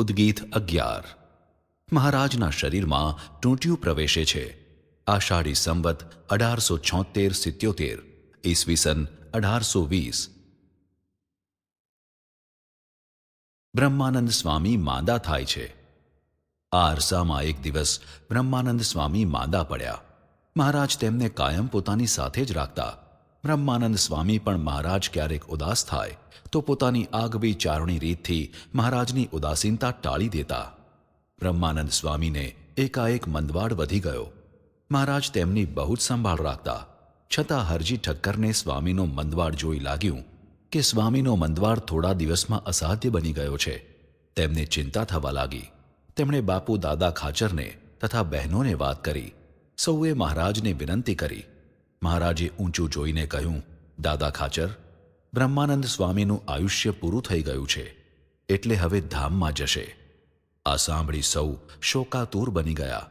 ઉદ્ગીત 11 મહારાજના શરીરમાં ટૂંટિયું પ્રવેશે છે. આષાઢી સંવત 1876-77 ઈસવીસન 1820. બ્રહ્માનંદ સ્વામી માંદા થાય છે. આ અરસામાં એક દિવસ બ્રહ્માનંદ સ્વામી માંદા પડ્યા. મહારાજ તેમને કાયમ પોતાની સાથે જ રાખતા. બ્રહ્માનંદ સ્વામી પણ મહારાજ ક્યારેક ઉદાસ થાય તો પોતાની આગવી ચારણી રીતથી મહારાજની ઉદાસીનતા ટાળી દેતા. બ્રહ્માનંદ સ્વામીને એકાએક મંદવાડ વધી ગયો. મહારાજ તેમની બહુ જ સંભાળ રાખતા. છતાં હરજી ઠક્કરને સ્વામીનો મંદવાડ જોઈ લાગ્યું કે સ્વામીનો મંદવાડ થોડા દિવસમાં અસાધ્ય બની ગયો છે. તેમને ચિંતા થવા લાગી. તેમણે બાપુ દાદા ખાચરને તથા બહેનોને વાત કરી. સૌએ મહારાજને વિનંતી કરી. મહારાજે ઊંચું જોઈને કહ્યું, દાદા ખાચર, બ્રહ્માનંદ સ્વામીનું આયુષ્ય પૂરું થઈ ગયું છે, એટલે હવે ધામમાં જશે. આ સાંભળી સૌ શોકાતુર બની ગયા.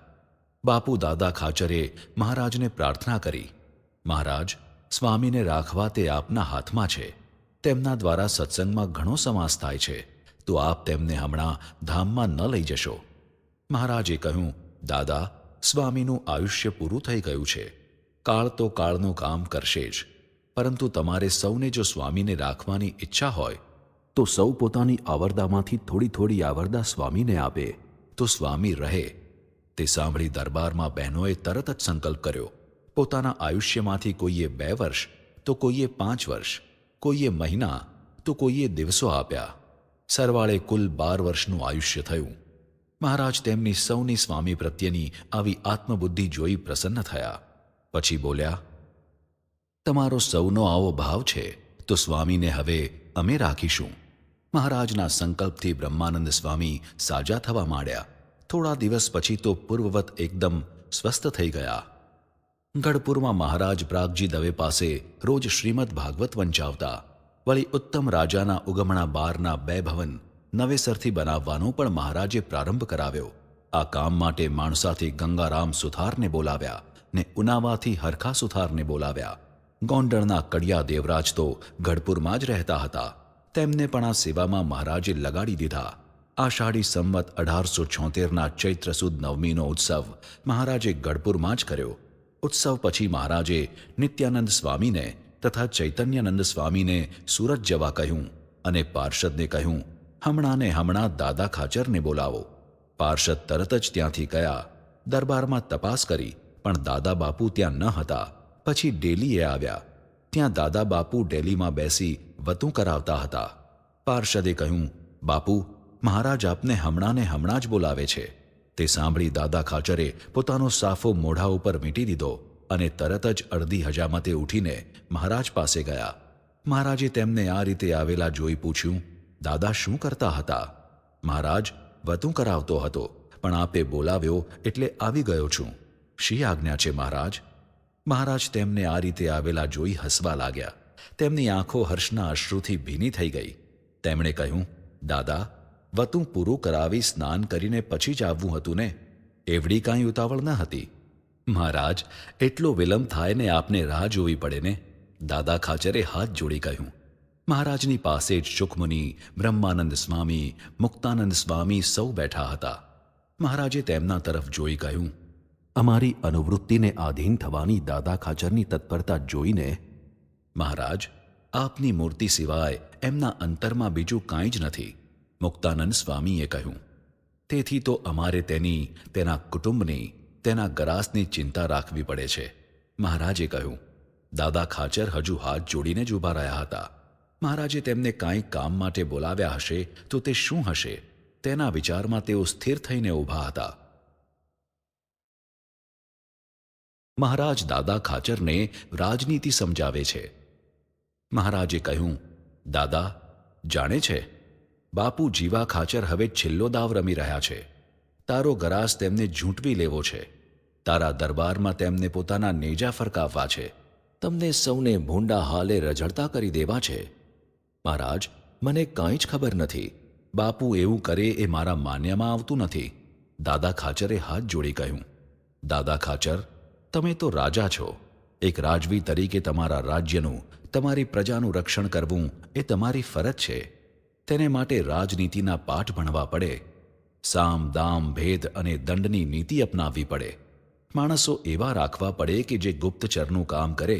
બાપુ દાદા ખાચરે મહારાજને પ્રાર્થના કરી, મહારાજ, સ્વામીને રાખવા તે આપના હાથમાં છે. તેમના દ્વારા સત્સંગમાં ઘણો સમાસ થાય છે, તો આપ તેમને હમણાં ધામમાં ન લઈ જશો. મહારાજે કહ્યું, દાદા, સ્વામીનું આયુષ્ય પૂરું થઈ ગયું છે. કાળ તો કાળનું કામ કરશે જ, પરંતુ તમારે સૌને જો સ્વામીને રાખવાની ઈચ્છા હોય તો સૌ પોતાની આવરદામાંથી થોડી થોડી આવરદા સ્વામીને આપે તો સ્વામી રહે. તે સાંભળી દરબારમાં બહેનોએ તરત જ સંકલ્પ કર્યો. પોતાના આયુષ્યમાંથી કોઈએ 2 વર્ષ તો કોઈએ 5 વર્ષ, કોઈએ મહિના તો કોઈએ દિવસો આપ્યા. સરવાળે કુલ 12 વર્ષનું આયુષ્ય થયું. મહારાજ તેમની સૌની સ્વામી પ્રત્યેની આવી આત્મબુદ્ધિ જોઈ પ્રસન્ન થયા. પછી બોલ્યા, તમારો સૌનો આવો ભાવ છે તો સ્વામીને હવે અમે રાખીશું. મહારાજના સંકલ્પથી બ્રહ્માનંદ સ્વામી સાજા થવા માંડ્યા. થોડા દિવસ પછી તો પૂર્વવત એકદમ સ્વસ્થ થઈ ગયા. ગઢપુરમાં મહારાજ પ્રાગજી દવે પાસે રોજ શ્રીમદ ભાગવત વંચાવતા. વળી ઉત્તમ રાજાના ઉગમણા 12ના 2 ભવન નવેસરથી બનાવવાનો પણ મહારાજે પ્રારંભ કરાવ્યો. આ કામ માટે માણસાથી ગંગારામ સુથારને બોલાવ્યા ને ઉનાવાથી હરખા સુથારને બોલાવ્યા. ગોંડલના કડિયા દેવરાજ તો ગઢપુરમાં જ રહેતા હતા. તેમને પણ આ સેવામાં મહારાજે લગાડી દીધા. આષાઢી સંવત 1876ના ચૈત્ર સુદ નવમીનો ઉત્સવ મહારાજે ગઢપુરમાં જ કર્યો. ઉત્સવ પછી મહારાજે નિત્યાનંદ સ્વામીને તથા ચૈતન્યાનંદ સ્વામીને સુરત જવા કહ્યું અને પાર્ષદને કહ્યું, હમણાં ને હમણાં દાદા ખાચરને બોલાવો. પાર્ષદ તરત જ ત્યાંથી ગયા. દરબારમાં તપાસ કરી પણ દાદા બાપુ ત્યાં ન હતા. પછી ડેલીએ આવ્યા. ત્યાં દાદા બાપુ ડેલીમાં બેસી વતું કરાવતા હતા. પાર્ષદે કહ્યું, બાપુ, મહારાજ આપને હમણાં ને હમણાં જ બોલાવે છે. તે સાંભળી દાદા ખાચરે પોતાનો સાફો મોઢા ઉપર મીટી દીધો અને તરત જ અડધી હજામતે ઉઠીને મહારાજ પાસે ગયા. મહારાજે તેમને આ રીતે આવેલા જોઈ પૂછ્યું, દાદા શું કરતા હતા? મહારાજ, વતું કરાવતો હતો, પણ આપે બોલાવ્યો એટલે આવી ગયો છું. શી આજ્ઞા છે મહારાજ? મહારાજ તેમને આ રીતે આવેલા જોઈ હસવા લાગ્યા. તેમની આંખો હર્ષના અશ્રુથી ભીની થઈ ગઈ. તેમણે કહ્યું, દાદા, વતું પૂરું કરાવી સ્નાન કરીને પછી જ આવવું હતું ને? એવડી કાંઈ ઉતાવળ ન હતી. મહારાજ, એટલો વિલંબ થાય ને આપને રાહ જોવી પડે ને? દાદા ખાચરે હાથ જોડી કહ્યું. મહારાજની પાસે જ સુખમુનિ, બ્રહ્માનંદ સ્વામી, મુક્તાનંદ સ્વામી સૌ બેઠા હતા. મહારાજે તેમના તરફ જોઈ કહ્યું, અમારી અનુવૃત્તિને આધીન થવાની દાદા ખાચરની તત્પરતા જોઈને, મહારાજ, આપની મૂર્તિ સિવાય એમના અંતરમાં બીજું કાંઈ જ નથી. મુક્તાનંદ સ્વામીએ કહ્યું, તેથી તો અમારે તેના કુટુંબની, તેના ગરાસની ચિંતા રાખવી પડે છે. મહારાજે કહ્યું. દાદા ખાચર હજુ હાથ જોડીને જ ઊભા રહ્યા હતા. મહારાજે તેમને કાંઈ કામ માટે બોલાવ્યા હશે તો તે શું હશે, તેના વિચારમાં તેઓ સ્થિર થઈને ઊભા હતા. મહારાજ દાદા ખાચરને રાજનીતિ સમજાવે છે. મહારાજે કહ્યું, દાદા, જાણે છે, બાપુ જીવા ખાચર હવે છેલ્લો દાવ રમી રહ્યા છે. તારો ગરાસ તેમને ઝૂંટવી લેવો છે. તારા દરબારમાં તેમને પોતાના નેજા ફરકાવવા છે. તમને સૌને ભૂંડા હાલે રઝળતા કરી દેવા છે. મહારાજ, મને કાંઈ જ ખબર નથી. બાપુ એવું કરે એ મારા માન્યામાં આવતું નથી. દાદા ખાચરે હાથ જોડી કહ્યું, દાદા ખાચર, તમે તો રાજા છો. એક રાજવી તરીકે તમારા રાજ્યનું, તમારી પ્રજાનું રક્ષણ કરવું એ તમારી ફરજ છે. તેને માટે રાજનીતિના પાઠ ભણવા પડે સામ દામ ભેદ અને દંડની નીતિ અપનાવવી પડે. માણસો એવા રાખવા પડે કે જે ગુપ્તચરનું કામ કરે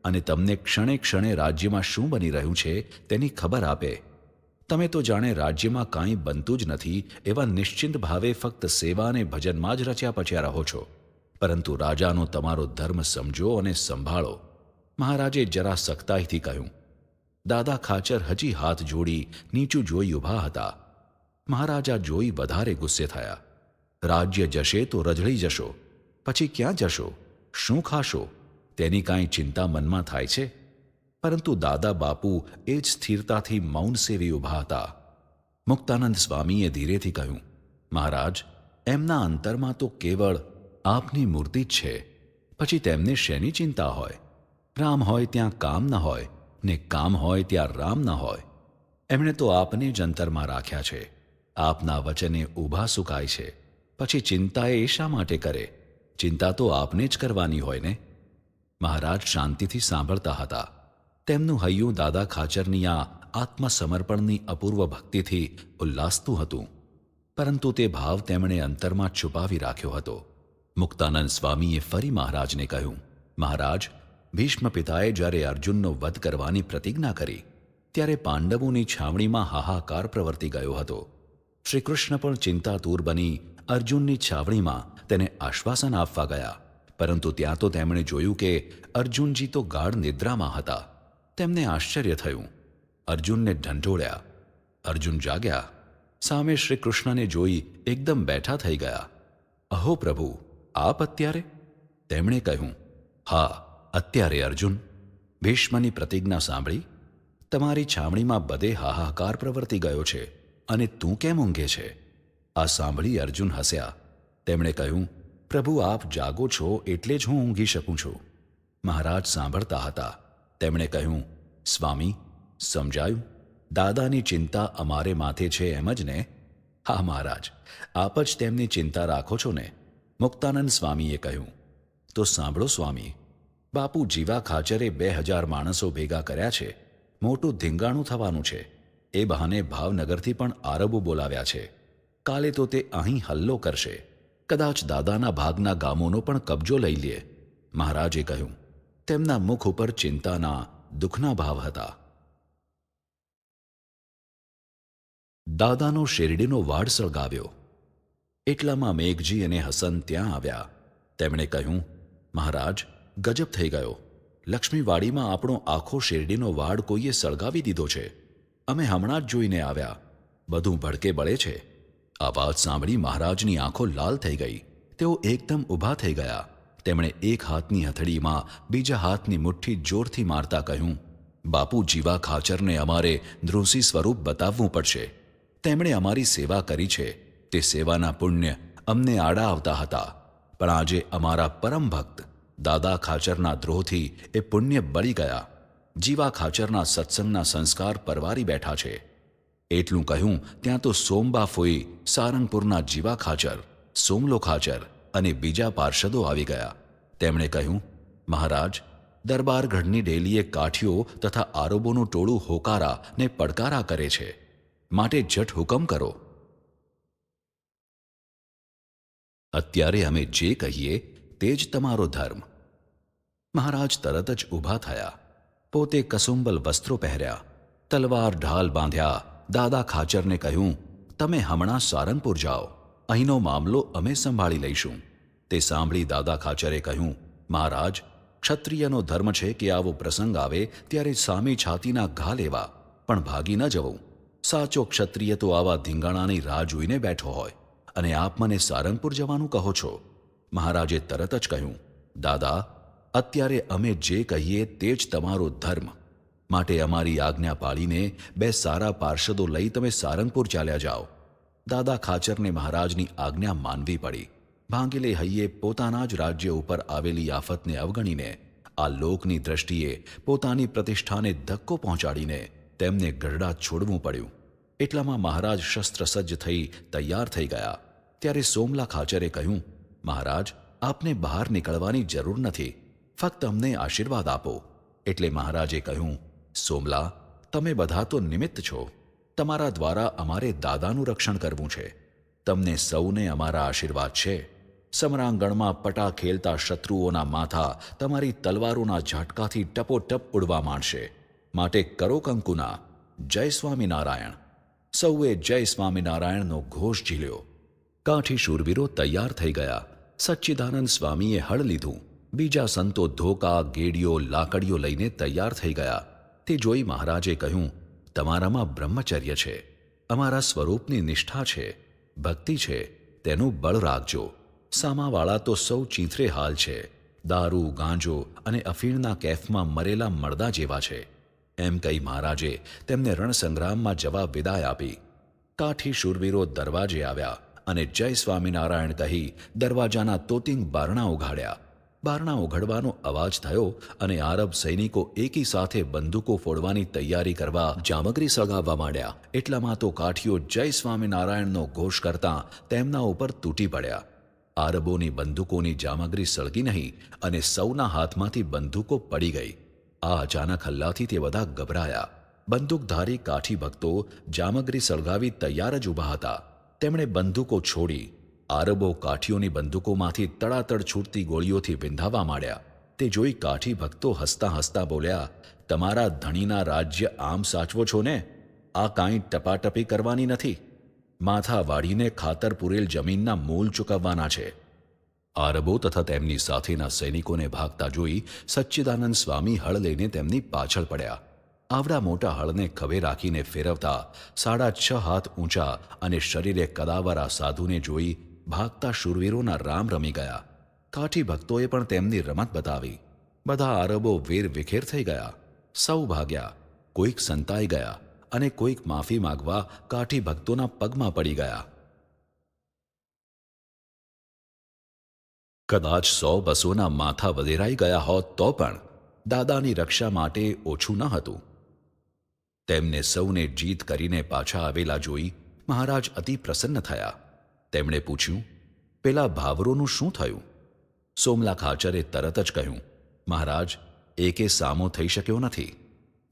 અને તમને ક્ષણે ક્ષણે રાજ્યમાં શું બની રહ્યું છે તેની ખબર આપે. તમે તો જાણે રાજ્યમાં કાંઈ બનતું જ નથી એવા નિશ્ચિંત ભાવે ફક્ત સેવા અને ભજનમાં જ રચ્યા પચ્યા રહો છો. પરંતુ રાજાનો તમારો ધર્મ સમજો અને સંભાળો. મહારાજે જરા સખ્તાઈથી કહ્યું. દાદા ખાચર હજી હાથ જોડી નીચું જોઈ ઊભા હતા. મહારાજા જોઈ વધારે ગુસ્સે થયા. રાજ્ય જશે તો રજળી જશો, પછી ક્યાં જશો, શું ખાશો, તેની કાંઈ ચિંતા મનમાં થાય છે? પરંતુ દાદા બાપુ એ જ સ્થિરતાથી મૌન સેવી ઊભા હતા. મુક્તાનંદ સ્વામીએ ધીરેથી કહ્યું, મહારાજ, એમના અંતરમાં તો કેવળ આપની મૂર્તિ જ છે. પછી તેમને શેની ચિંતા હોય? રામ હોય ત્યાં કામ ન હોય, ને કામ હોય ત્યાં રામ ન હોય. એમણે તો આપને જ અંતરમાં રાખ્યા છે. આપના વચને ઊભા સુકાય છે. પછી ચિંતા એ શા માટે કરે? ચિંતા તો આપને જ કરવાની હોય ને. મહારાજ શાંતિથી સાંભળતા હતા. તેમનું હૈયું દાદા ખાચરની આ આત્મસમર્પણની અપૂર્વ ભક્તિથી ઉલ્લાસતું હતું. પરંતુ તે ભાવ તેમણે અંતરમાં છુપાવી રાખ્યો હતો. મુક્તાનંદ સ્વામીએ ફરી મહારાજને કહ્યું, મહારાજ, ભીષ્મ પિતાએ જ્યારે અર્જુનનો વધ કરવાની પ્રતિજ્ઞા કરી ત્યારે પાંડવોની છાવણીમાં હાહાકાર પ્રવર્તી ગયો હતો. શ્રીકૃષ્ણ પણ ચિંતાતુર બની અર્જુનની છાવણીમાં તેને આશ્વાસન આપવા ગયા. પરંતુ ત્યાં તો તેમણે જોયું કે અર્જુનજી તો ગાઢ નિદ્રામાં હતા. તેમને આશ્ચર્ય થયું. અર્જુનને ઢંઢોળ્યા. અર્જુન જાગ્યા. સામે શ્રીકૃષ્ણને જોઈ એકદમ બેઠા થઈ ગયા. અહો પ્રભુ, આપ અત્યારે? તેમણે કહ્યું, હા, અત્યારે અર્જુન. ભીષ્મની પ્રતિજ્ઞા સાંભળી? તમારી છાવણીમાં બધે હાહાકાર પ્રવર્તી ગયો છે અને તું કેમ ઊંઘે છે? આ સાંભળી અર્જુન હસ્યા. તેમણે કહ્યું, પ્રભુ, આપ જાગો છો એટલે જ હું ઊંઘી શકું છું. મહારાજ સાંભળતા હતા. તેમણે કહ્યું, સ્વામી, સમજાયું? દાદાની ચિંતા અમારે માથે છે એમ જ ને? હા મહારાજ, આપ જ તેમની ચિંતા રાખો છો ને. મુક્તાનંદ સ્વામીએ કહ્યું, તો સાંભળો સ્વામી, બાપુ જીવા ખાચરે 2000 માણસો ભેગા કર્યા છે. મોટું ધીંગાણું થવાનું છે. એ બહાને ભાવનગરથી પણ આરબો બોલાવ્યા છે. કાલે તો તે અહીં હલ્લો કરશે. કદાચ દાદાના ભાગના ગામોનો પણ કબજો લઈ લે. મહારાજે કહ્યું. તેમના મુખ ઉપર ચિંતાના, દુઃખના ભાવ હતા. દાદાનો શેરડીનો વાડ સળગાવ્યો. એટલામાં મેઘજી અને હસન ત્યાં આવ્યા. તેમણે કહ્યું, મહારાજ, ગજબ થઈ ગયો. લક્ષ્મીવાડીમાં આપણો આખો શેરડીનો વાડ કોઈએ સળગાવી દીધો છે. અમે હમણાં જ જોઈને આવ્યા. બધું ભડકે બળે છે. આ વાત સાંભળી મહારાજની આંખો લાલ થઈ ગઈ. તેઓ એકદમ ઊભા થઈ ગયા. તેમણે એક હાથની હથેળીમાં બીજા હાથની મુઠ્ઠી જોરથી મારતા કહ્યું, બાપુ જીવા ખાચરને અમારે ધ્રુસી સ્વરૂપ બતાવવું પડશે. તેમણે અમારી સેવા કરી છે. તે સેવાના પુણ્ય અમને આડા આવતા હતા. પણ આજે અમારા પરમ ભક્ત દાદા ખાચરના દ્રોહથી એ પુણ્ય બળી ગયા. જીવા ખાચરના સત્સંગના સંસ્કાર પરવારી બેઠા છે. એટલું કહ્યું ત્યાં તો સોમબા ફોઈ, સારંગપુરના જીવા ખાચર, સોમલો ખાચર અને બીજા પાર્ષદો આવી ગયા. તેમણે કહ્યું, મહારાજ, દરબારગઢની ડેલીએ કાઠીઓ તથા આરોબોનું ટોળું હોકારા ને પડકારા કરે છે. માટે ઝટ હુકમ કરો. અત્યારે અમે જે કહીએ તે જ તમારો ધર્મ. મહારાજ તરત જ ઊભા થયા. પોતે કસુંબલ વસ્ત્રો પહેર્યા, તલવાર ઢાલ બાંધ્યા. દાદા ખાચરને કહ્યું, તમે હમણાં સારંગપુર જાઓ. અહીંનો મામલો અમે સંભાળી લઈશું. તે સાંભળી દાદા ખાચરે કહ્યું, મહારાજ, ક્ષત્રિયનો ધર્મ છે કે આવો પ્રસંગ આવે ત્યારે સામે છાતીના ઘા લેવા, પણ ભાગી ન જવું. સાચો ક્ષત્રિય તો આવા ધીંગાણાની રાહ જોઈને બેઠો હોય, અને આપ મને સારંગપુર જવાનું કહો છો. મહારાજે તરત જ કહ્યું, દાદા, અત્યારે અમે જે કહીએ તે જ તમારો ધર્મ. માટે અમારી આજ્ઞા પાળીને 2 સારા પાર્ષદો લઈ તમે સારંગપુર ચાલ્યા જાઓ. દાદા ખાચરને મહારાજની આજ્ઞા માનવી પડી. ભાંગેલે હૈયે પોતાના જ રાજ્ય ઉપર આવેલી આફતને અવગણીને, આ લોકની દ્રષ્ટિએ પોતાની પ્રતિષ્ઠાને ધક્કો પહોંચાડીને તેમને ગરડા છોડવું પડ્યું. એટલામાં મહારાજ શસ્ત્રસજ્જ થઈ તૈયાર થઈ ગયા. ત્યારે સોમલા ખાચરે કહ્યું, મહારાજ, આપને બહાર નીકળવાની જરૂર નથી. ફક્ત અમને આશીર્વાદ આપો. એટલે મહારાજે કહ્યું, સોમલા, તમે બધા તો નિમિત્ત છો. તમારા દ્વારા અમારે દાદાનું રક્ષણ કરવું છે. તમને સૌને અમારા આશીર્વાદ છે. સમરાંગણમાં પટા ખેલતા શત્રુઓના માથા તમારી તલવારોના ઝાટકાથી ટપોટપ ઉડવા માંડશે. માટે કરો કંકુના. જય સ્વામિનારાયણ. સૌએ જય સ્વામિનારાયણનો ઘોષ ઝીલ્યો. કાઠી શૂરવીરો તૈયાર થઈ ગયા. સચ્ચિદાનંદ સ્વામીએ હળ લીધું. બીજા સંતો ધોકા, ગેડીઓ, લાકડીઓ લઈને તૈયાર થઈ ગયા. તે જોઈ મહારાજે કહ્યું, તમારામાં બ્રહ્મચર્ય છે, અમારા સ્વરૂપની નિષ્ઠા છે, ભક્તિ છે, તેનું બળ રાખજો. સામાવાળા તો સૌ ચીંથરે હાલ છે. દારૂ, ગાંજો અને અફીણના કેફમાં મરેલા મરદા જેવા છે. એમ કહી મહારાજે તેમને રણસંગ્રામમાં જવા વિદાય આપી. કાઠી શૂરવીરો દરવાજે આવ્યા અને જય સ્વામિનારાયણ કહી દરવાજાના તોતિંગ બારણા ઉઘાડ્યા. બારણા ઉઘડવાનો અવાજ થયો અને આરબ સૈનિકો એકી સાથે બંદૂકો ફોડવાની તૈયારી કરવા જામગરી સળગાવવા માંડ્યા. એટલામાં તો કાઠીઓ જય સ્વામિનારાયણનો ઘોષ કરતાં તેમના ઉપર તૂટી પડ્યા. આરબોની બંદૂકોની જામગરી સળગી નહીં અને સૌના હાથમાંથી બંદૂકો પડી ગઈ. આ અચાનક હલ્લાથી તે બધા ગભરાયા. બંદૂકધારી કાઠી ભક્તો જામગરી સળગાવી તૈયાર જ ઊભા હતા. તેમણે બંદૂકો છોડી. આરબો કાઠીઓની બંદૂકોમાંથી તડાતડ છૂટતી ગોળીઓથી વિંધાવા માંડ્યા. તે જોઈ કાઠી ભક્તો હસતા હસતા બોલ્યા, તમારા ધણીના રાજ્ય આમ સાચવો છો ને? આ કાંઈ ટપાટપી કરવાની નથી. માથા વાળીને ખાતર પૂરેલ જમીનના મૂલ ચૂકવવાના છે. આરબો તથા તેમની સાથેના સૈનિકોને ભાગતા જોઈ સચ્ચિદાનંદ સ્વામી હળ લઈને તેમની પાછળ પડ્યા. આવડા મોટા હળને ખભે રાખીને ફેરવતા 6.5 હાથ ઊંચા અને શરીરે કદાવરા સાધુને જોઈ ભાગતા શૂરવીરોના રામ રમી ગયા. કાઠી ભક્તોએ પણ તેમની રમત બતાવી. બધા આરબો વેર વિખેર થઈ ગયા. સૌ ભાગ્યા. કોઈક સંતાઈ ગયા અને કોઈક માફી માગવા કાઠી ભક્તોના પગમાં પડી ગયા. કદાચ 100-200ના માથા વધેરાઈ ગયા હોત તો પણ દાદાની રક્ષા માટે ઓછું ન હતું. તેમને સૌને જીત કરીને પાછા આવેલા જોઈ મહારાજ અતિ પ્રસન્ન થયા. તેમણે પૂછ્યું, પેલા ભાવરોનું શું થયું? સોમલા ખાચરે તરત જ કહ્યું, મહારાજ, એકે સામો થઈ શક્યો નથી.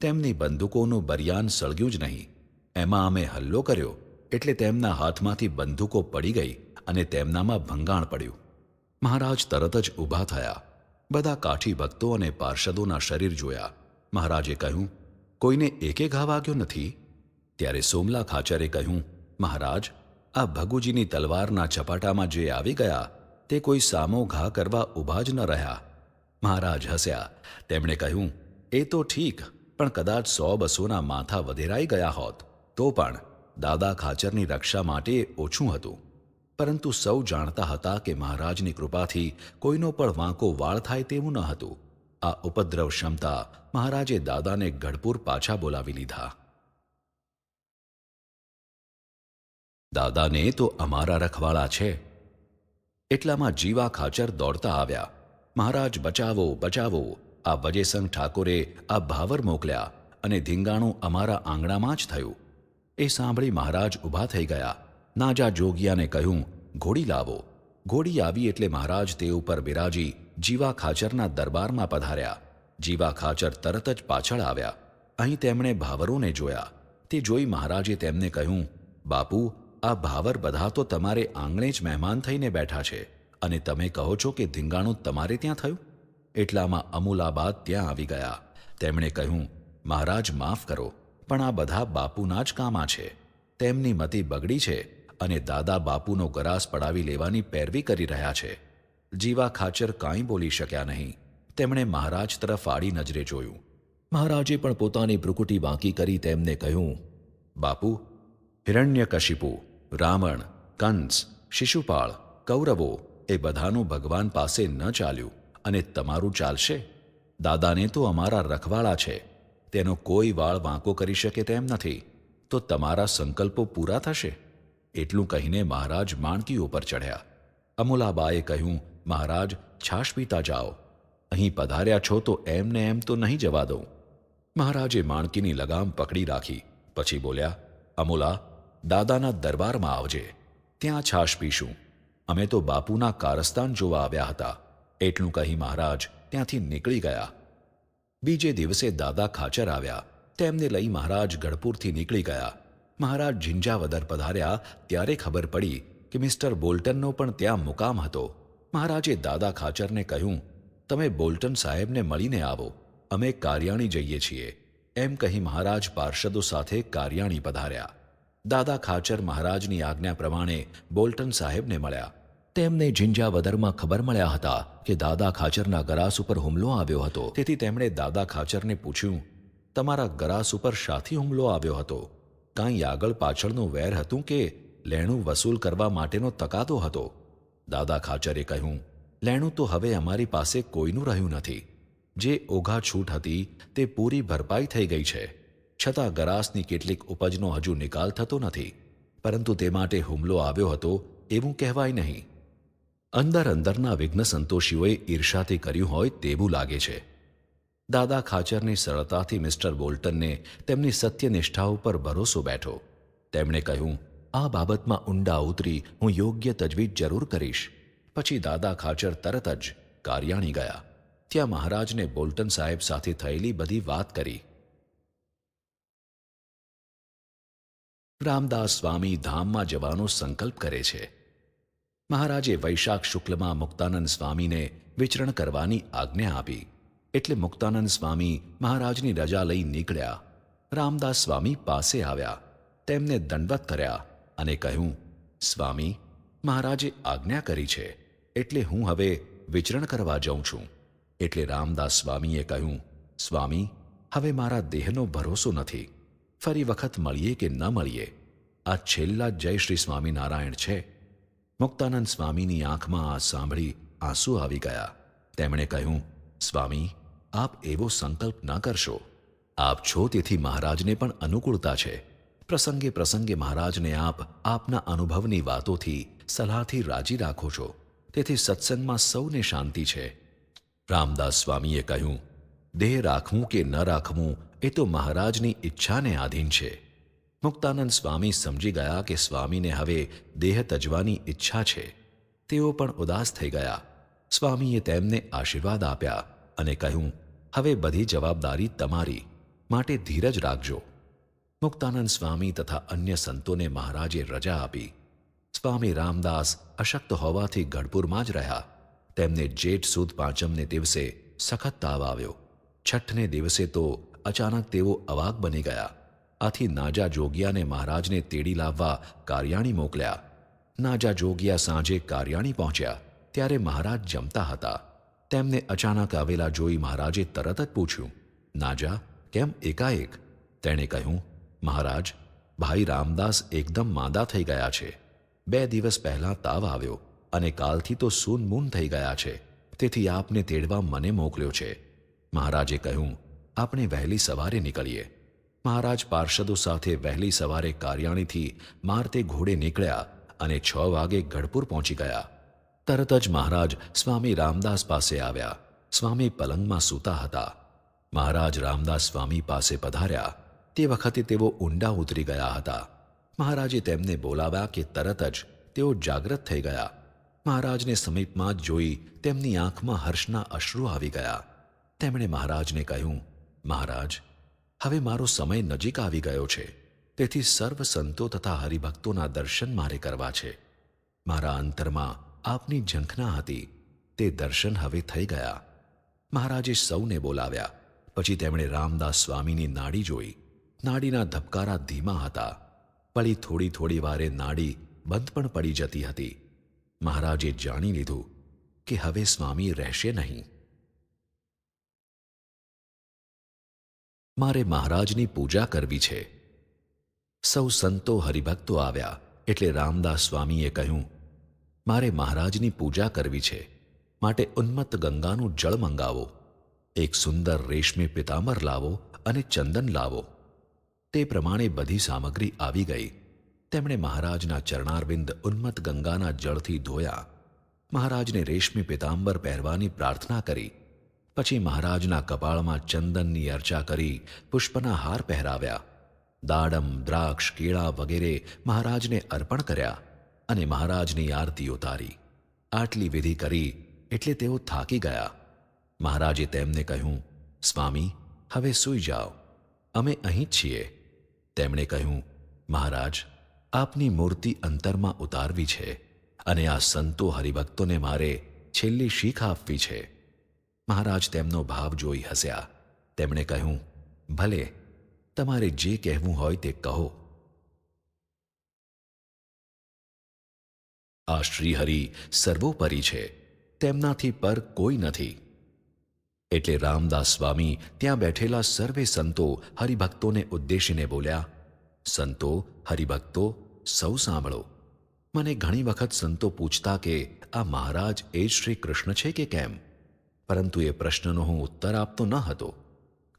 તેમની બંદૂકોનું બરિયાન સળગ્યું જ નહીં. એમાં અમે હલ્લો કર્યો એટલે તેમના હાથમાંથી બંદૂકો પડી ગઈ અને તેમનામાં ભંગાણ પડ્યું. મહારાજ તરત જ ઊભા થયા. બધા કાઠી ભક્તો અને પાર્ષદોના શરીર જોયા. મહારાજે કહ્યું, કોઈને એકે ઘા વાગ્યો નથી? ત્યારે સોમલા ખાચરે કહ્યું, મહારાજ, આ ભગુજીની તલવારના ઝપાટામાં જે આવી ગયા તે કોઈ સામો ઘા કરવા ઊભા જ ન રહ્યા. મહારાજ હસ્યા. તેમણે કહ્યું, એ તો ઠીક, પણ કદાચ 100-200ના માથા વધેરાઈ ગયા હોત તો પણ દાદા ખાચરની રક્ષા માટે ઓછું હતું. પરંતુ સૌ જાણતા હતા કે મહારાજની કૃપાથી કોઈનો પણ વાંકો વાળ થાય તેવું ન હતું. આ ઉપદ્રવ ક્ષમતા મહારાજે દાદાને ગઢપુર પાછા બોલાવી લીધા. દાદાને તો અમારા રખવાળા છે. એટલામાં જીવા ખાચર દોડતા આવ્યા. મહારાજ, બચાવો, બચાવો! આ વજેસંગ ઠાકોરે આ ભાવર મોકલ્યા અને ધીંગાણું અમારા આંગણામાં જ થયું. એ સાંભળી મહારાજ ઊભા થઈ ગયા. નાજા જોગિયાને કહ્યું, ઘોડી લાવો. ઘોડી આવી એટલે મહારાજ તે ઉપર બિરાજી જીવા ખાચરના દરબારમાં પધાર્યા. જીવા ખાચર તરત જ પાછળ આવ્યા. અહીં તેમણે ભાવરોને જોયા. તે જોઈ મહારાજે તેમને કહ્યું, બાપુ, આ ભાવર બધા તો તમારે આંગણે જ મહેમાન થઈને બેઠા છે અને તમે કહો છો કે ધીંગાણું તમારે ત્યાં થયું? એટલામાં અમુલાબાદ ત્યાં આવી ગયા. તેમણે કહ્યું, મહારાજ, માફ કરો, પણ આ બધા બાપુના જ કામા છે. તેમની મતિ બગડી છે અને દાદા બાપુનો ગરાસ પડાવી લેવાની પેરવી કરી રહ્યા છે. જીવા ખાચર કાંઈ બોલી શક્યા નહીં. તેમણે મહારાજ તરફ આડી નજરે જોયું. મહારાજે પણ પોતાની ભ્રુકુટી બાંકી કરી તેમને કહ્યું, બાપુ, હિરણ્યકશિપુ, રાવણ, કંસ, શિશુપાળ, કૌરવો એ બધાનું ભગવાન પાસે ન ચાલ્યું અને તમારું ચાલશે? દાદાને તો અમારા રખવાળા છે. તેનો કોઈ વાળ વાંકો કરી શકે તેમ નથી. તો તમારા સંકલ્પો પૂરા થશે. એટલું કહીને મહારાજ માણકી ઉપર ચઢ્યા. અમુલાબાએ કહ્યું, મહારાજ, છાશ પીતા જાઓ. અહીં પધાર્યા છો તો એમને એમ તો નહીં જવા દઉં. મહારાજે માણકીની લગામ પકડી રાખી. પછી બોલ્યા, અમુલા, દાદાના દરબારમાં આવજે. ત્યાં છાશ પીશું. અમે તો બાપુના કારસ્તાન જોવા આવ્યા હતા. એટલું કહી મહારાજ ત્યાંથી નીકળી ગયા. બીજે દિવસે દાદા ખાચર આવ્યા. તેમને લઈ મહારાજ ગઢપુરથી નીકળી ગયા. મહારાજ ઝિંઝાવદર પધાર્યા ત્યારે ખબર પડી કે મિસ્ટર બોલ્ટનનો પણ ત્યાં મુકામ હતો. મહારાજે દાદા ખાચરને કહ્યું, તમે બોલ્ટન સાહેબને મળીને આવો, અમે કારિયાણી જઈએ છીએ. એમ કહી મહારાજ પાર્ષદો સાથે કારિયાણી પધાર્યા. દાદા ખાચર મહારાજની આજ્ઞા પ્રમાણે બોલ્ટન સાહેબને મળ્યા. તેમને જિંજાવદરમાં ખબર મળ્યા હતા કે દાદા ખાચરના ગરાસ ઉપર હુમલો આવ્યો હતો. તેથી તેમણે દાદા ખાચરને પૂછ્યું, તમારા ગરાસ ઉપર શાથી હુમલો આવ્યો હતો? કાંઈ આગળ પાછળનું વેર હતું કે લેણું વસૂલ કરવા માટેનો તકાદો હતો? દાદા ખાચરે કહ્યું, લેણું તો હવે અમારી પાસે કોઈનું રહ્યું નથી. જે ઓઘા છૂટ હતી તે પૂરી ભરપાઈ થઈ ગઈ છે. છતાં ગરાસની કેટલીક ઉપજનો હજુ નિકાલ થતો નથી, પરંતુ તે માટે હુમલો આવ્યો હતો એવું કહેવાય નહીં. અંદરના વિઘ્ન સંતોષીઓએ ઈર્ષાથી કર્યું હોય તેવું લાગે છે. દાદા ખાચરની સરળતાથી મિસ્ટર બોલ્ટનને તેમની સત્યનિષ્ઠા ઉપર ભરોસો બેઠો. તેમણે કહ્યું, આ બાબતમાં ઊંડા ઉતરી હું યોગ્ય તજવીજ જરૂર કરીશ. પછી દાદા ખાચર તરત જ કારિયાણી ગયા. ત્યાં મહારાજને બોલ્ટન સાહેબ સાથે થયેલી બધી વાત કરી. રામદાસ સ્વામી ધામમાં જવાનો સંકલ્પ કરે છે. મહારાજે વૈશાખ શુક્લમાં મુક્તાનંદ સ્વામીને વિચરણ કરવાની આજ્ઞા આપી. એટલે મુક્તાનંદ સ્વામી મહારાજની રજા લઈ નીકળ્યા. રામદાસ સ્વામી પાસે આવ્યા, તેમને દંડવત કર્યા અને કહ્યું, સ્વામી, મહારાજે આજ્ઞા કરી છે એટલે હું હવે વિચરણ કરવા જાઉં છું. એટલે રામદાસ સ્વામીએ કહ્યું, સ્વામી, હવે મારા દેહનો ભરોસો નથી. ફરી વખત મળીએ કે ન મળીએ, આ છેલ્લા જય શ્રી સ્વામિનારાયણ છે. મુક્તાનંદ સ્વામીની આંખમાં આ સાંભળી આંસુ આવી ગયા. તેમણે કહ્યું, સ્વામી, આપ એવો સંકલ્પ ન કરશો. આપ છો તેથી મહારાજને પણ અનુકૂળતા છે. પ્રસંગે પ્રસંગે મહારાજને આપ આપના અનુભવની વાતોથી સલાહથી રાજી રાખો છો, તેથી સત્સંગમાં સૌને શાંતિ છે. રામદાસ સ્વામીએ કહ્યું, દેહ રાખવું કે ન રાખવું એ તો મહારાજની ઈચ્છાને આધીન છે. મુક્તાનંદ સ્વામી સમજી ગયા કે સ્વામીને હવે દેહ તજવાની ઈચ્છા છે. તેઓ પણ ઉદાસ થઈ ગયા. સ્વામીએ તેમને આશીર્વાદ આપ્યા અને કહ્યું, હવે બધી જવાબદારી તમારી, માટે ધીરજ રાખજો. મુક્તાનંદ સ્વામી તથા અન્ય સંતોને મહારાજે રજા આપી. સ્વામી રામદાસ અશક્ત હોવાથી ગઢપુરમાં જ રહ્યા. તેમને જેઠ સુદ પાંચમને દિવસે સખત તાવ આવ્યો. છઠ્ઠને દિવસે તો અચાનક તેઓ અવાક બની ગયા. આથી નાજા જોગિયાને મહારાજને તેડી લાવવા કારિયાણી મોકલ્યા. નાજા જોગિયા સાંજે કારિયાણી પહોંચ્યા ત્યારે મહારાજ જમતા હતા. તેમને અચાનક આવેલા જોઈ મહારાજે તરત જ પૂછ્યું, નાજા, કેમ એકાએક? તેણે કહ્યું, મહારાજ, ભાઈ રામદાસ એકદમ માંદા થઈ ગયા છે. 2 દિવસ પહેલાં તાવ આવ્યો અને કાલથી તો સૂનમૂન થઈ ગયા છે. તેથી આપને તેડવા મને મોકલ્યો છે. મહારાજે કહ્યું, આપણે વહેલી સવારે નીકળીએ. મહારાજ પાર્ષદો સાથે વહેલી સવારે કારિયાણીથી મારતે ઘોડે નીકળ્યા અને 6 વાગે ગઢપુર પહોંચી ગયા. તરત જ મહારાજ સ્વામી રામદાસ પાસે આવ્યા. સ્વામી પલંગમાં સૂતા હતા. મહારાજ રામદાસ સ્વામી પાસે પધાર્યા તે વખતે તેઓ ઊંડા ઉતરી ગયા હતા. મહારાજે તેમને બોલાવ્યા કે તરત જ તેઓ જાગ્રત થઈ ગયા. મહારાજને સમીપમાં જ જોઈ તેમની આંખમાં હર્ષના અશ્રુ આવી ગયા. તેમણે મહારાજને કહ્યું, મહારાજ, હવે મારો સમય નજીક આવી ગયો છે, તેથી સર્વ સંતો તથા હરિભક્તોના દર્શન મારે કરવા છે. મારા અંતરમાં આપની ઝંખના હતી, તે દર્શન હવે થઈ ગયા. મહારાજે સૌને બોલાવ્યા. પછી તેમણે રામદાસ સ્વામીની નાડી જોઈ. નાડીના ધબકારા ધીમા હતા. પળી થોડી થોડી વારે નાડી બંધ પણ પડી જતી હતી. મહારાજે જાણી લીધું કે હવે સ્વામી રહેશે નહીં. મારે મહારાજની પૂજા કરવી છે. સૌ સંતો હરિભક્તો આવ્યા એટલે રામદાસ સ્વામીએ કહ્યું, મારે મહારાજની પૂજા કરવી છે, માટે ઉન્મત્ત ગંગાનું જળ મંગાવો. એક સુંદર રેશમી પિતાંબર લાવો અને ચંદન લાવો. તે પ્રમાણે બધી સામગ્રી આવી ગઈ. તેમણે મહારાજના ચરણારવિંદ ઉન્મત્ત ગંગાના જળથી ધોયા. મહારાજને રેશમી પિતાંબર પહેરવાની પ્રાર્થના કરી. પછી મહારાજના કપાળમાં ચંદનની અર્ચા કરી પુષ્પના હાર પહેરાવ્યા. દાડમ, દ્રાક્ષ, કેળા વગેરે મહારાજને અર્પણ કર્યા અને મહારાજની આરતી ઉતારી. આટલી વિધિ કરી એટલે તેઓ થાકી ગયા. મહારાજે તેમને કહ્યું, સ્વામી, હવે સૂઈ જાઓ, અમે અહીં જ છીએ. તેમણે કહ્યું, મહારાજ, આપની મૂર્તિ અંતરમાં ઉતારવી છે. અને આ સંતો હરિભક્તોને મારે છેલ્લી શીખ આપવી છે. મહારાજ તેમનો ભાવ જોઈ હસ્યા. તેમણે કહ્યું, ભલે, તમારે જે કહેવું હોય તે કહો. આ શ્રીહરિ સર્વોપરી છે, તેમનાથી પર કોઈ નથી. એટલે રામદાસ સ્વામી ત્યાં બેઠેલા સર્વે સંતો હરિભક્તોને ઉદ્દેશીને બોલ્યા, સંતો, હરિભક્તો, સૌ સાંભળો. મને ઘણી વખત સંતો પૂછતા કે આ મહારાજ એ જ શ્રી કૃષ્ણ છે કે કેમ, પરંતુ એ પ્રશ્નનો હું ઉત્તર આપતો ન હતો,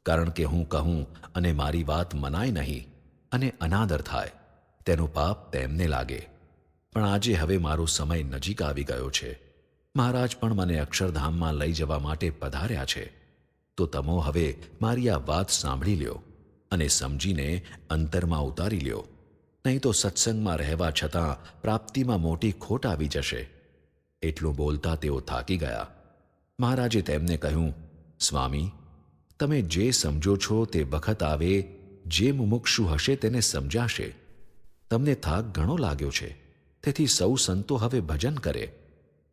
કારણ કે હું કહું અને મારી વાત મનાય નહીં અને અનાદર થાય તેનું પાપ તેમને લાગે. પણ આજે હવે મારો સમય નજીક આવી ગયો છે. મહારાજ પણ મને અક્ષરધામમાં લઈ જવા માટે પધાર્યા છે. તો તમો હવે મારી આ વાત સાંભળી લ્યો અને સમજીને અંતરમાં ઉતારી લ્યો, નહીં તો સત્સંગમાં રહેવા છતાં પ્રાપ્તિમાં મોટી ખોટ આવી જશે. એટલું બોલતા તેઓ થાકી ગયા. મહારાજે તેમને કહ્યું, સ્વામી, તમે જે સમજો છો તે વખત આવે જે મુમુક્ષુ હશે તેને સમજાશે. તમને થાક ઘણો લાગ્યો છે, તેથી સૌ સંતો હવે ભજન કરે.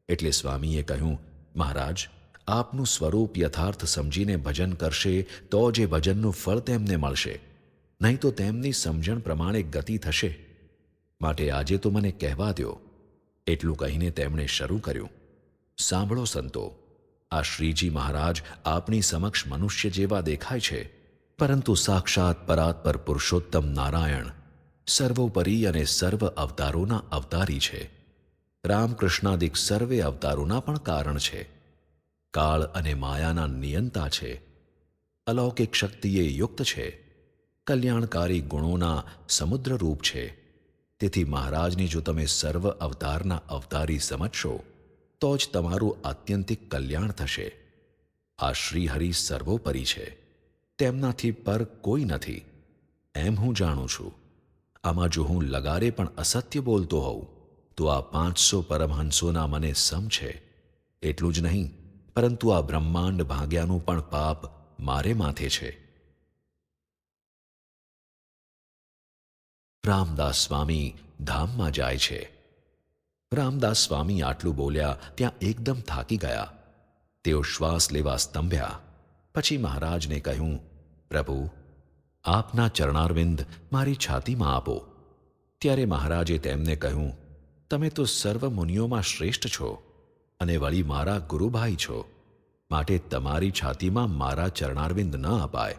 એટલે સ્વામીએ કહ્યું, મહારાજ, આપનું સ્વરૂપ યથાર્થ સમજીને ભજન કરશે તો જે ભજનનું ફળ તેમને મળશે, નહીં તો તેમની સમજણ પ્રમાણે ગતિ થશે. માટે આજે તો મને કહેવા દો. એટલું કહીને તેમણે શરૂ કર્યું, સાંભળો સંતો, આ શ્રીજી મહારાજ આપણી સમક્ષ મનુષ્ય જેવા દેખાય છે, પરંતુ સાક્ષાત પરાત્પર પુરુષોત્તમ નારાયણ સર્વોપરી અને સર્વ અવતારોના અવતારી છે. રામકૃષ્ણાદિક સર્વે અવતારોના પણ કારણ છે. કાળ અને માયાના નિયંતા છે. અલૌકિક શક્તિએ યુક્ત છે. કલ્યાણકારી ગુણોના સમુદ્રરૂપ છે. તેથી મહારાજની જો તમે સર્વ અવતારના અવતારી સમજશો તો જ તમારું આત્યંતિક કલ્યાણ થશે. આ શ્રીહરિ સર્વોપરી છે, તેમનાથી પર કોઈ નથી, એમ હું જાણું છું. આમાં જો હું લગારે પણ અસત્ય બોલતો હોઉં તો આ 500 પરમહંસોના મને સમ છે. એટલું જ નહીં, પરંતુ આ બ્રહ્માંડ ભાગ્યાનું પણ પાપ મારે માથે છે. રામદાસ સ્વામી ધામમાં જાય છે. રામદાસ સ્વામી આટલું બોલ્યા ત્યાં એકદમ થાકી ગયા. તેઓ શ્વાસ લેવા સ્તંભ્યા. પછી મહારાજને કહ્યું, પ્રભુ, આપના ચરણારવિંદ મારી છાતીમાં આપો. ત્યારે મહારાજે તેમને કહ્યું, તમે તો સર્વ મુનિઓમાં શ્રેષ્ઠ છો અને વળી મારા ગુરુભાઈ છો, માટે તમારી છાતીમાં મારા ચરણારવિંદ ન અપાય.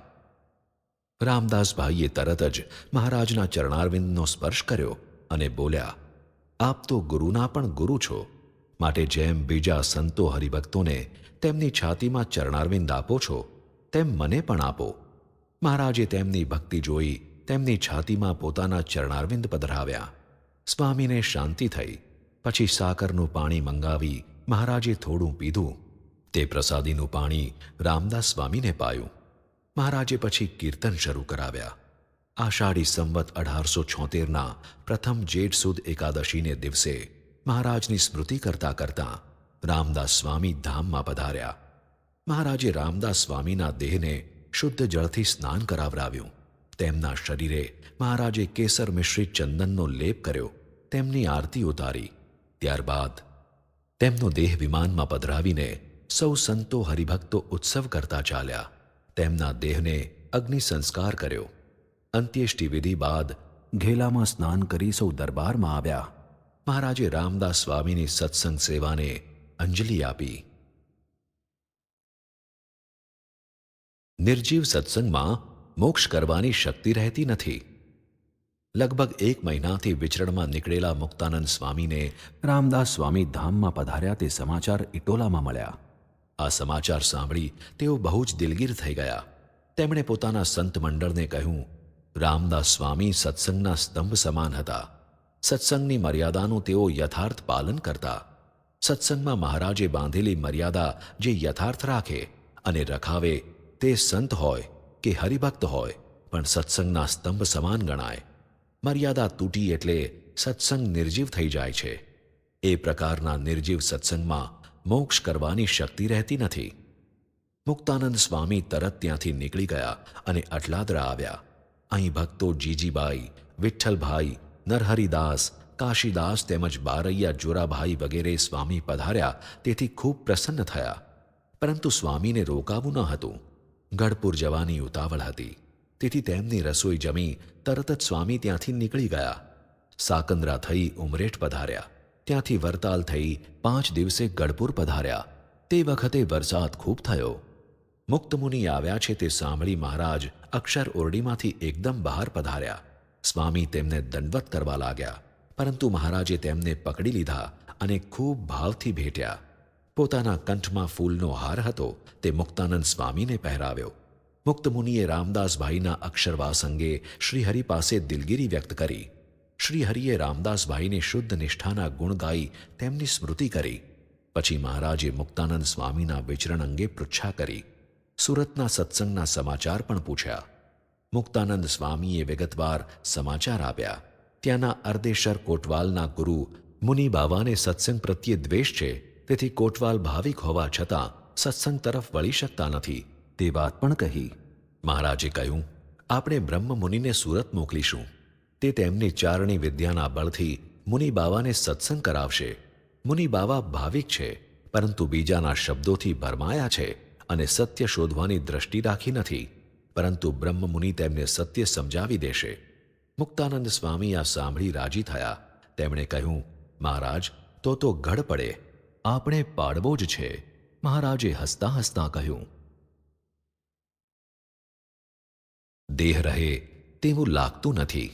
રામદાસભાઈએ તરત જ મહારાજના ચરણારવિંદનો સ્પર્શ કર્યો અને બોલ્યા, આપ તો ગુરુના પણ ગુરુ છો, માટે જેમ બીજા સંતો હરિભક્તોને તેમની છાતીમાં ચરણારવિંદ આપો છો તેમ મને પણ આપો. મહારાજે તેમની ભક્તિ જોઈ તેમની છાતીમાં પોતાના ચરણારવિંદ પધરાવ્યા. સ્વામીને શાંતિ થઈ. પછી સાકરનું પાણી મંગાવી મહારાજે થોડું પીધું. તે પ્રસાદીનું પાણી રામદાસ સ્વામીને પાયું. મહારાજે પછી કીર્તન શરૂ કરાવ્યા. આષાઢી સંવત 1876ના પ્રથમ જેઠ સુદ એકાદશીને દિવસે મહારાજની સ્મૃતિ કરતા કરતાં રામદાસ સ્વામી ધામમાં પધાર્યા. મહારાજે રામદાસ સ્વામીના દેહને શુદ્ધ જળથી સ્નાન કરાવરાવ્યું. તેમના શરીરે મહારાજે કેસર મિશ્રિત ચંદનનો લેપ કર્યો. તેમની આરતી ઉતારી. ત્યારબાદ તેમનો દેહ વિમાનમાં પધરાવીને સૌ સંતો હરિભક્તો ઉત્સવ કરતા ચાલ્યા. તેમના દેહને અગ્નિ સંસ્કાર કર્યો. અંત્યેષ્ટિ વિધિ બાદ ઘેલામાં સ્નાન કરી સૌ દરબારમાં આવ્યા. મહારાજે રામદાસ સ્વામીની સત્સંગ સેવાને અંજલિ આપી. નિર્જીવ સત્સંગમાં મોક્ષ કરવાની શક્તિ રહેતી નથી. લગભગ 1 મહિનાથી વિચરણમાં નીકળેલા મુક્તાનંદ સ્વામીને રામદાસ સ્વામી ધામમાં પધાર્યા તે સમાચાર ઇટોલામાં મળ્યા. આ સમાચાર સાંભળી તેઓ બહુ જ દિલગીર થઈ ગયા. તેમણે પોતાના સંત મંડળને કહ્યું, રામદાસ સ્વામી સત્સંગના સ્તંભ સમાન હતા. સત્સંગની મર્યાદાનું તેઓ યથાર્થ પાલન કરતા. સત્સંગમાં મહારાજે બાંધેલી મર્યાદા જે યથાર્થ રાખે અને રખાવે તે સંત હોય કે હરિભક્ત હોય પણ સત્સંગના સ્તંભ સમાન ગણાય. મર્યાદા તૂટી એટલે સત્સંગ નિર્જીવ થઈ જાય છે. એ પ્રકારના નિર્જીવ સત્સંગમાં મોક્ષ કરવાની શક્તિ રહેતી નથી. મુક્તાનંદ સ્વામી તરત ત્યાંથી નીકળી ગયા અને અટલાદરા આવ્યા. અહીં ભક્તો જીજીબાઈ, વિઠ્ઠલભાઈ, નરહરિદાસ, કાશીદાસ તેમજ બારૈયા જોરાભાઈ વગેરે સ્વામી પધાર્યા તેથી ખૂબ પ્રસન્ન થયા. પરંતુ સ્વામીને રોકાવું ન હતું. ગઢપુર જવાની ઉતાવળ હતી, તેથી તેમની રસોઈ જમી તરત જ સ્વામી ત્યાંથી નીકળી ગયા. સાકંદરા થઈ ઉમરેઠ પધાર્યા. ત્યાંથી વરતાલ થઈ 5 દિવસે ગઢપુર પધાર્યા. તે વખતે વરસાદ ખૂબ થયો. મુક્તમુનિ આવ્યા છે તે સાંભળી મહારાજ અક્ષર ઓરડીમાંથી એકદમ બહાર પધાર્યા. સ્વામી તેમને દંડવત કરવા લાગ્યા, પરંતુ મહારાજે તેમને પકડી લીધા અને ખૂબ ભાવથી ભેટ્યા. પોતાના કંઠમાં ફૂલનો હાર હતો તે મુક્તાનંદ સ્વામીને પહેરાવ્યો. મુક્તમુનિએ રામદાસભાઈના અક્ષરવાસ અંગે શ્રીહરિ પાસે દિલગીરી વ્યક્ત કરી. શ્રીહરિએ રામદાસભાઈને શુદ્ધ નિષ્ઠાના ગુણ ગાઈ તેમની સ્મૃતિ કરી. પછી મહારાજે મુક્તાનંદ સ્વામીના વિચરણ અંગે પૃચ્છા કરી. સુરતના સત્સંગના સમાચાર પણ પૂછ્યા. મુક્તાનંદ સ્વામીએ વિગતવાર સમાચાર આપ્યા. ત્યાંના અર્દેશર કોટવાલના ગુરુ મુનિ બાવાને સત્સંગ પ્રત્યે દ્વેષ છે, તેથી કોટવાલ ભાવિક હોવા છતાં સત્સંગ તરફ વળી શકતા નથી તે વાત પણ કહી. મહારાજે કહ્યું, આપણે બ્રહ્મ મુનિને સુરત મોકલીશું. તે તેમની ચારણી વિદ્યાના બળથી મુનિ બાવાને સત્સંગ કરાવશે. મુનિ બાવા ભાવિક છે, પરંતુ બીજાના શબ્દોથી ભરમાયા છે અને સત્ય શોધવાની દ્રષ્ટિ રાખી નથી, પરંતુ બ્રહ્મમુનિ તેમને સત્ય સમજાવી દેશે. મુક્તાનંદ સ્વામી આ સાંભળી રાજી થયા. તેમણે કહ્યું, મહારાજ, તો ગઢ પડે, આપણે પાડવો જ છે. મહારાજે હસતા હસતા કહ્યું, દેહ રહે તેવું લાગતું નથી.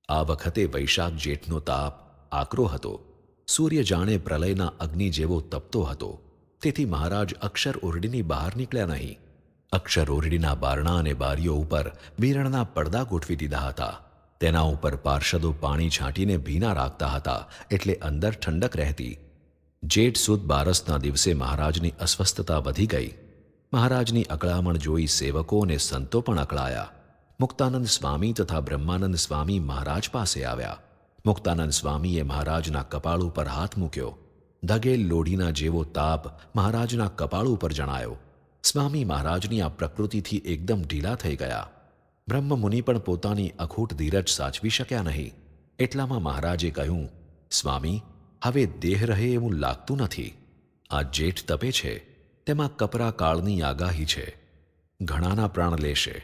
આ વખતે વૈશાખ જેઠનો તાપ આકરો હતો. સૂર્ય જાણે પ્રલયના અગ્નિ જેવો તપતો હતો. તેથી મહારાજ અક્ષર ઓરડીની બહાર નીકળ્યા નહીં. અક્ષર ઓરડીના બારણા અને બારીઓ ઉપર વીરણના પડદા ગોઠવી દીધા હતા. તેના ઉપર પાર્ષદો પાણી છાંટીને ભીના રાખતા હતા, એટલે અંદર ઠંડક રહેતી. જેઠ સુદ બારસના દિવસે મહારાજની અસ્વસ્થતા વધી ગઈ. મહારાજની અકળામણ જોઈ સેવકો અને સંતો પણ અકળાયા. મુક્તાનંદ સ્વામી તથા બ્રહ્માનંદ સ્વામી મહારાજ પાસે આવ્યા. મુક્તાનંદ સ્વામીએ મહારાજના કપાળ ઉપર હાથ મૂક્યો. ધગેલ લોઢીના જેવો તાપ મહારાજના કપાળ ઉપર જણાયો. સ્વામી મહારાજની આ પ્રકૃતિથી એકદમ ઢીલા થઈ ગયા. બ્રહ્મમુનિ પણ પોતાની અખૂટ ધીરજ સાચવી શક્યા નહીં. એટલામાં મહારાજે કહ્યું, સ્વામી, હવે દેહ રહે એવું લાગતું નથી. આ જેઠ તપે છે, તેમાં કપરા કાળની આગાહી છે. ઘણાના પ્રાણ લેશે.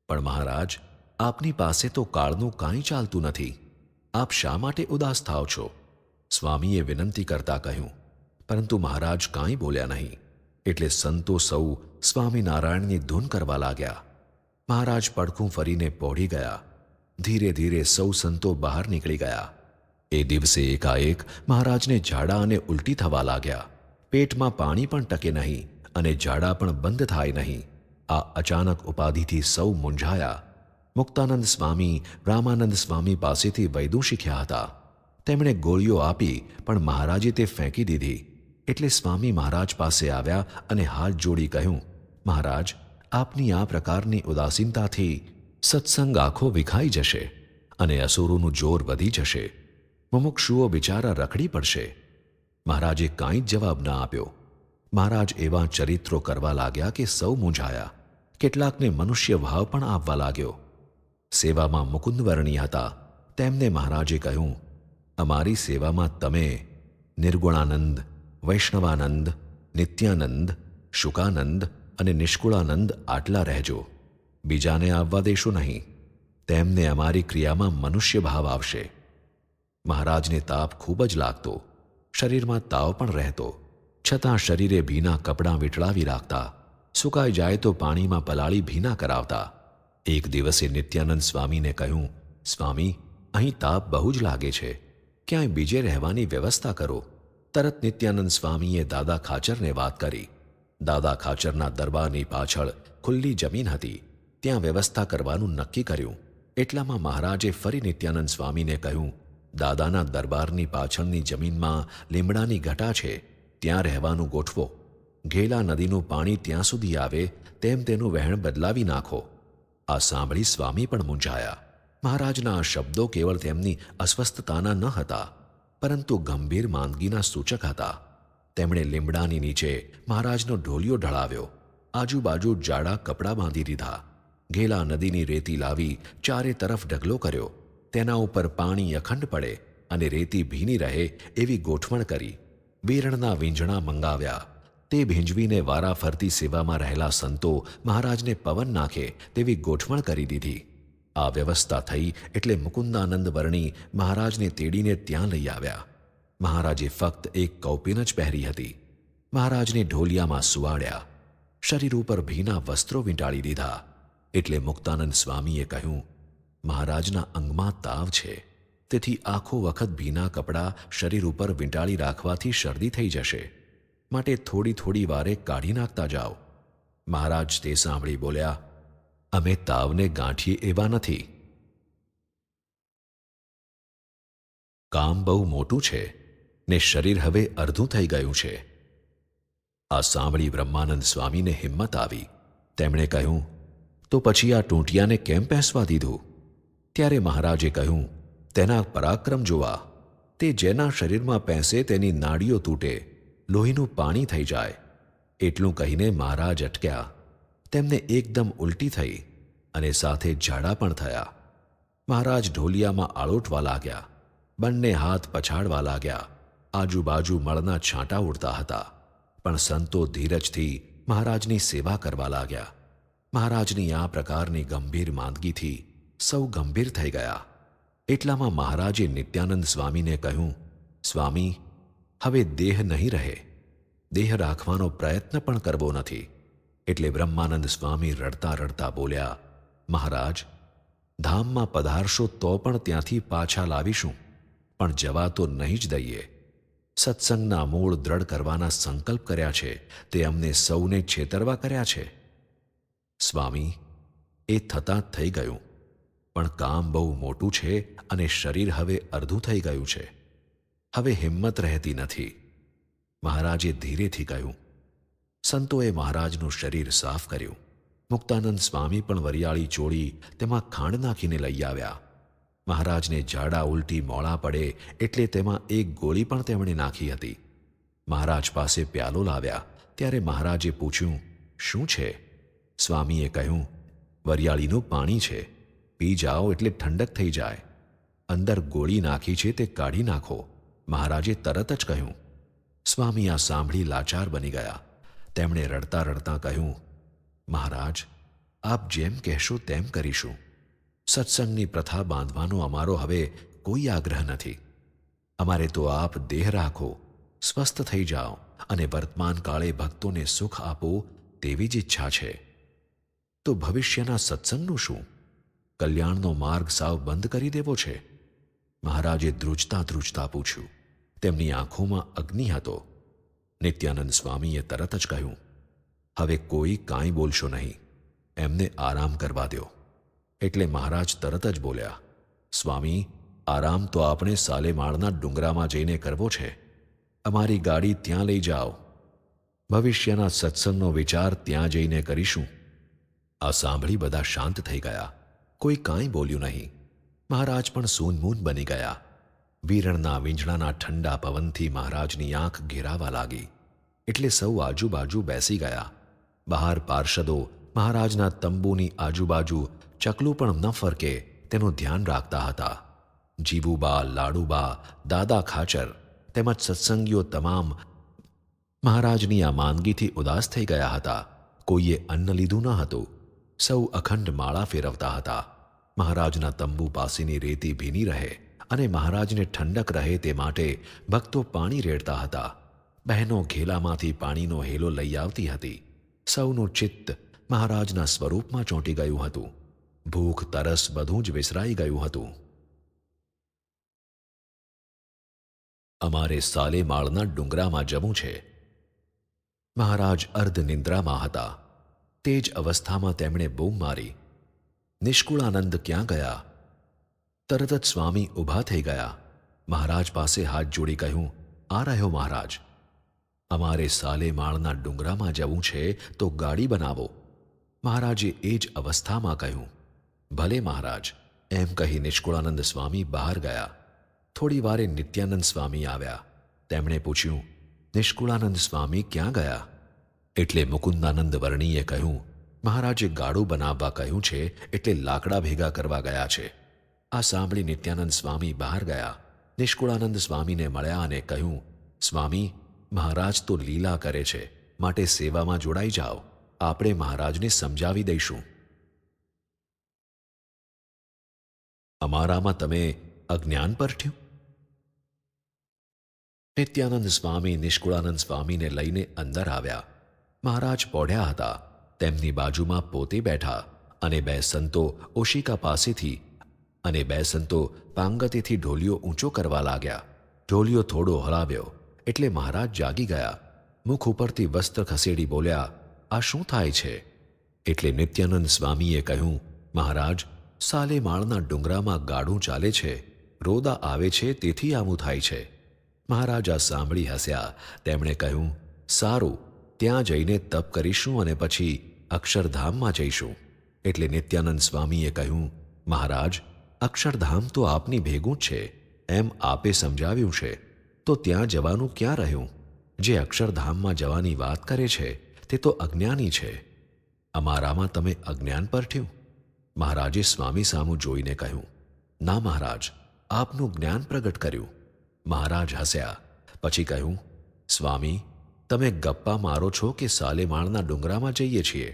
પણ મહારાજ, આપની પાસે તો કાળનું કાંઈ ચાલતું નથી. આપ શા માટે ઉદાસ થાવ છો? સ્વામીએ વિનંતી કરતા કહ્યું. પરંતુ મહારાજ કાંઈ બોલ્યા નહીં. એટલે સંતો સૌ સ્વામિનારાયણની ધૂન કરવા લાગ્યા. મહારાજ પડખું ફરીને પહોળી ગયા. ધીરે ધીરે સૌ સંતો બહાર નીકળી ગયા. એ દિવસે એકાએક મહારાજને ઝાડા અને ઉલટી થવા લાગ્યા. પેટમાં પાણી પણ ટકે નહીં અને ઝાડા પણ બંધ થાય નહીં. આ અચાનક ઉપાધિથી સૌ મૂંઝાયા. મુક્તાનંદ સ્વામી રામાનંદ સ્વામી પાસેથી વૈદું શીખ્યા હતા. તેમણે ગોળીઓ આપી, પણ મહારાજે તે ફેંકી દીધી. એટલે સ્વામી મહારાજ પાસે આવ્યા અને હાથ જોડી કહ્યું, મહારાજ, આપની આ પ્રકારની ઉદાસીનતાથી સત્સંગ આખો વિખાઈ જશે અને અસુરોનું જોર વધી જશે. મુમુક્ષુઓ બિચારા રખડી પડશે. મહારાજે કાંઈ જ જવાબ ન આપ્યો. મહારાજ એવા ચરિત્રો કરવા લાગ્યા કે સૌ મૂંઝાયા. કેટલાકને મનુષ્ય ભાવ પણ આવવા લાગ્યો. સેવામાં મુકુંદવર્ણી હતા. તેમને મહારાજે કહ્યું, અમારી સેવામાં તમે નિર્ગુણાનંદ, વૈષ્ણવાનંદ, નિત્યાનંદ, શુકાનંદ અને નિષ્કુળાનંદ આટલા રહેજો. બીજાને આવવા દેશો નહીં. તેમને અમારી ક્રિયામાં મનુષ્ય ભાવ આવશે. મહારાજને તાપ ખૂબ જ લાગતો. શરીરમાં તાવ પણ રહેતો. છતાં શરીરે ભીના કપડાં વીંટળાવી રાખતા. સુકાઈ જાય તો પાણીમાં પલાળી ભીના કરાવતા. એક દિવસે નિત્યાનંદ સ્વામીને કહ્યું, સ્વામી, અહીં તાપ બહુ જ લાગે છે. ક્યાંય બીજે રહેવાની વ્યવસ્થા કરો. તરત નિત્યાનંદ સ્વામીએ દાદા ખાચરને વાત કરી. દાદા ખાચરના દરબારની પાછળ ખુલ્લી જમીન હતી. ત્યાં વ્યવસ્થા કરવાનું નક્કી કર્યું. એટલામાં મહારાજે ફરી નિત્યાનંદ સ્વામીને કહ્યું, દાદાના દરબારની પાછળની જમીનમાં લીમડાની ઘટા છે, ત્યાં રહેવાનું ગોઠવો. ઘેલા નદીનું પાણી ત્યાં સુધી આવે તેમ તેનું વહેણ બદલાવી નાખો. આ સાંભળી સ્વામી પણ મૂંઝાયા. મહારાજના આ શબ્દો કેવળ તેમની અસ્વસ્થતાના ન હતા, પરંતુ ગંભીર માંદગીના સૂચક હતા. તેમણે લીમડાની નીચે મહારાજનો ઢોલિયો ઢળાવ્યો. આજુબાજુ જાડા કપડાં બાંધી દીધા. ઘેલા નદીની રેતી લાવી ચારે તરફ ઢગલો કર્યો. તેના ઉપર પાણી અખંડ પડે અને રેતી ભીની રહે એવી ગોઠવણ કરી વીરણના વીંઝણા મંગાવ્યા. તે ભીંજવીને વારાફરતી સેવામાં રહેલા સંતો મહારાજને પવન નાખે તેવી ગોઠવણ કરી દીધી. આ વ્યવસ્થા થઈ એટલે મુકુંદાનંદ વર્ણી મહારાજને તેડીને ત્યાં લઈ આવ્યા. મહારાજે ફક્ત એક કૌપીન જ પહેરી હતી. મહારાજને ઢોલિયામાં સુવાડ્યા. શરીર ઉપર ભીના વસ્ત્રો વીંટાળી દીધા. એટલે મુક્તાનંદ સ્વામીએ કહ્યું, મહારાજના અંગમાં તાવ છે, તેથી આખો વખત ભીના કપડાં શરીર ઉપર વીંટાળી રાખવાથી શરદી થઈ જશે, માટે થોડી થોડી વારે કાઢી નાખતા જાઓ. મહારાજ તે સાંભળી બોલ્યા, અમે તાવને ગાંઠીએ એવા નથી. કામ બહુ મોટું છે ને શરીર હવે અડધું થઈ ગયું છે. આ સાંભળી બ્રહ્માનંદ સ્વામીને હિંમત આવી. તેમણે કહ્યું, તો પછી આ ટૂંટિયાને કેમ પહેસવા દીધું? ત્યારે મહારાજે કહ્યું, તેના પરાક્રમ જોવા. તે જેના શરીરમાં પહેસે તેની નાડીઓ તૂટે, લોહીનું પાણી થઈ જાય. એટલું કહીને મહારાજ અટક્યા. તેમને એકદમ ઉલટી થઈ અને સાથે ઝાડા પણ થયા. મહારાજ ઢોલિયામાં આળોટવા લાગ્યા. બંને હાથ પછાડવા લાગ્યા. આજુબાજુ મળના છાંટા ઉડતા હતા, પણ સંતો ધીરજથી મહારાજની સેવા કરવા લાગ્યા. મહારાજની આ પ્રકારની ગંભીર માંદગીથી સૌ ગંભીર થઈ ગયા. એટલામાં મહારાજે નિત્યાનંદ સ્વામીને કહ્યું, સ્વામી, હવે દેહ નહીં રહે. દેહ રાખવાનો પ્રયત્ન પણ કરવો નથી. એટલે બ્રહ્માનંદ સ્વામી રડતા રડતા બોલ્યા, મહારાજ, ધામમાં પધારશો તો પણ ત્યાંથી પાછા લાવીશું, પણ જવા તો નહીં જ દઈએ. સત્સંગના મૂળ દ્રઢ કરવાના સંકલ્પ કર્યા છે તે અમને સૌને છેતરવા કર્યા છે. સ્વામી, એ થતાં જ થઈ ગયું, પણ કામ બહુ મોટું છે અને શરીર હવે અડધું થઈ ગયું છે. હવે હિંમત રહેતી નથી. મહારાજે ધીરેથી કહ્યું. સંતોએ મહારાજનું શરીર સાફ કર્યું. મુક્તાનંદ સ્વામી પણ વરિયાળી ચોળી તેમાં ખાંડ નાખીને લઈ આવ્યા. મહારાજને ઝાડા ઉલટી મોડા પડે એટલે તેમાં એક ગોળી પણ તેમણે નાખી હતી. મહારાજ પાસે પ્યાલો લાવ્યા ત્યારે મહારાજે પૂછ્યું, શું છે? સ્વામીએ કહ્યું, વરિયાળીનું પાણી છે, પી જાઓ એટલે ઠંડક થઈ જાય. અંદર ગોળી નાખી છે તે કાઢી નાખો. મહારાજે તરત જ કહ્યું. સ્વામી આ સાંભળી લાચાર બની ગયા. તેમણે રડતા રડતા કહ્યું, મહારાજ, આપ જેમ કહેશો તેમ કરીશું. સત્સંગની પ્રથા બાંધવાનો અમારો હવે કોઈ આગ્રહ નથી. અમારે તો આપ દેહ રાખો, સ્વસ્થ થઈ જાઓ અને વર્તમાન કાળે ભક્તોને સુખ આપો તેવી જ ઈચ્છા છે. તો ભવિષ્યના સત્સંગનું શું? કલ્યાણનો માર્ગ સાવ બંધ કરી દેવો છે? મહારાજે ધ્રુજતા ધ્રુજતા પૂછ્યું. તેમની આંખોમાં અગ્નિ હતો. નિત્યાનંદ સ્વામીએ તરત જ કહ્યું, હવે કોઈ કાંઈ બોલશો નહીં, એમને આરામ કરવા દો. એટલે મહારાજ તરત જ બોલ્યા, સ્વામી, આરામ તો આપણે સાલેમાળના ડુંગરામાં જઈને કરવો છે. અમારી ગાડી ત્યાં લઈ જાઓ. ભવિષ્યના સત્સંગનો વિચાર ત્યાં જઈને કરીશું. આ સાંભળી બધા શાંત થઈ ગયા. કોઈ કાંઈ બોલ્યું નહીં. મહારાજ પણ સૂનમૂન બની ગયા. વીરણના વીંઝણાના ઠંડા પવનથી મહારાજની આંખ ઘેરાવા લાગી. એટલે સૌ આજુબાજુ બેસી ગયા. બહાર પાર્ષદો મહારાજના તંબુની આજુબાજુ ચકલું પણ ન ફરકે તેનું ધ્યાન રાખતા હતા. જીવુબા, લાડુબા, દાદા ખાચર તેમજ સત્સંગીઓ તમામ મહારાજની આ માંદગીથી ઉદાસ થઈ ગયા હતા. કોઈએ અન્ન લીધું ન હતું. સૌ અખંડ માળા ફેરવતા હતા. મહારાજના તંબુ પાસેની રેતી ભીની રહે અને મહારાજને ઠંડક રહે તે માટે ભક્તો પાણી રેડતા હતા. બહેનો ઘેલામાંથી પાણીનો હેલો લઈ આવતી હતી. સૌનું ચિત્ત મહારાજના સ્વરૂપમાં ચોંટી ગયું હતું. ભૂખ તરસ બધું જ વિસરાઈ ગયું હતું. અમારે સાલેમાળના ડુંગરામાં જવું છે. મહારાજ અર્ધ નિંદ્રામાં હતા. તે જ અવસ્થામાં તેમણે બૂમ મારી, નિષ્કુળાનંદ ક્યાં ગયા? તરત જ સ્વામી ઊભા થઈ ગયા. મહારાજ પાસે હાથ જોડી કહ્યું, આ રહ્યો મહારાજ. અમારે સાલેમાળના ડુંગરામાં જવું છે તો ગાડી બનાવો. મહારાજે એ જ અવસ્થામાં કહ્યું, ભલે મહારાજ. એમ કહી નિષ્કુળાનંદ સ્વામી બહાર ગયા. થોડી વારે નિત્યાનંદ સ્વામી આવ્યા. તેમણે પૂછ્યું, નિષ્કુળાનંદ સ્વામી ક્યાં ગયા? એટલે મુકુંદાનંદ વર્ણીએ કહ્યું, મહારાજે ગાડું બનાવવા કહ્યું છે એટલે લાકડા ભેગા કરવા ગયા છે. આ સાંભળી નિત્યાનંદ સ્વામી બહાર ગયા. નિષ્કુળાનંદ સ્વામીને મળ્યા અને કહ્યું, સ્વામી, મહારાજ તો લીલા કરે છે, માટે સેવામાં જોડાઈ જાઓ. આપણે મહારાજને સમજાવી દઈશું. અમારામાં તમે અજ્ઞાન પરઠ્યું? નિત્યાનંદ સ્વામી નિષ્કુળાનંદ સ્વામીને લઈને અંદર આવ્યા. મહારાજ પોઢ્યા હતા. તેમની બાજુમાં પોતે બેઠા અને બે સંતો ઓશિકા પાસેથી અને બે સંતો પાંગતેથી ઢોલિયો ઊંચો કરવા લાગ્યા. ઢોલિયો થોડો હલાવ્યો એટલે મહારાજ જાગી ગયા. મુખ ઉપરથી વસ્ત્ર ખસેડી બોલ્યા, આ શું થાય છે? એટલે નિત્યાનંદ સ્વામીએ કહ્યું, મહારાજ, સાલેમાળના ડુંગરામાં ગાડું ચાલે છે, રોદા આવે છે, તેથી આવું થાય છે. મહારાજ આ સાંભળી હસ્યા. તેમણે કહ્યું, સારું, ત્યાં જઈને તપ કરીશું અને પછી અક્ષરધામમાં જઈશું. એટલે નિત્યાનંદ સ્વામીએ કહ્યું, મહારાજ, અક્ષરધામ તો આપની ભેગું જ છે, એમ આપે સમજાવ્યું છે, તો ત્યાં જવાનું ક્યાં રહ્યું? જે અક્ષરધામમાં જવાની વાત કરે છે તે તો અજ્ઞાની છે. અમારામાં તમે અજ્ઞાન પરઠ્યું? મહારાજે સ્વામી સામું જોઈને કહ્યું, ના મહારાજ, આપનું જ્ઞાન પ્રગટ કર્યું. મહારાજ હસ્યા. પછી કહ્યું, સ્વામી, તમે ગપ્પા મારો છો કે સાલેમાળના ડુંગરામાં જઈએ છીએ?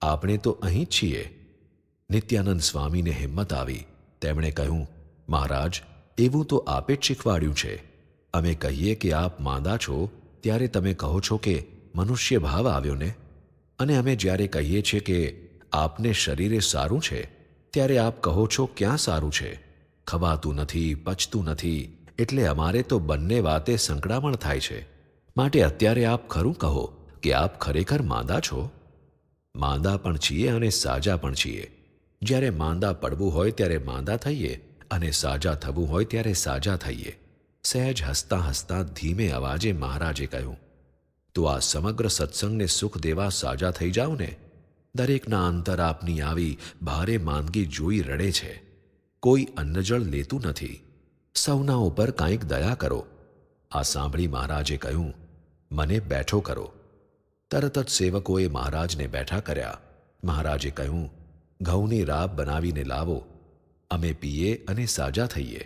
આપણે તો અહીં જ છીએ. નિત્યાનંદ સ્વામીને હિંમત આવી. તેમણે કહ્યું, મહારાજ, એવું તો આપે જ શીખવાડ્યું છે. અમે કહીએ કે આપ માંદા છો ત્યારે તમે કહો છો કે મનુષ્ય ભાવ આવ્યો ને, અને અમે જ્યારે કહીએ છીએ કે આપને શરીરે સારું છે ત્યારે આપ કહો છો ક્યાં સારું છે? ખવાતું નથી, પચતું નથી, એટલે અમારે તો બંને વાતે સંકળામણ થાય છે. માટે અત્યારે આપ ખરું કહો કે આપ ખરેખર માંદા છો? માંદા પણ છીએ અને સાજા પણ છીએ. જ્યારે માંદા પડવું હોય ત્યારે માંદા થઈએ અને સાજા થવું હોય ત્યારે સાજા થઈએ. સહેજ હસતા હસતા ધીમે અવાજે મહારાજે કહ્યું, તો આ સમગ્ર સત્સંગને સુખ દેવા સાજા થઈ જાઓ ને. દરેકના અંતર આપની આવી ભારે માંદગી જોઈ રડે છે. કોઈ અન્નજળ લેતું નથી. સૌના ઉપર કાંઈક દયા કરો. આ સાંભળી મહારાજે કહ્યું, મને બેઠો કરો. તરત જ સેવકોએ મહારાજને બેઠા કર્યા. મહારાજે કહ્યું, ઘઉંની રાબ બનાવીને લાવો, અમે પીએ અને સાજા થઈએ.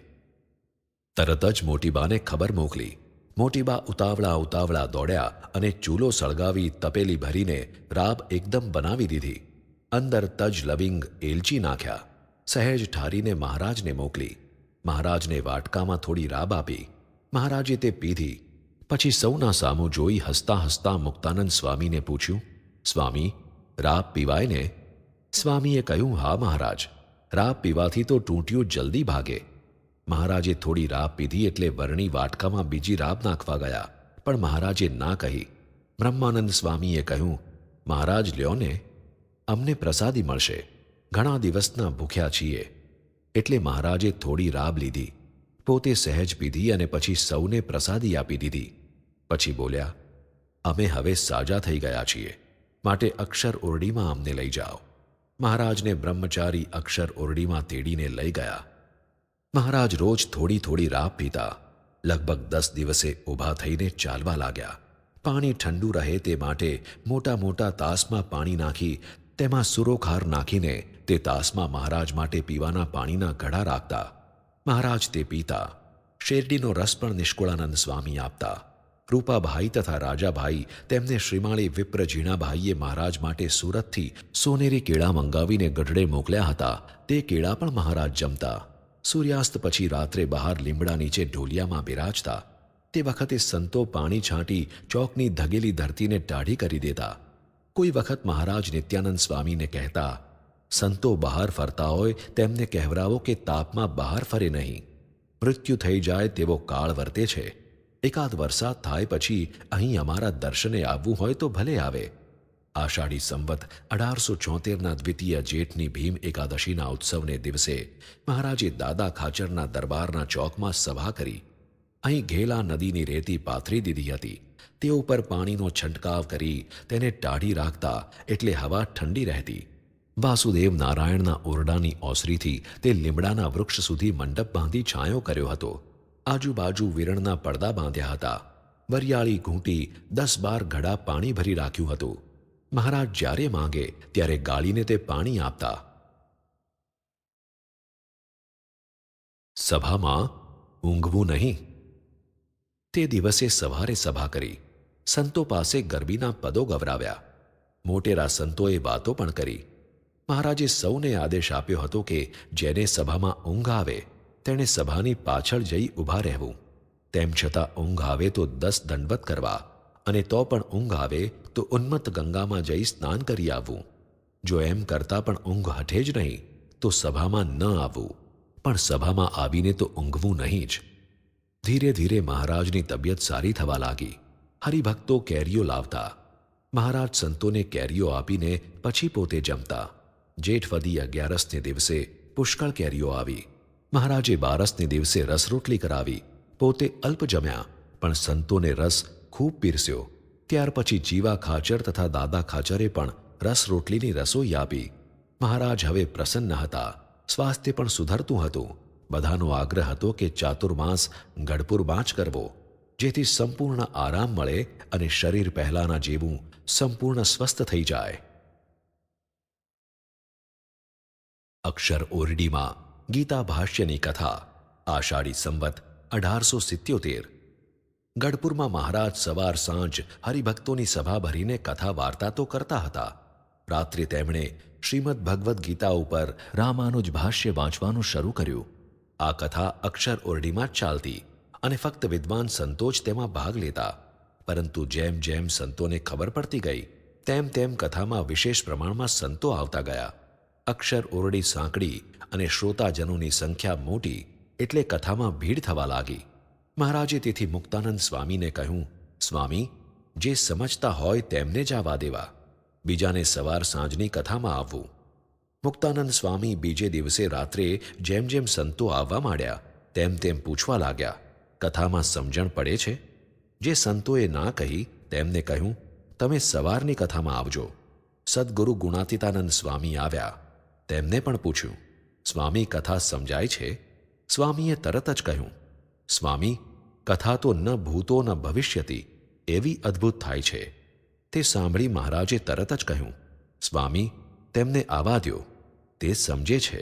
તરત જ મોટીબાને ખબર મોકલી. મોટીબા ઉતાવળા ઉતાવળા દોડ્યા અને ચૂલો સળગાવી તપેલી ભરીને રાબ એકદમ બનાવી દીધી. અંદર તજ, લવિંગ, એલચી નાખ્યા. સહેજ ઠારીને મહારાજને મોકલી. મહારાજને વાટકામાં થોડી રાબ આપી. મહારાજે તે પીધી. પછી સૌના સામું જોઈ હસતા હસતા મુક્તાનંદ સ્વામીને પૂછ્યું, સ્વામી, રાબ પીવાય ને? સ્વામીએ કહ્યું, હા મહારાજ, રાબ પીવાથી તો ટૂંટિયું જલ્દી ભાગે. મહારાજે થોડી રાબ પીધી એટલે વરણી વાટકામાં બીજી રાબ નાખવા ગયા, પણ મહારાજે ના કહી. બ્રહ્માનંદ સ્વામીએ કહ્યું, મહારાજ લ્યો ને, અમને પ્રસાદી મળશે, ઘણા દિવસના ભૂખ્યા છીએ. એટલે મહારાજે થોડી રાબ લીધી, પોતે સહેજ પીધી અને પછી સૌને પ્રસાદી આપી દીધી. પછી બોલ્યા, અમે હવે સાજા થઈ ગયા છીએ, માટે અક્ષર ઓરડીમાં અમને લઈ જાઓ. મહારાજને બ્રહ્મચારી અક્ષર ઓરડીમાં તેડીને લઈ ગયા. મહારાજ રોજ થોડી થોડી રાબ પીતા. લગભગ 10 દિવસે ઊભા થઈને ચાલવા લાગ્યા. પાણી ઠંડુ રહે તે માટે મોટા મોટા તાસમાં પાણી નાખી તેમાં સુરોખાર નાખીને તે તાસમાં મહારાજ માટે પીવાના પાણીના ઘડા રાખતા. મહારાજ તે પીતા. શેરડીનો રસ પણ નિષ્કુળાનંદ સ્વામી આપતા. રૂપાભાઈ તથા રાજાભાઈ તેમને શ્રીમાળી વિપ્ર ઝીણાભાઈએ મહારાજ માટે સુરતથી સોનેરી કેળા મંગાવીને ગઢડે મોકલ્યા હતા. તે કેળા પણ મહારાજ જમતા. સૂર્યાસ્ત પછી રાત્રે બહાર લીમડા નીચે ઢોલિયામાં બિરાજતા. તે વખતે સંતો પાણી છાંટી ચોકની ધગેલી ધરતીને ટાઢી કરી દેતા. કોઈ વખત મહારાજ નિત્યાનંદ સ્વામીને કહેતા, સંતો બહાર ફરતા હોય તેમને કહેવરાવો કે તાપમાં બહાર ફરે નહીં. મૃત્યુ થઈ જાય તેવો કાળ વર્તે છે. એકાદ વરસાદ થાય પછી અહીં અમારા દર્શને આવવું હોય તો ભલે આવે. આષાઢી સંવત 1874ના દ્વિતીય જેઠની ભીમ એકાદશીના ઉત્સવને દિવસે મહારાજે દાદા ખાચરના દરબારના ચોકમાં સભા કરી. અહીં ઘેલા નદીની રેતી પાથરી દીધી હતી. તે ઉપર પાણીનો છંટકાવ કરી તેને ટાઢી રાખતા એટલે હવા ઠંડી રહેતી. વાસુદેવ નારાયણના ઓરડાની ઓસરીથી તે લીમડાના વૃક્ષ સુધી મંડપ બાંધી છાંયો કર્યો હતો. આજુબાજુ વિરણના પડદા બાંધ્યા હતા. વરિયાળી ઘૂંટી 10-12 ઘડા પાણી ભરી રાખ્યું હતું. મહારાજ જ્યારે માંગે ત્યારે ગાળીને તે પાણી આપતા. સભામાં ઊંઘવું નહીં. તે દિવસે સવારે સભા કરી, સંતો પાસે ગરબીના પદો ગવરાવ્યા. મોટેરા સંતોએ વાતો પણ કરી. મહારાજે સૌને આદેશ આપ્યો હતો કે જેને સભામાં ઊંઘ આવે તેણે સભાની પાછળ જઈ ઊભા રહેવું. તેમ છતાં ઊંઘ આવે તો 10 દંડવત કરવા, અને તો પણ ઊંઘ આવે તો ઉન્મત્ત ગંગામાં જઈ સ્નાન કરી આવવું. જો એમ કરતાં પણ ઊંઘ હટે જ નહીં તો સભામાં ન આવવું, પણ સભામાં આવીને તો ઊંઘવું નહીં જ. ધીરે ધીરે મહારાજની તબિયત સારી થવા લાગી. હરિભક્તો કેરીઓ લાવતા. મહારાજ સંતોને કેરીઓ આપીને પછી પોતે જમતા. જેઠવદી 11ને દિવસે પુષ્કળ કેરીઓ આવી. મહારાજે 12ને દિવસે રસ રોટલી કરાવી. પોતે અલ્પ જમ્યા, પણ સંતોને રસ ખૂબ પીરસ્યો. ત્યાર પછી જીવા ખાચર તથા દાદા ખાચરે પણ રસ રોટલીની રસોઈ આપી. મહારાજ હવે પ્રસન્ન હતા. સ્વાસ્થ્ય પણ સુધરતું હતું. બધાનો આગ્રહ હતો કે ચાતુર્માસ ગઢપુરમાં જ કરવો, જેથી સંપૂર્ણ આરામ મળે અને શરીર પહેલાના જેવું સંપૂર્ણ સ્વસ્થ થઈ જાય. અક્ષર ઓરડીમાં ગીતા ભાષ્યની કથા. આષાઢી સંવત 1877. ગઢપુરમાં મહારાજ સવાર સાંજ હરિભક્તોની સભા ભરીને કથા વાર્તા તો કરતા હતા. રાત્રે તેમણે શ્રીમદ ભગવદ્ ગીતા ઉપર રામાનુજ ભાષ્ય વાંચવાનું શરૂ કર્યું. આ કથા અક્ષર ઓરડીમાં જ ચાલતી અને ફક્ત વિદ્વાન સંતો જ તેમાં ભાગ લેતા. પરંતુ જેમ જેમ સંતોને ખબર પડતી ગઈ તેમ તેમ કથામાં વિશેષ પ્રમાણમાં સંતો આવતા ગયા. અક્ષર ઓરડી સાંકડી અને શ્રોતાજનોની સંખ્યા મોટી એટલે કથામાં ભીડ થવા લાગી. મહારાજે તેથી મુક્તાનંદ સ્વામીને કહ્યું, સ્વામી, જે સમજતા હોય તેમને જ આવવા દેવા, બીજાને સવાર સાંજની કથામાં આવવું. મુક્તાનંદ સ્વામી બીજે દિવસે રાત્રે જેમ જેમ સંતો આવવા માંડ્યા તેમ તેમ પૂછવા લાગ્યા, કથામાં સમજણ પડે છે? જે સંતોએ ના કહી તેમને કહ્યું, તમે સવારની કથામાં આવજો. સદ્ગુરુ ગુણાતીતાનંદ સ્વામી આવ્યા. તેમને પણ પૂછ્યું, સ્વામી, કથા સમજાય છે? સ્વામીએ તરત જ કહ્યું, સ્વામી, કથા તો ન ભૂતો ન ભવિષ્યતિ એવી અદ્ભુત થાય છે. તે સાંભળી મહારાજે તરત જ કહ્યું, સ્વામી, તેમને આવવા દ્યો, તે સમજે છે.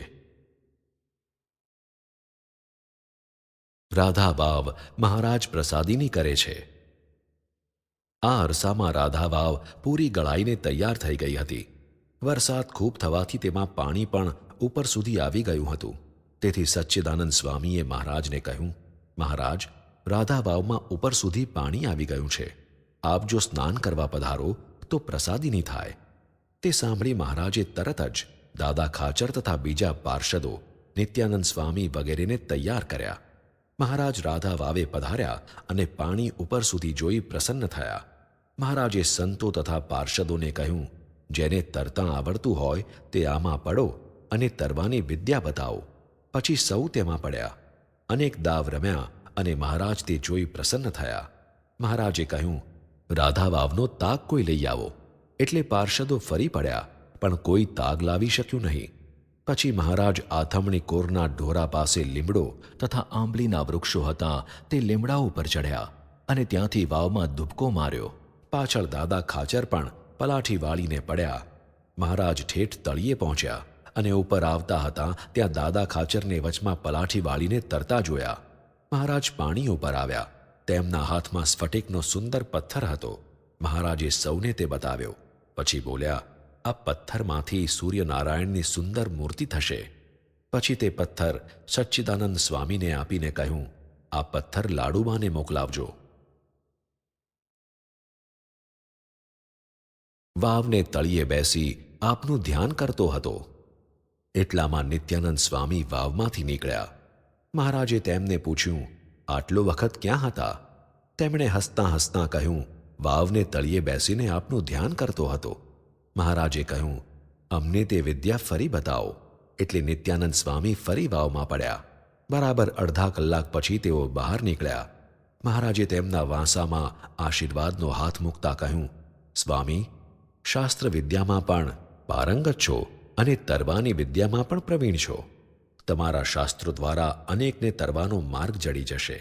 રાધા વાવ મહારાજ પ્રસાદીની કરે છે. આ અરસામાં રાધા વાવ પૂરી ગળાઈને તૈયાર થઈ ગઈ હતી. વરસાદ ખૂબ થવાથી તેમાં પાણી પણ ઉપર સુધી આવી ગયું હતું. તેથી સચ્ચિદાનંદ સ્વામીએ મહારાજને કહ્યું, મહારાજ, રાધા વાવમાં ઉપર સુધી પાણી આવી ગયું છે. આપ જો સ્નાન કરવા પધારો તો પ્રસાદીની થાય. તે સાંભળી મહારાજે તરત જ દાદા ખાચર તથા બીજા પાર્ષદો નિત્યાનંદ સ્વામી વગેરેને તૈયાર કર્યા. મહારાજ રાધા વાવે પધાર્યા અને પાણી ઉપર સુધી જોઈ પ્રસન્ન થયા. મહારાજે સંતો તથા પાર્ષદોને કહ્યું, જેને તરતાં આવડતું હોય તે આમાં પડો અને તરવાની વિદ્યા બતાવો. પછી સૌ તેમાં પડ્યા. અનેક દાવ રમ્યા અને મહારાજ તે જોઈ પ્રસન્ન થયા. મહારાજે કહ્યું, રાધા વાવનો તાગ કોઈ લઈ આવો. એટલે પાર્ષદો ફરી પડ્યા, પણ કોઈ તાગ લાવી શક્યું નહીં. પછી મહારાજ આથમણી કોરના ઢોરા પાસે લીમડો તથા આંબલીના વૃક્ષો હતા તે લીમડા ઉપર ચઢ્યા અને ત્યાંથી વાવમાં દુબકો માર્યો. પાછળ દાદા ખાચર પણ પલાઠી વાળીને પડ્યા. મહારાજ ઠેઠ તળિયે પહોંચ્યા અને ઉપર આવતા હતા ત્યાં દાદા ખાચરને વચમાં પલાઠી વાળીને તરતા જોયા. મહારાજ પાણી ઉપર આવ્યા. તેમના હાથમાં સ્ફટિકનો સુંદર પથ્થર હતો. મહારાજે સૌને તે બતાવ્યો. પછી બોલ્યા, આ પથ્થરમાંથી સૂર્યનારાયણની સુંદર મૂર્તિ થશે. પછી તે પથ્થર સચ્ચિદાનંદ સ્વામીને આપીને કહ્યું, આ પથ્થર લાડુબાને મોકલાવજો. વાવને તળિયે બેસી આપનું ધ્યાન કરતો હતો. એટલામાં નિત્યાનંદ સ્વામી વાવમાંથી નીકળ્યા. મહારાજે તેમને પૂછ્યું, આટલો વખત ક્યાં હતા? તેમણે હસતાં હસતાં કહ્યું, વાવને તળિયે બેસીને આપનું ધ્યાન કરતો હતો. મહારાજે કહ્યું, અમને તે વિદ્યા ફરી બતાવો. એટલે નિત્યાનંદ સ્વામી ફરી વાવમાં પડ્યા. બરાબર અડધા કલાક પછી તેઓ બહાર નીકળ્યા. મહારાજે તેમના વાંસામાં આશીર્વાદનો હાથ મૂકતા કહ્યું, સ્વામી, શાસ્ત્ર વિદ્યામાં પણ પારંગત છો અને તરવાની વિદ્યામાં પણ પ્રવીણ છો. તમારા શાસ્ત્રો દ્વારા અનેકને તરવાનો માર્ગ જડી જશે.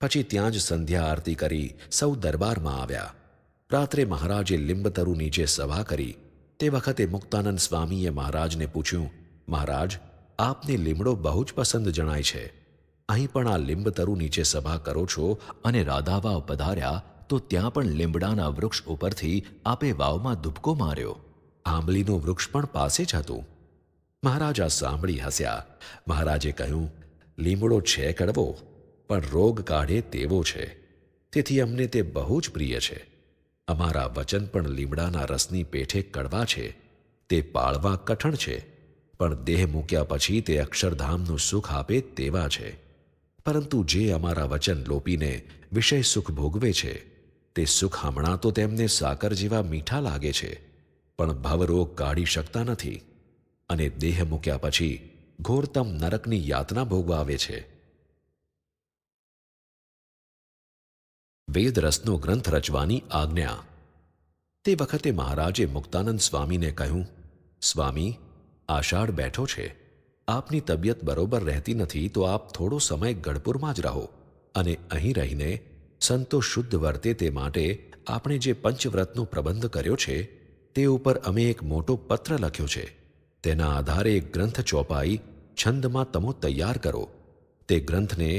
પછી ત્યાં જ સંધ્યા આરતી કરી સૌ દરબારમાં આવ્યા. રાત્રે મહારાજે લીંબતરુ નીચે સભા કરી. તે વખતે મુક્તાનંદ સ્વામીએ મહારાજને પૂછ્યું, મહારાજ, આપને લીમડો બહુ જ પસંદ જણાય છે. અહીં પણ આ લીંબતરુ નીચે સભા કરો છો અને રાધાવાવ પધાર્યા તો ત્યાં પણ લીંબડાના વૃક્ષ ઉપરથી આપે વાવમાં દુબકો માર્યો. આંબલીનું વૃક્ષ પણ પાસે જ હતું. મહારાજ આ સાંભળી હસ્યા. મહારાજે કહ્યું, લીમડો છે કડવો, પણ રોગ કાઢે તેવો છે, તેથી અમને તે બહુ જ પ્રિય છે. અમારા વચન પણ લીમડાના રસની પેઠે કડવા છે, તે પાળવા કઠણ છે, પણ દેહ મૂક્યા પછી તે અક્ષરધામનું સુખ આપે તેવા છે. પરંતુ જે અમારા વચન લોપીને વિષય સુખ ભોગવે છે, તે સુખ હમણાં તો તેમને સાકર જેવા મીઠા લાગે છે, પણ ભવરોગ કાઢી શકતા નથી, અને દેહ મૂક્યા પછી ઘોરતમ નરકની યાતના ભોગવા આવે છે. વેદરસનો ગ્રંથ રચવાની આજ્ઞા. તે વખતે મહારાજે મુક્તાનંદ સ્વામીને કહ્યું, સ્વામી, આષાઢ બેઠો છે, આપની તબિયત બરોબર રહેતી નથી તો આપ થોડો સમય ગઢપુરમાં જ રહો, અને અહીં રહીને સંતો શુદ્ધ વર્તે તે માટે આપણે જે પંચવ્રતનો પ્રબંધ કર્યો છે તે ઉપર અમે એક મોટો પત્ર લખ્યો છે. તેના આધારે એક ગ્રંથ ચોપાઈ છંદમાં તમો તૈયાર કરો. તે ગ્રંથને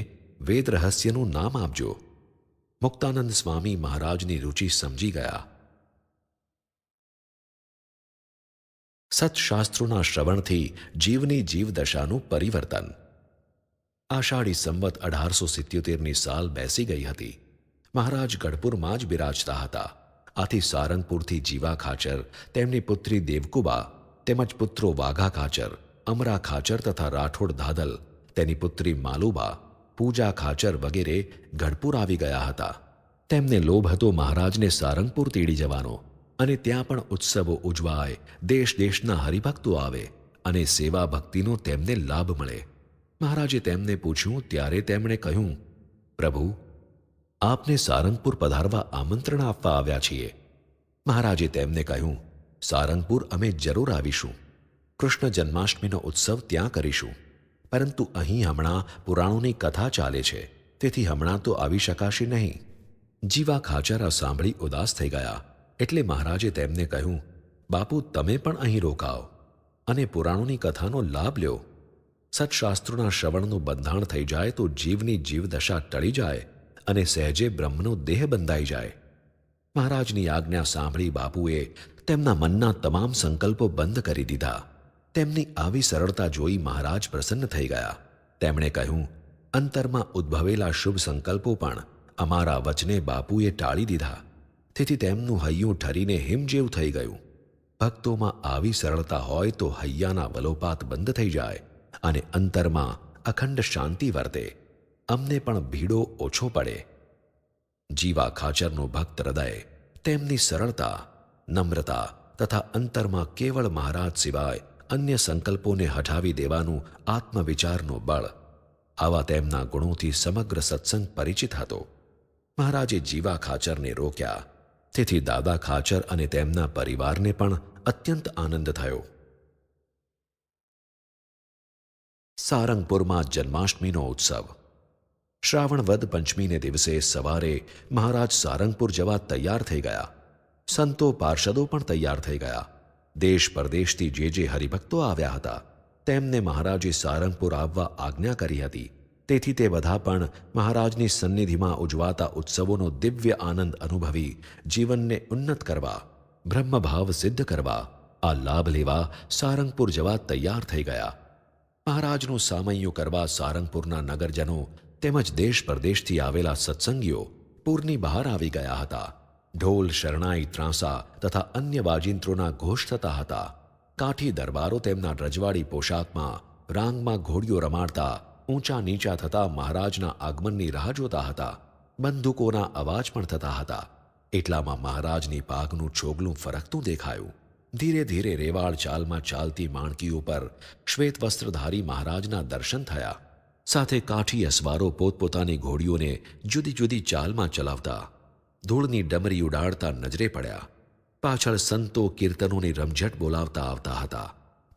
વેદ રહસ્યનું નામ આપજો. મુક્તાનંદ સ્વામી મહારાજની રુચિ સમજી ગયા. સત્શાસ્ત્રોના શ્રવણથી જીવની જીવદશાનું પરિવર્તન. આષાઢી સંવત 1877ની સાલ બેસી ગઈ હતી. મહારાજ ગઢપુરમાં જ બિરાજતા હતા. આથી સારંગપુરથી જીવા ખાચર, તેમની પુત્રી દેવકુબા, તેમજ પુત્રો વાઘા ખાચર, અમરા ખાચર તથા રાઠોડ દાદલ, તેની પુત્રી માલુબા, પૂજા ખાચર વગેરે ગઢપુર આવી ગયા હતા. તેમને લોભ હતો મહારાજને સારંગપુર તેડી જવાનો, અને ત્યાં પણ ઉત્સવો ઉજવાય, દેશ દેશના હરિભક્તો આવે અને સેવા ભક્તિનો તેમને લાભ મળે. મહારાજે તેમને પૂછ્યું ત્યારે તેમણે કહ્યું, પ્રભુ, આપને સારંગપુર પધારવા આમંત્રણ આપવા આવ્યા છીએ. મહારાજે તેમને કહ્યું, સારંગપુર અમે જરૂર આવીશું. કૃષ્ણ જન્માષ્ટમીનો ઉત્સવ ત્યાં કરીશું, પરંતુ અહીં હમણાં પુરાણોની કથા ચાલે છે, તેથી હમણાં તો આવી શકાશે નહીં. જીવા ખાચર આ સાંભળી ઉદાસ થઈ ગયા, એટલે મહારાજે તેમને કહ્યું, બાપુ, તમે પણ અહીં રોકાઓ અને પુરાણોની કથાનો લાભ લ્યો. સત્શાસ્ત્રોના શ્રવણનું બંધાણ થઈ જાય તો જીવની જીવદશા ટળી જાય અને સહેજે બ્રહ્મનો દેહ બંધાઈ જાય. મહારાજની આજ્ઞા સાંભળી બાપુએ તેમના મનના તમામ સંકલ્પો બંધ કરી દીધા. તેમની આવી સરળતા જોઈ મહારાજ પ્રસન્ન થઈ ગયા. તેમણે કહ્યું, અંતરમાં ઉદ્ભવેલા શુભ સંકલ્પો પણ અમારા વચને બાપુએ ટાળી દીધા, તેથી તેમનું હૈયું ઠરીને હિમ જેવું થઈ ગયું. ભક્તોમાં આવી સરળતા હોય તો હૈયાના વલોપાત બંધ થઈ જાય અને અંતરમાં અખંડ શાંતિ વર્તે. અમને પણ ભીડો ઓછો પડે. જીવા ખાચરનું ભક્ત હૃદય, તેમની સરળતા, નમ્રતા તથા અંતરમાં કેવળ મહારાજ સિવાય અન્ય સંકલ્પોને હટાવી દેવાનું આત્મવિચારનું બળ, આવા તેમના ગુણોથી સમગ્ર સત્સંગ પરિચિત હતો. મહારાજે જીવા ખાચરને રોક્યા, તેથી દાદા ખાચર અને તેમના પરિવારને પણ અત્યંત આનંદ થયો. સારંગપુરમાં જન્માષ્ટમીનો ઉત્સવ. શ્રાવણ વદ પંચમીને દિવસે સવારે મહારાજ સારંગપુર જવા તૈયાર થઈ ગયા. સંતો પાર્ષદો પણ તૈયાર થઈ ગયા. દેશ પરદેશથી જે હરિભક્તો આવ્યા હતા તેમને મહારાજે સારંગપુર આવવા આજ્ઞા કરી હતી. તેથી તે બધા પણ મહારાજની સન્નિધિમાં ઉજવાતા ઉત્સવોનો દિવ્ય આનંદ અનુભવી જીવનને ઉન્નત કરવા, બ્રહ્મભાવ સિદ્ધ કરવા, આ લાભ લેવા સારંગપુર જવા તૈયાર થઈ ગયા. મહારાજનું સામૈયું કરવા સારંગપુરના નગરજનો તેમજ દેશ પરદેશથી આવેલા સત્સંગીઓ પૂરની બહાર આવી ગયા હતા. ઢોલ, શરણાઈ, ત્રાંસા તથા અન્ય વાજિંત્રોના ઘોષ થતા હતા. કાઠી દરબારો તેમના રજવાડી પોશાકમાં રાંગમાં ઘોડીઓ રમાડતા ઊંચા નીચા થતા મહારાજના આગમનની રાહ જોતા હતા. બંદૂકોના અવાજ પણ થતા હતા. એટલામાં મહારાજની પાઘનું છોગલું ફરકતું દેખાયું. ધીરે ધીરે રેવાળ ચાલમાં ચાલતી માણકી ઉપર શ્વેત વસ્ત્રધારી મહારાજના દર્શન થયા. સાથે કાઠી અસવારો પોતપોતાની ઘોડીઓને જુદી જુદી ચાલમાં ચલાવતા ધૂળની ડમરી ઉડાડતા નજરે પડ્યા. પાછળ સંતો કીર્તનોની રમઝટ બોલાવતા આવતા હતા.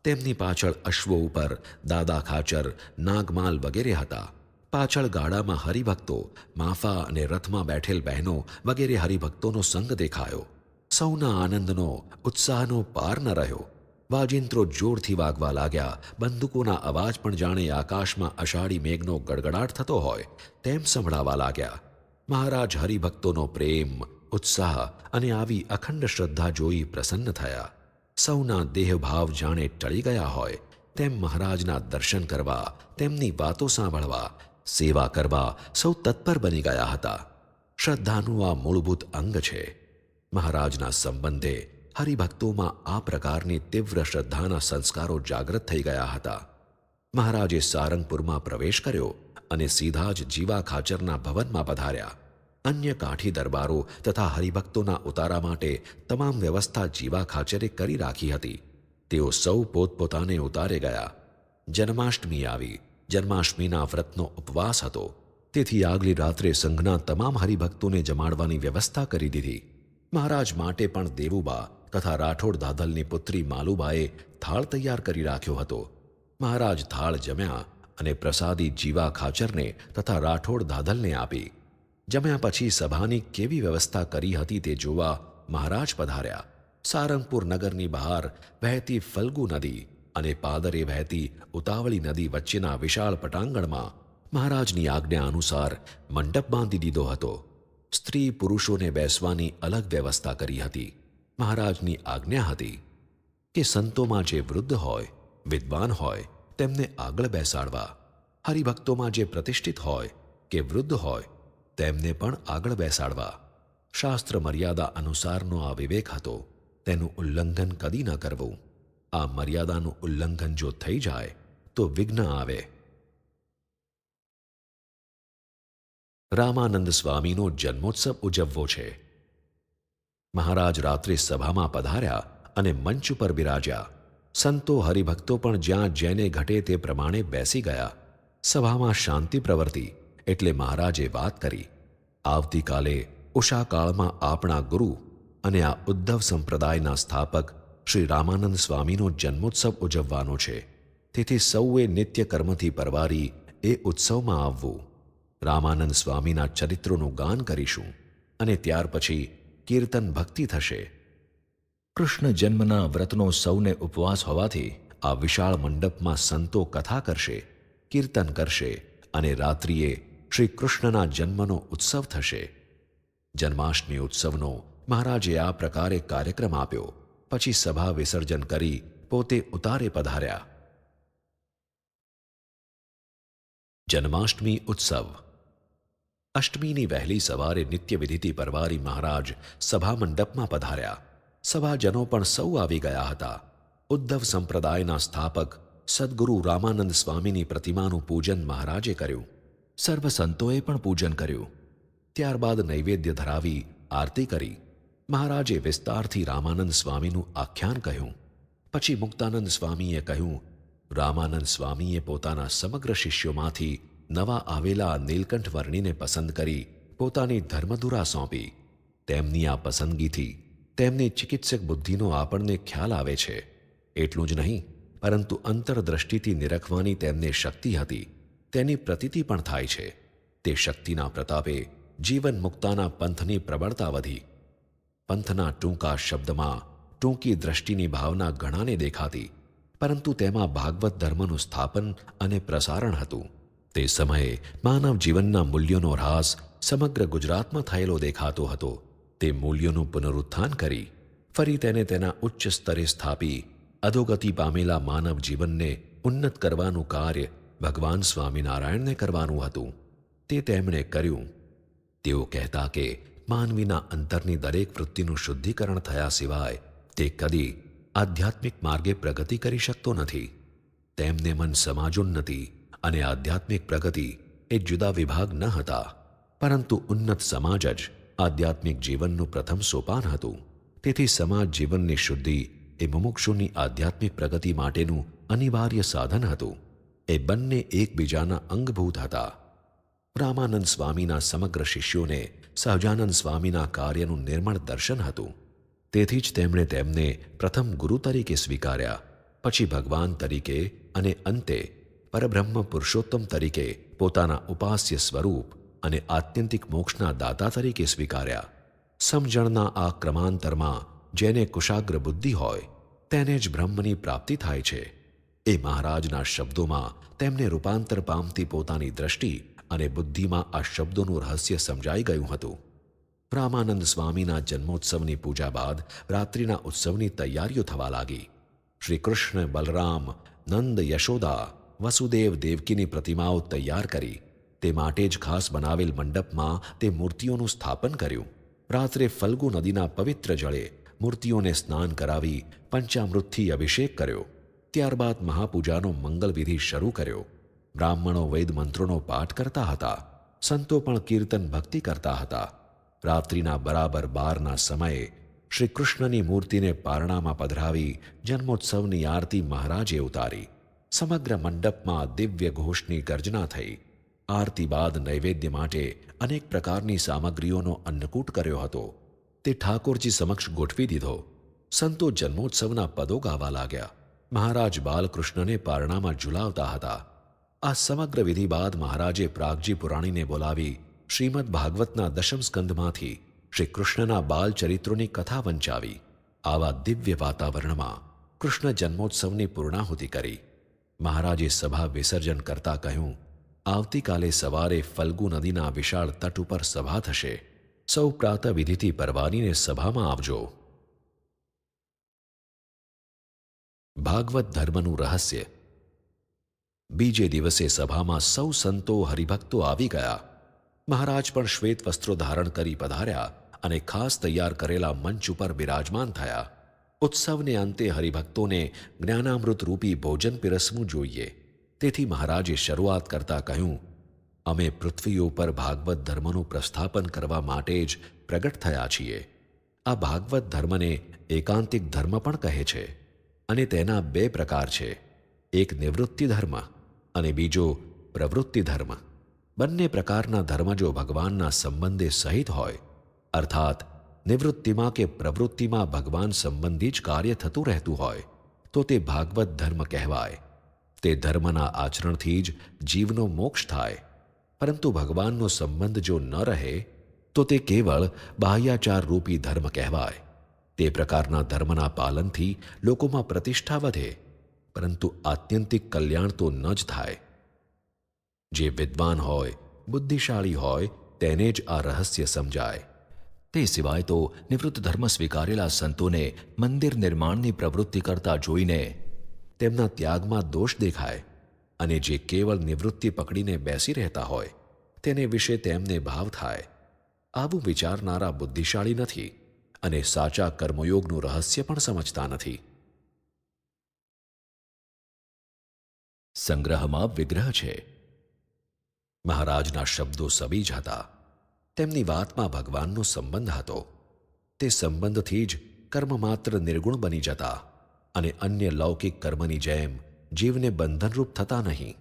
તેમની પાછળ અશ્વો ઉપર દાદા ખાચર, નાગમાલ વગેરે હતા. પાછળ ગાડામાં હરિભક્તો, માફા અને રથમાં બેઠેલ બહેનો વગેરે હરિભક્તોનો સંગ દેખાયો. સૌના આનંદનો, ઉત્સાહનો પાર ન રહ્યો. વાજિંત્રો જોરથી વાગવા લાગ્યા. બંદૂકોના અવાજ પણ જાણે આકાશમાં અષાઢી મેઘનો ગડગડાટ થતો હોય તેમ સંભળાવા લાગ્યા. મહારાજ હરિભક્તોનો પ્રેમ, ઉત્સાહ અને આવી અખંડ શ્રદ્ધા જોઈ પ્રસન્ન થયા. સૌના દેહભાવ જાણે ટળી ગયા હોય તેમ મહારાજના દર્શન કરવા, તેમની વાતો સાંભળવા, સેવા કરવા સૌ તત્પર બની ગયા હતા. શ્રદ્ધાનું આ મૂળભૂત અંગ છે. મહારાજના સંબંધે હરિભક્તોમાં આ પ્રકારની તીવ્ર શ્રદ્ધાના સંસ્કારો જાગૃત થઈ ગયા હતા. મહારાજે સારંગપુરમાં પ્રવેશ કર્યો અને સીધા જ જીવા ખાચરના ભવનમાં પધાર્યા. અન્ય કાઠી દરબારો તથા હરિભક્તોના ઉતારા માટે તમામ વ્યવસ્થા જીવા ખાચરે કરી રાખી હતી. તેઓ સૌ પોતપોતાને ઉતારે ગયા. જન્માષ્ટમી આવી. જન્માષ્ટમીના વ્રતનો ઉપવાસ હતો. તેથી આગલી રાત્રે સંઘના તમામ હરિભક્તોને જમાડવાની વ્યવસ્થા કરી દીધી. મહારાજ માટે પણ દેવુબા તથા રાઠોડ દાદલની પુત્રી માલુબાએ થાળ તૈયાર કરી રાખ્યો હતો. મહારાજ થાળ જમ્યા અને પ્રસાદી જીવા ખાચરને તથા રાઠોડ દાદલને આપી. જમ્યા પછી સભાની કેવી વ્યવસ્થા કરી હતી તે જોવા મહારાજ પધાર્યા. સારંગપુર નગરની બહાર વહેતી ફલ્ગુ નદી અને પાદરે વહેતી ઉતાવળી નદી વચ્ચેના વિશાળ પટાંગણમાં મહારાજની આજ્ઞા અનુસાર મંડપ બાંધી દીધો હતો. સ્ત્રી પુરુષોને બેસવાની અલગ વ્યવસ્થા કરી હતી. મહારાજની આજ્ઞા હતી કે સંતોમાં જે વૃદ્ધ હોય, વિદ્વાન હોય તેમને આગળ બેસાડવા, હરિભક્તોમાં જે પ્રતિષ્ઠિત હોય કે વૃદ્ધ હોય તેમને પણ આગળ બેસાડવા. શાસ્ત્ર મર્યાદા અનુસારનો આ વિવેક હતો. તેનું ઉલ્લંઘન કદી ન કરવું. આ મર્યાદાનું ઉલ્લંઘન જો થઈ જાય તો વિઘ્ન આવે. રામાનંદ સ્વામીનો જન્મોત્સવ ઉજવવો છે. મહારાજ રાત્રે સભામાં પધાર્યા અને મંચ ઉપર બિરાજ્યા. સંતો હરિભક્તો પણ જ્યાં જેને ઘટે તે પ્રમાણે બેસી ગયા. સભામાં શાંતિ પ્રવર્તી એટલે મહારાજે વાત કરી. આવતીકાલે ઉષાકાળમાં આપણા ગુરુ અને આ ઉદ્ધવ સંપ્રદાયના સ્થાપક શ્રી રામાનંદ સ્વામીનો જન્મોત્સવ ઉજવવાનો છે. તેથી સૌએ નિત્ય કર્મથી પરવારી એ ઉત્સવમાં આવવું. રામાનંદ સ્વામીના ચરિત્રોનું ગાન કરીશું અને ત્યાર પછી કીર્તન ભક્તિ થશે. કૃષ્ણ જન્મના વ્રતનો સૌને ઉપવાસ હોવાથી આ વિશાળ મંડપમાં સંતો કથા કરશે, કીર્તન કરશે અને રાત્રિએ શ્રી કૃષ્ણના જન્મનો ઉત્સવ થશે. જન્માષ્ટમી ઉત્સવનો મહારાજે આ પ્રકારે કાર્યક્રમ આપ્યો. પછી સભા વિસર્જન કરી પોતે ઉતારે પધાર્યા. જન્માષ્ટમી ઉત્સવ. અષ્ટમીની વહેલી સવારે નિત્યવિધિથી પરવારી મહારાજ સભા મંડપમાં પધાર્યા. સભાજનો પણ સૌ આવી ગયા હતા. ઉદ્ધવ સંપ્રદાયના સ્થાપક સદ્ગુરુ રામાનંદ સ્વામીની પ્રતિમાનું પૂજન મહારાજે કર્યું. સર્વ સંતોએ પણ પૂજન કર્યું. ત્યારબાદ નૈવેદ્ય ધરાવી આરતી કરી. મહારાજે વિસ્તારથી રામાનંદ સ્વામીનું આખ્યાન કહ્યું. પછી મુક્તાનંદ સ્વામીએ કહ્યું, રામાનંદ સ્વામીએ પોતાના સમગ્ર શિષ્યોમાંથી નવા આવેલા નીલકંઠ વર્ણીને પસંદ કરી પોતાની ધર્મધુરા સોંપી. તેમની આ પસંદગીથી તેમની ચિકિત્સક બુદ્ધિનો આપણને ખ્યાલ આવે છે. એટલું જ નહીં, પરંતુ અંતરદ્રષ્ટિથી નિરખવાની તેમને શક્તિ હતી તેની પ્રતીતિ પણ થાય છે. તે શક્તિના પ્રતાપે જીવન મુક્તાના પંથની પ્રબળતા વધી. પંથના ટૂંકા શબ્દમાં ટૂંકી દ્રષ્ટિની ભાવના ઘણાને દેખાતી, પરંતુ તેમાં ભાગવત ધર્મનું સ્થાપન અને પ્રસારણ હતું. તે સમયે માનવ જીવનના મૂલ્યોનો હ્રાસ સમગ્ર ગુજરાતમાં થયેલો દેખાતો હતો. તે મૂલ્યોનું પુનરુત્થાન કરી ફરી તેને તેના ઉચ્ચ સ્તરે સ્થાપી અધોગતિ પામેલા માનવ જીવનને ઉન્નત કરવાનું કાર્ય ભગવાન સ્વામિનારાયણને કરવાનું હતું. તે તેમણે કર્યું. તેઓ કહેતા કે માનવીના અંતરની દરેક વૃત્તિનું શુદ્ધિકરણ થયા સિવાય તે કદી આધ્યાત્મિક માર્ગે પ્રગતિ કરી શકતો નથી. તેમને મન સમાજોન્નતિ અને આધ્યાત્મિક પ્રગતિ એ જુદા વિભાગ ન હતા, પરંતુ ઉન્નત સમાજ જ આધ્યાત્મિક જીવનનું પ્રથમ સોપાન હતું. તેથી સમાજ જીવનની શુદ્ધિ એ મુમુક્ષુની આધ્યાત્મિક પ્રગતિ માટેનું અનિવાર્ય સાધન હતું. એ બંને એકબીજાના અંગભૂત હતા. રામાનંદ સ્વામીના સમગ્ર શિષ્યોને સહજાનંદ સ્વામીના કાર્યનું નિર્મળ દર્શન હતું. તેથી જ તેમણે તેમને પ્રથમ ગુરુ તરીકે સ્વીકાર્યા, પછી ભગવાન તરીકે અને અંતે પરબ્રહ્મ પુરુષોત્તમ તરીકે પોતાના ઉપાસ્ય સ્વરૂપ અને આત્યંતિક મોક્ષના દાતા તરીકે સ્વીકાર્યા. સમજણના આ ક્રમાંતરમાં જેને કુશાગ્ર બુદ્ધિ હોય તેને જ બ્રહ્મની પ્રાપ્તિ થાય છે. એ મહારાજના શબ્દોમાં તેમને રૂપાંતર પામતી પોતાની દ્રષ્ટિ અને બુદ્ધિમાં આ શબ્દોનું રહસ્ય સમજાઈ ગયું હતું. રામાનંદ સ્વામીના જન્મોત્સવની પૂજા બાદ રાત્રિના ઉત્સવની તૈયારીઓ થવા લાગી. શ્રી કૃષ્ણ, બલરામ, નંદ, યશોદા, વસુદેવ, દેવકીની પ્રતિમાઓ તૈયાર કરી તે માટે જ ખાસ બનાવેલ મંડપમાં તે મૂર્તિઓનું સ્થાપન કર્યું. રાત્રે ફલ્ગુ નદીના પવિત્ર જળે મૂર્તિઓને સ્નાન કરાવી પંચામૃતથી અભિષેક કર્યો. ત્યારબાદ મહાપૂજાનો મંગલવિધિ શરૂ કર્યો. બ્રાહ્મણો વેદ મંત્રોનો પાઠ કરતા હતા. સંતો પણ કીર્તન ભક્તિ કરતા હતા. રાત્રિના બરાબર 12ના સમયે શ્રી કૃષ્ણની મૂર્તિને પારણામાં પધરાવી જન્મોત્સવની આરતી મહારાજે ઉતારી. સમગ્ર મંડપમાં દિવ્ય ઘોષની ગર્જના થઈ. આરતી બાદ નૈવેદ્ય માટે અનેક પ્રકારની સામગ્રીઓનો અન્નકૂટ કર્યો હતો. તે ઠાકોરજી સમક્ષ ગોઠવી દીધો. સંતો જન્મોત્સવના પદો ગાવા લાગ્યા. મહારાજ બાલકૃષ્ણને પારણામાં ઝુલાવતા હતા. આ સમગ્ર વિધિ બાદ મહારાજે પ્રાગજી પુરાણીને બોલાવી શ્રીમદ ભાગવતના દશમ સ્કંધમાંથી શ્રી કૃષ્ણના બાલચરિત્રોની કથા વંચાવી. આવા દિવ્ય વાતાવરણમાં કૃષ્ણ જન્મોત્સવની પૂર્ણાહુતિ કરી. મહારાજે સભા વિસર્જન કરતા કહ્યું, આવતીકાલે સવારે ફલ્ગુ નદીના વિશાળ તટ ઉપર સભા થશે. સૌ પ્રાતઃવિધિથી પરવાનીને સભામાં આવજો. ભાગવત ધર્મનું રહસ્ય. બીજે દિવસે સભામાં સૌ સંતો હરિભક્તો આવી ગયા. મહારાજ પણ શ્વેત વસ્ત્રો ધારણ કરી પધાર્યા અને ખાસ તૈયાર કરેલા મંચ ઉપર બિરાજમાન થયા. ઉત્સવને અંતે હરિભક્તોને જ્ઞાનામૃત રૂપી ભોજન પીરસવું જોઈએ. તેથી મહારાજે શરૂઆત કરતા કહ્યું, અમે પૃથ્વી ઉપર ભાગવત ધર્મનું પ્રસ્થાપન કરવા માટે જ પ્રગટ થયા છીએ. આ ભાગવત ધર્મને એકાંતિક ધર્મ પણ કહે છે અને તેના 2 પ્રકાર છે. એક નિવૃત્તિ ધર્મ અને બીજો પ્રવૃત્તિ ધર્મ. બંને પ્રકારના ધર્મ જો ભગવાનના સંબંધે સહિત હોય, અર્થાત નિવૃત્તિમાં કે પ્રવૃત્તિમાં ભગવાન સંબંધી જ કાર્ય થતું રહેતું હોય, તો તે ભાગવત ધર્મ કહેવાય. તે ધર્મના આચરણથી જ જીવનો મોક્ષ થાય. પરંતુ ભગવાનનો સંબંધ જો ન રહે તો તે કેવળ બાહ્યાચાર રૂપી ધર્મ કહેવાય. તે પ્રકારના ધર્મના પાલનથી લોકોમાં પ્રતિષ્ઠા વધે, પરંતુ આત્યંતિક કલ્યાણ તો ન જ થાય. જે વિદ્વાન હોય, બુદ્ધિશાળી હોય, તેને જ આ રહસ્ય સમજાય. તે સિવાય તો નિવૃત્ત ધર્મ સ્વીકારેલા સંતોને મંદિર નિર્માણની પ્રવૃત્તિ કરતા જોઈને તેમના ત્યાગમાં દોષ દેખાય, અને જે કેવળ નિવૃત્તિ પકડીને બેસી રહેતા હોય તેને વિશે તેમને ભાવ થાય. આવું વિચારનારા બુદ્ધિશાળી નથી અને સાચા કર્મયોગનું રહસ્ય પણ સમજતા નથી. સંગ્રહમાં વિગ્રહ છે. મહારાજના શબ્દો સબીજ હતા. તેમની વાતમાં ભગવાનનો સંબંધ હતો. તે સંબંધથી જ કર્મ માત્ર નિર્ગુણ બની જતા અને અન્ય લૌકિક કર્મની જેમ જીવને બંધનરૂપ થતા નહીં.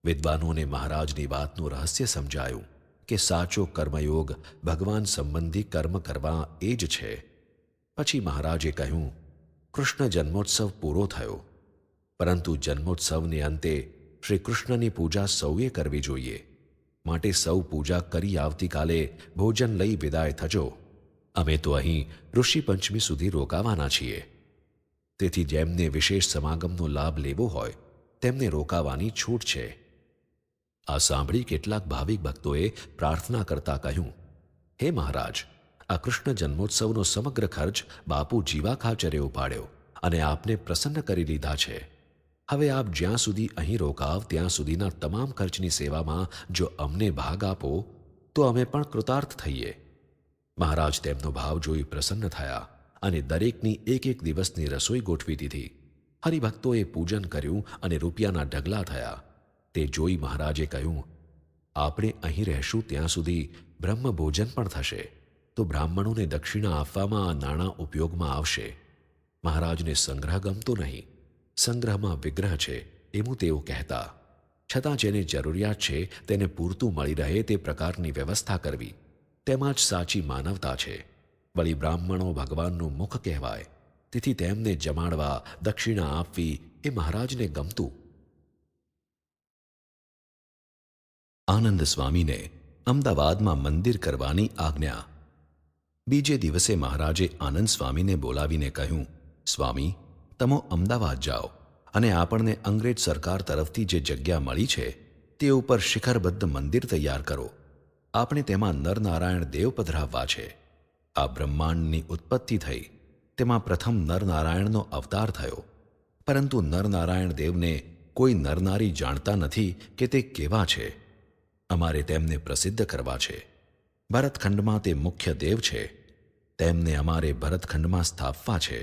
વિદ્વાનોને મહારાજની વાતનું રહસ્ય સમજાયું કે સાચો કર્મયોગ ભગવાન સંબંધી કર્મ કરવા એ જ છે. પછી મહારાજે કહ્યું, કૃષ્ણ જન્મોત્સવ પૂરો થયો, પરંતુ જન્મોત્સવને અંતે શ્રી કૃષ્ણની પૂજા સૌએ કરવી જોઈએ. માટે સૌ પૂજા કરી આવતીકાલે ભોજન લઈ વિદાય થજો. અમે તો અહીં ઋષિ પંચમી સુધી રોકાવાના છીએ. તેથી જેમને વિશેષ સમાગમનો લાભ લેવો હોય તેમને રોકાવાની છૂટ છે. આ સાંભળી કેટલાક ભાવિક ભક્તોએ પ્રાર્થના કરતા કહ્યું, હે મહારાજ, આ કૃષ્ણ જન્મોત્સવનો સમગ્ર ખર્ચ બાપુ જીવા ખાચરે ઉપાડ્યો અને આપને પ્રસન્ન કરી લીધા છે. હવે આપ જ્યાં સુધી અહીં રોકાવ ત્યાં સુધીના તમામ ખર્ચની સેવામાં જો અમને ભાગ આપો તો અમે પણ કૃતાર્થ થઈએ. મહારાજ તેમનો ભાવ જોઈ પ્રસન્ન થયા અને દરેકની 1 દિવસની રસોઈ ગોઠવી દીધી. હરિભક્તોએ પૂજન કર્યું અને રૂપિયાના ઢગલા થયા. તે જોઈ મહારાજે કહ્યું, આપણે અહીં રહેશું ત્યાં સુધી બ્રહ્મભોજન પણ થશે, તો બ્રાહ્મણોને દક્ષિણા આપવામાં આ નાણાં ઉપયોગમાં આવશે. મહારાજને સંગ્રહ ગમતો નહીં. સંગ્રહમાં વિગ્રહ છે એવું તેઓ કહેતા. છતાં જેને જરૂરિયાત છે તેને પૂરતું મળી રહે તે પ્રકારની વ્યવસ્થા કરવી, તેમાં જ સાચી માનવતા છે. વળી બ્રાહ્મણો ભગવાનનું મુખ કહેવાય, તેથી તેમને જમાડવા, દક્ષિણા આપવી એ મહારાજને ગમતું. આનંદ સ્વામીને અમદાવાદમાં મંદિર કરવાની આજ્ઞા. બીજે દિવસે મહારાજે આનંદ સ્વામીને બોલાવીને કહ્યું, સ્વામી, તમો અમદાવાદ જાઓ અને આપણને અંગ્રેજ સરકાર તરફથી જે જગ્યા મળી છે તે ઉપર શિખરબદ્ધ મંદિર તૈયાર કરો. આપણે તેમાં નરનારાયણ દેવ પધરાવવા છે. આ બ્રહ્માંડની ઉત્પત્તિ થઈ તેમાં પ્રથમ નરનારાયણનો અવતાર થયો, પરંતુ નરનારાયણ દેવને કોઈ નરનારી જાણતા નથી કે તે કેવા છે. અમારે તેમને પ્રસિદ્ધ કરવા છે. ભરતખંડમાં તે મુખ્ય દેવ છે, તેમને અમારે ભરતખંડમાં સ્થાપવા છે.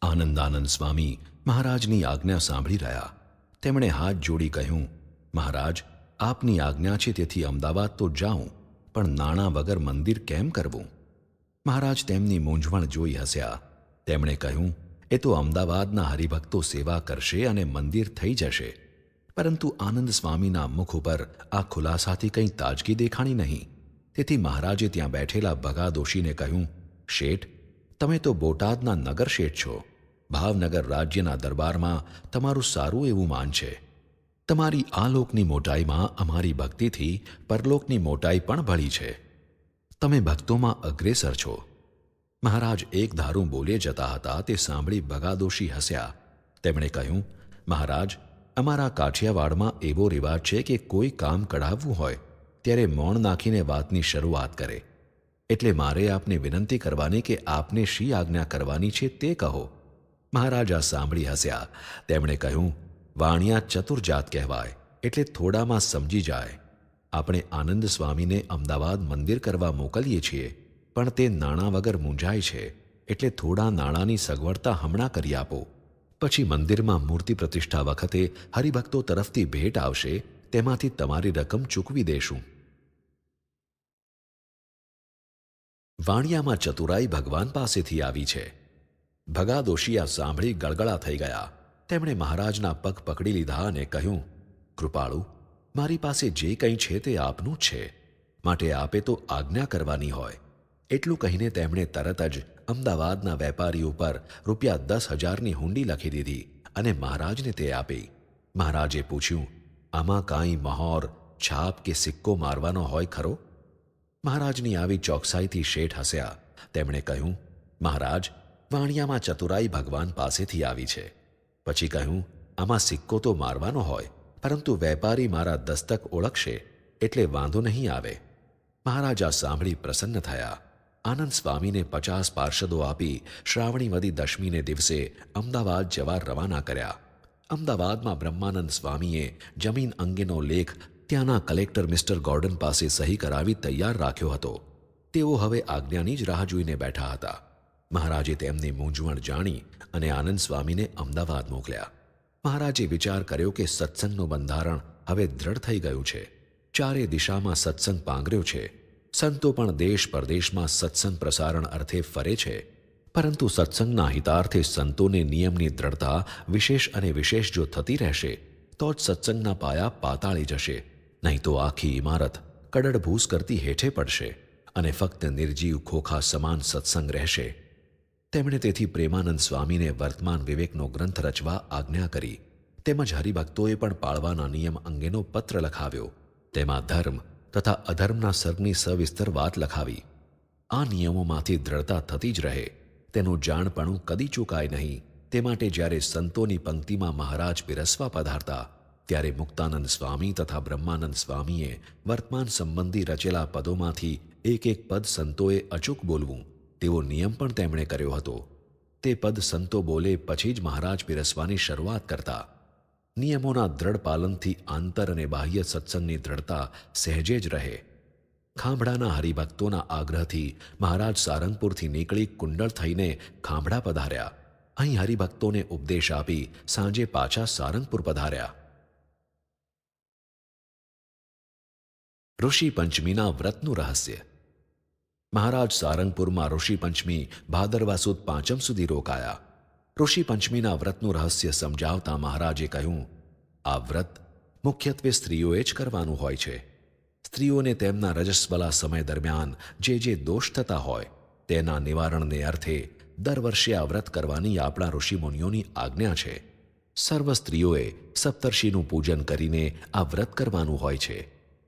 આનંદાનંદ સ્વામી મહારાજની આજ્ઞા સાંભળી રહ્યા. તેમણે હાથ જોડી કહ્યું, મહારાજ, આપની આજ્ઞા છે તેથી અમદાવાદ તો જાઉં, પણ નાણાં વગર મંદિર કેમ કરવું? મહારાજ તેમની મૂંઝવણ જોઈ હસ્યા. તેમણે કહ્યું, એ તો અમદાવાદના હરિભક્તો સેવા કરશે અને મંદિર થઈ જશે. પરંતુ આનંદ સ્વામીના મુખ ઉપર આ ખુલાસાથી કંઈ તાજગી દેખાણી નહીં. તેથી મહારાજે ત્યાં બેઠેલા ભગાદોશીને કહ્યું, શેઠ, તમે તો બોટાદના નગર શેઠ છો. ભાવનગર રાજ્યના દરબારમાં તમારું સારું એવું માન છે. તમારી આ લોકની મોટાઈમાં અમારી ભક્તિથી પરલોકની મોટાઈ પણ ભળી છે. તમે ભક્તોમાં અગ્રેસર છો. મહારાજ એક ધારું બોલે જતા હતા તે સાંભળી ભગાદોશી હસ્યા. તેમણે કહ્યું, મહારાજ, અમારા કાઠિયાવાડમાં એવો રિવાજ છે કે કોઈ કામ કઢાવવું હોય ત્યારે મૌન નાખીને વાતની શરૂઆત કરે. એટલે મારે આપને વિનંતી કરવાની કે આપને શી આજ્ઞા કરવાની છે તે કહો. મહારાજ આ સાંભળી હસ્યા. તેમણે કહ્યું, વાણિયા ચતુર્જાત કહેવાય એટલે થોડામાં સમજી જાય. આપણે આનંદ સ્વામીને અમદાવાદ મંદિર કરવા મોકલીએ છીએ, પણ તે નાણાં વગર મૂંઝાય છે, એટલે થોડા નાણાંની સગવડતા હમણાં કરી આપો. પછી મંદિરમાં મૂર્તિ પ્રતિષ્ઠા વખતે હરિભક્તો તરફથી ભેટ આવશે, તેમાંથી તમારી રકમ ચૂકવી દેશું. વાણિયામાં ચતુરાઈ ભગવાન પાસેથી આવી છે. ભગાદોશી આ સાંભળી ગળગળા થઈ ગયા. તેમણે મહારાજના પગ પકડી લીધા અને કહ્યું, કૃપાળુ, મારી પાસે જે કંઈ છે તે આપનું જ છે, માટે આપે તો આજ્ઞા કરવાની હોય. એટલું કહીને તેમણે તરત જ અમદાવાદના વેપારી ઉપર ₹10,000ની હુંડી લખી દીધી અને મહારાજને તે આપી. મહારાજે પૂછ્યું, આમાં કાંઈ મહોર, છાપ કે સિક્કો મારવાનો હોય ખરો? મહારાજની આવી ચોકસાઈથી શેઠ હસ્યા. તેમણે કહ્યું, મહારાજ, વાણિયામાં ચતુરાઈ ભગવાન પાસેથી આવી છે. પછી કહ્યું, આમાં સિક્કો તો મારવાનો હોય, પરંતુ વેપારી મારા દસ્તક ઓળખશે એટલે વાંધો નહીં આવે. મહારાજ આ સાંભળી પ્રસન્ન થયા. આનંદ સ્વામીને 50 પાર્ષદો આપી શ્રાવણી વદી દશમીને દિવસે અમદાવાદ જવા રવાના કર્યા. અમદાવાદમાં બ્રહ્માનંદ સ્વામીએ જમીન અંગેનો લેખ ત્યાંના કલેક્ટર મિસ્ટર ગોર્ડન પાસે સહી કરાવી તૈયાર રાખ્યો હતો. તેઓ હવે આજ્ઞાની જ રાહ જોઈને બેઠા હતા. મહારાજે તેમની મૂંઝવણ જાણી અને આનંદ સ્વામીને અમદાવાદ મોકલ્યા. મહારાજે વિચાર કર્યો કે સત્સંગનું બંધારણ હવે દ્રઢ થઈ ગયું છે. ચારે દિશામાં સત્સંગ પાંગર્યો છે. સંતો પણ દેશ પરદેશમાં સત્સંગ પ્રસારણ અર્થે ફરે છે, પરંતુ સત્સંગના હિતાર્થે સંતોને નિયમની દ્રઢતા વિશેષ અને વિશેષ જો થતી રહેશે તો જ સત્સંગના પાયા પાતાળી જશે. નહીં તો આખી ઇમારત કડડભૂસ કરતી હેઠે પડશે અને ફક્ત નિર્જીવ ખોખા સમાન સત્સંગ રહેશે. તેમણે તેથી પ્રેમાનંદ સ્વામીને વર્તમાન વિવેકનો ગ્રંથ રચવા આજ્ઞા કરી. તેમજ હરિભક્તોએ પણ પાળવાના નિયમ અંગેનો પત્ર લખાવ્યો. તેમાં ધર્મ તથા અધર્મના સર્ગની સવિસ્તર વાત લખાવી. આ નિયમોમાંથી દ્રઢતા થતી જ રહે, તેનું જાણપણું કદી ચૂકાય નહીં, તે માટે જ્યારે સંતોની પંક્તિમાં મહારાજ પીરસવા પધારતા ત્યારે મુક્તાનંદ સ્વામી તથા બ્રહ્માનંદ સ્વામીએ વર્તમાન સંબંધી રચેલા પદોમાંથી એક એક પદ સંતોએ અચૂક બોલવું તેવો નિયમ પણ તેમણે કર્યો હતો. તે પદ સંતો બોલે પછી જ મહારાજ પીરસવાની શરૂઆત કરતા. નિયમોના દ્રઢ પાલનથી આંતર અને બાહ્ય સત્સંગની દ્રઢતા સહેજે જ રહે. ખાંભડાના હરિભક્તોના આગ્રહથી મહારાજ સારંગપુરથી નીકળી કુંડળ થઈને ખાંભડા પધાર્યા. અહીં હરિભક્તોને ઉપદેશ આપી સાંજે પાછા સારંગપુર પધાર્યા. ઋષિ પંચમીના વ્રતનું રહસ્ય. મહારાજ સારંગપુરમાં ઋષિ પંચમી ભાદરવા સુદ 5મ સુધી રોકાયા. ઋષિ પંચમીના વ્રતનું રહસ્ય સમજાવતા મહારાજે કહ્યું, આ વ્રત મુખ્યત્વે સ્ત્રીઓએ જ કરવાનું હોય છે. સ્ત્રીઓને તેમના રજસ્વલા સમય દરમિયાન જે જે દોષ થતા હોય તેના નિવારણને અર્થે દર વર્ષે આ વ્રત કરવાની આપણા ઋષિમુનિઓની આજ્ઞા છે. સર્વ સ્ત્રીઓએ સપ્તર્ષિનું પૂજન કરીને આ વ્રત કરવાનું હોય છે.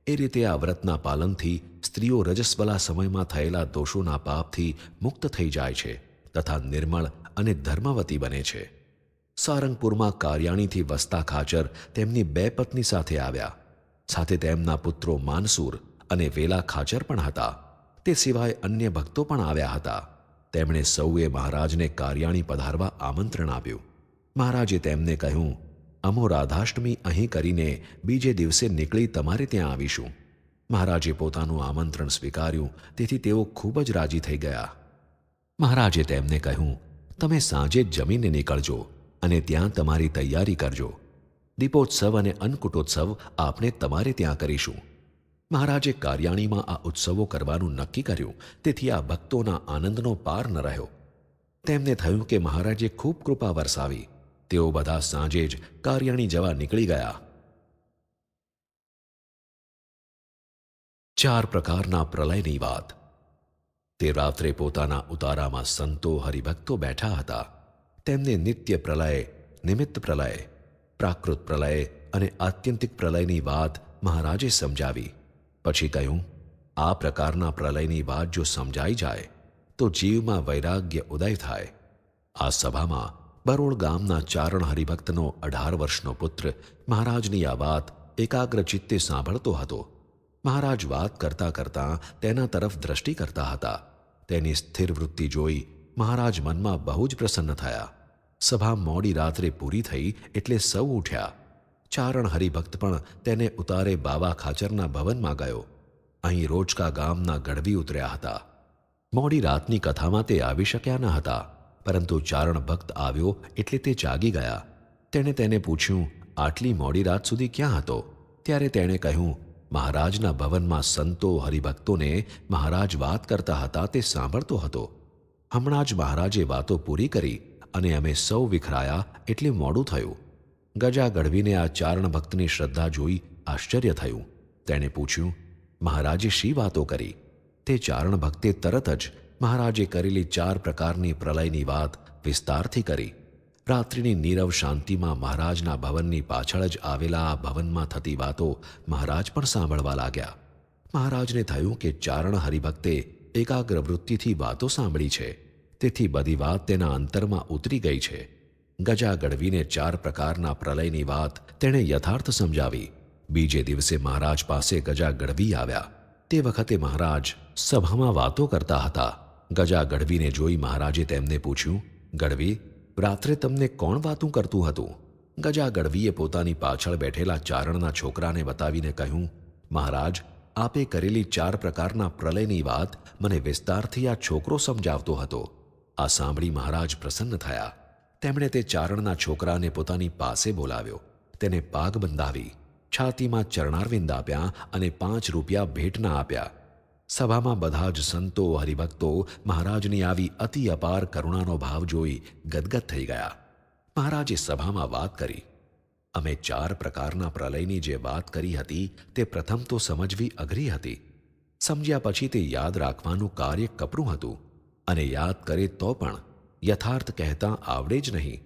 એ રીતે આ વ્રતના પાલનથી સ્ત્રીઓ રજસ્વલા સમયમાં થયેલા દોષોના પાપથી મુક્ત થઈ જાય છે તથા નિર્મળ અને ધર્મવતી બને છે. સારંગપુરમાં કારિયાણીથી વસતા ખાચર તેમની 2 પત્ની સાથે આવ્યા. સાથે તેમના પુત્રો માનસુર અને વેલા ખાચર પણ હતા. તે સિવાય અન્ય ભક્તો પણ આવ્યા હતા. તેમણે સૌએ મહારાજને કારિયાણી પધારવા આમંત્રણ આપ્યું. મહારાજે તેમને કહ્યું, અમો રાધાષ્ટમી અહીં કરીને બીજે દિવસે નીકળી તમારે ત્યાં આવીશું. મહારાજે પોતાનું આમંત્રણ સ્વીકાર્યું, તેથી તેઓ ખૂબ જ રાજી થઈ ગયા. મહારાજે તેમને કહ્યું, તમે સાંજે જ જમીને નીકળજો અને ત્યાં તમારી તૈયારી કરજો. દીપોત્સવ અને અન્નકૂટોત્સવ આપણે તમારે ત્યાં કરીશું. મહારાજે કારિયાણીમાં આ ઉત્સવો કરવાનું નક્કી કર્યું, તેથી આ ભક્તોના આનંદનો પાર ન રહ્યો. તેમને થયું કે મહારાજે ખૂબ કૃપા વરસાવી. તેઓ બધા સાંજે જ કારિયાણી જવા નીકળી ગયા. 4 પ્રકારના પ્રલયની વાત. તે રાત્રે પોતાના ઉતારામાં સંતો હરિભક્તો બેઠા હતા. તેમને નિત્ય પ્રલય, નિમિત્ત પ્રલય, પ્રાકૃત પ્રલય અને આત્યંતિક પ્રલયની વાત મહારાજે સમજાવી. પછી કહ્યું, આ પ્રકારના પ્રલયની વાત જો સમજાઈ જાય તો જીવમાં વૈરાગ્ય ઉદય થાય. આ સભામાં બરોળ ગામના ચારણ હરિભક્તનો 18 વર્ષનો પુત્ર મહારાજની આ વાત એકાગ્ર ચિત્તે સાંભળતો હતો. મહારાજ વાત કરતાં કરતાં તેના તરફ દ્રષ્ટિ કરતા હતા. તેની સ્થિર વૃત્તિ જોઈ મહારાજ મનમાં બહુ જ પ્રસન્ન થયા. સભા મોડી રાત્રે પૂરી થઈ એટલે સૌ ઉઠ્યા. ચારણ હરિભક્ત પણ તેને ઉતારે બાવા ખાચરના ભવનમાં ગયો. અહીં રોજકા ગામના ગઢવી ઉતર્યા હતા. મોડી રાતની કથામાં તે આવી શક્યા ન હતા, પરંતુ ચારણ ભક્ત આવ્યો એટલે તે જાગી ગયા. તેણે તેને પૂછ્યું, આટલી મોડી રાત સુધી ક્યાં હતો? ત્યારે તેણે કહ્યું, મહારાજના ભવનમાં સંતો હરિભક્તોને મહારાજ વાત કરતા હતા તે સાંભળતો હતો. હમણાં જ મહારાજે વાતો પૂરી કરી અને અમે સૌ વિખરાયા એટલે મોડું થયું. ગજા ગઢવીને આ ચારણ ભક્તની શ્રદ્ધા જોઈ આશ્ચર્ય થયું. તેણે પૂછ્યું, મહારાજે શી વાતો કરી? તે ચારણ ભક્તે તરત જ મહારાજે કરેલી 4 પ્રકારની પ્રલયની વાત વિસ્તારથી કરી. રાત્રિની નીરવ શાંતિમાં મહારાજના ભવનની પાછળ જ આવેલા આ ભવનમાં થતી વાતો મહારાજ પણ સાંભળવા લાગ્યા. મહારાજને થયું કે ચારણ હરિભક્તે એકાગ્ર વૃત્તિથી વાતો સાંભળી છે, તેથી બધી વાત તેના અંતરમાં ઉતરી ગઈ છે. ગજા ગઢવીને 4 પ્રકારના પ્રલયની વાત તેણે યથાર્થ સમજાવી. બીજે દિવસે મહારાજ પાસે ગજા ગઢવી આવ્યા. તે વખતે મહારાજ સભામાં વાતો કરતા હતા. ગજા ગઢવીને જોઈ મહારાજે તેમને પૂછ્યું, ગઢવી, રાત્રે તમને કોણ વાતું કરતું હતું? ગજા ગઢવીએ પોતાની પાછળ બેઠેલા ચારણના છોકરાને બતાવીને કહ્યું, મહારાજ, આપે કરેલી 4 પ્રકારના પ્રલયની વાત મને વિસ્તારથી આ છોકરો સમજાવતો હતો. આ સાંભળી મહારાજ પ્રસન્ન થયા. તેમણે તે ચારણના છોકરાને પોતાની પાસે બોલાવ્યો. તેને પાગ બંધાવી, છાતીમાં ચરણારવિંદ આપ્યા અને 5 રૂપિયા ભેટના આપ્યા. સભામાં બધા જ સંતો હરિભક્તો મહારાજની આવી અતિ અપાર કરુણાનો ભાવ જોઈ ગદગદ થઈ ગયા. મહારાજે સભામાં વાત કરી, અમે 4 પ્રકારના પ્રલયની જે વાત કરી હતી તે પ્રથમ તો સમજવી અઘરી હતી. સમજ્યા પછી તે યાદ રાખવાનું કાર્ય કપરું હતું, અને યાદ કરે તો પણ યથાર્થ કહેતા આવડે જ નહીં.